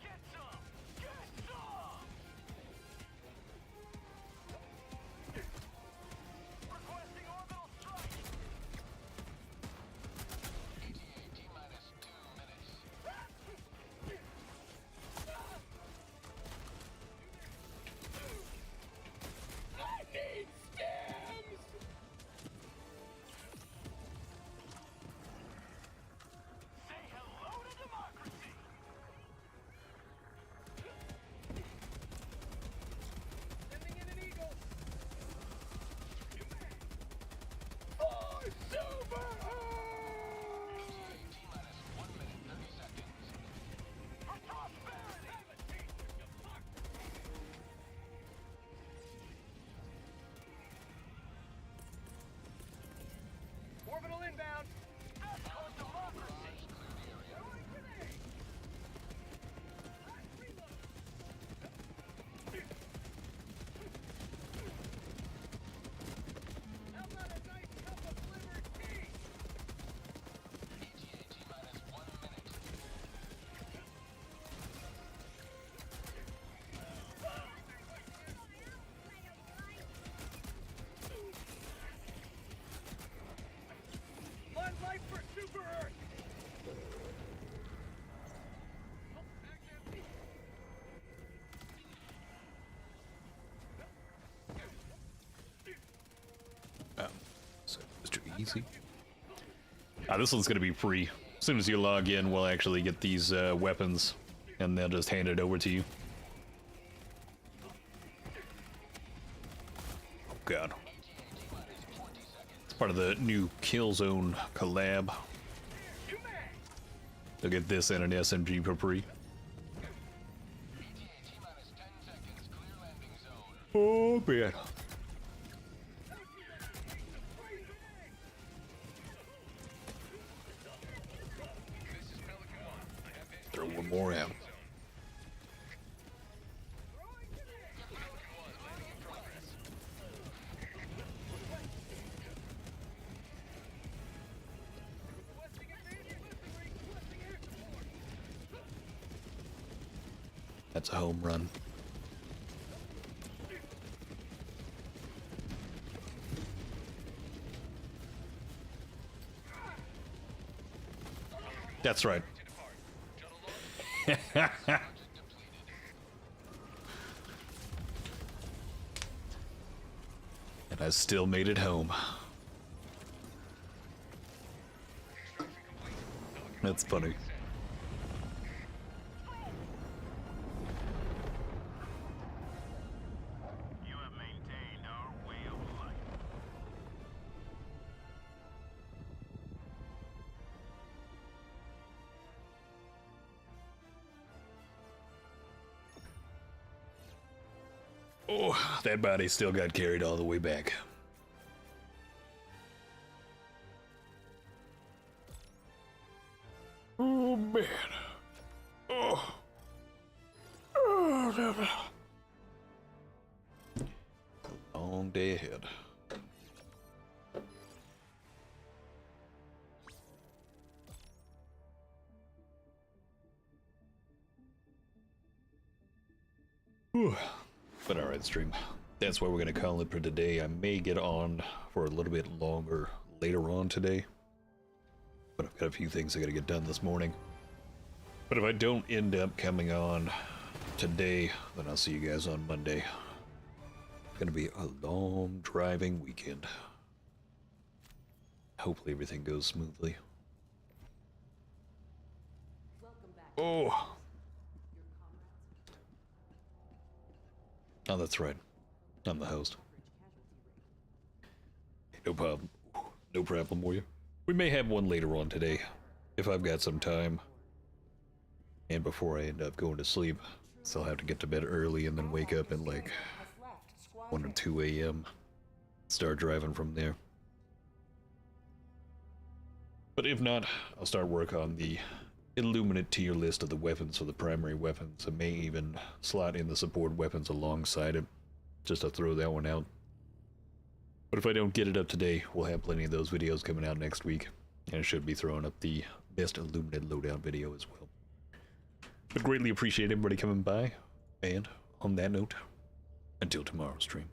Get some. Get some. Requesting orbital strike. ETA T-minus 2 minutes. I need stems. Say hello to democracy. Sending in an eagle. Oh, super! ETA T-minus 1 minute 30 seconds. For prosperity! Have a taste of democracy! Orbital inbound! That's called democracy! Clear the area. Throwing grenade! Reload! How about a nice cup of liver tea? ETA T-minus 1 minute. One life for Super Earth! Oh, so it's too easy. This one's gonna be free. As soon as you log in, we'll actually get these weapons and they'll just hand it over to you. Oh god. It's part of the new Killzone collab. You'll get this and an SMG for free. Oh man. Throw one more out. That's a home run. That's right. And I still made it home. That's funny. You have maintained our way of life. Oh, that body still got carried all the way back. Oh man. Oh. Oh, no, no. Long day ahead. Whew. But alright, stream. That's why we're going to call it for today. I may get on for a little bit longer later on today. But I've got a few things I got to get done this morning. But if I don't end up coming on today, then I'll see you guys on Monday. It's going to be a long driving weekend. Hopefully everything goes smoothly. Welcome back. Oh! Your comrades. Oh, that's right. I'm the host. Average casualty rate. No problem. No problem, Warrior. We may have one later on today, if I've got some time. And before I end up going to sleep, so I'll have to get to bed early and then wake up at like Has left 1 or squadron. 2 a.m. Start driving from there. But if not, I'll start work on the Illuminate tier list of the weapons for the primary weapons. I may even slot in the support weapons alongside it, just to throw that one out. But if I don't get it up today, we'll have plenty of those videos coming out next week. And I should be throwing up the best Illuminate loadout video as well. But greatly appreciate everybody coming by. And on that note, until tomorrow's stream.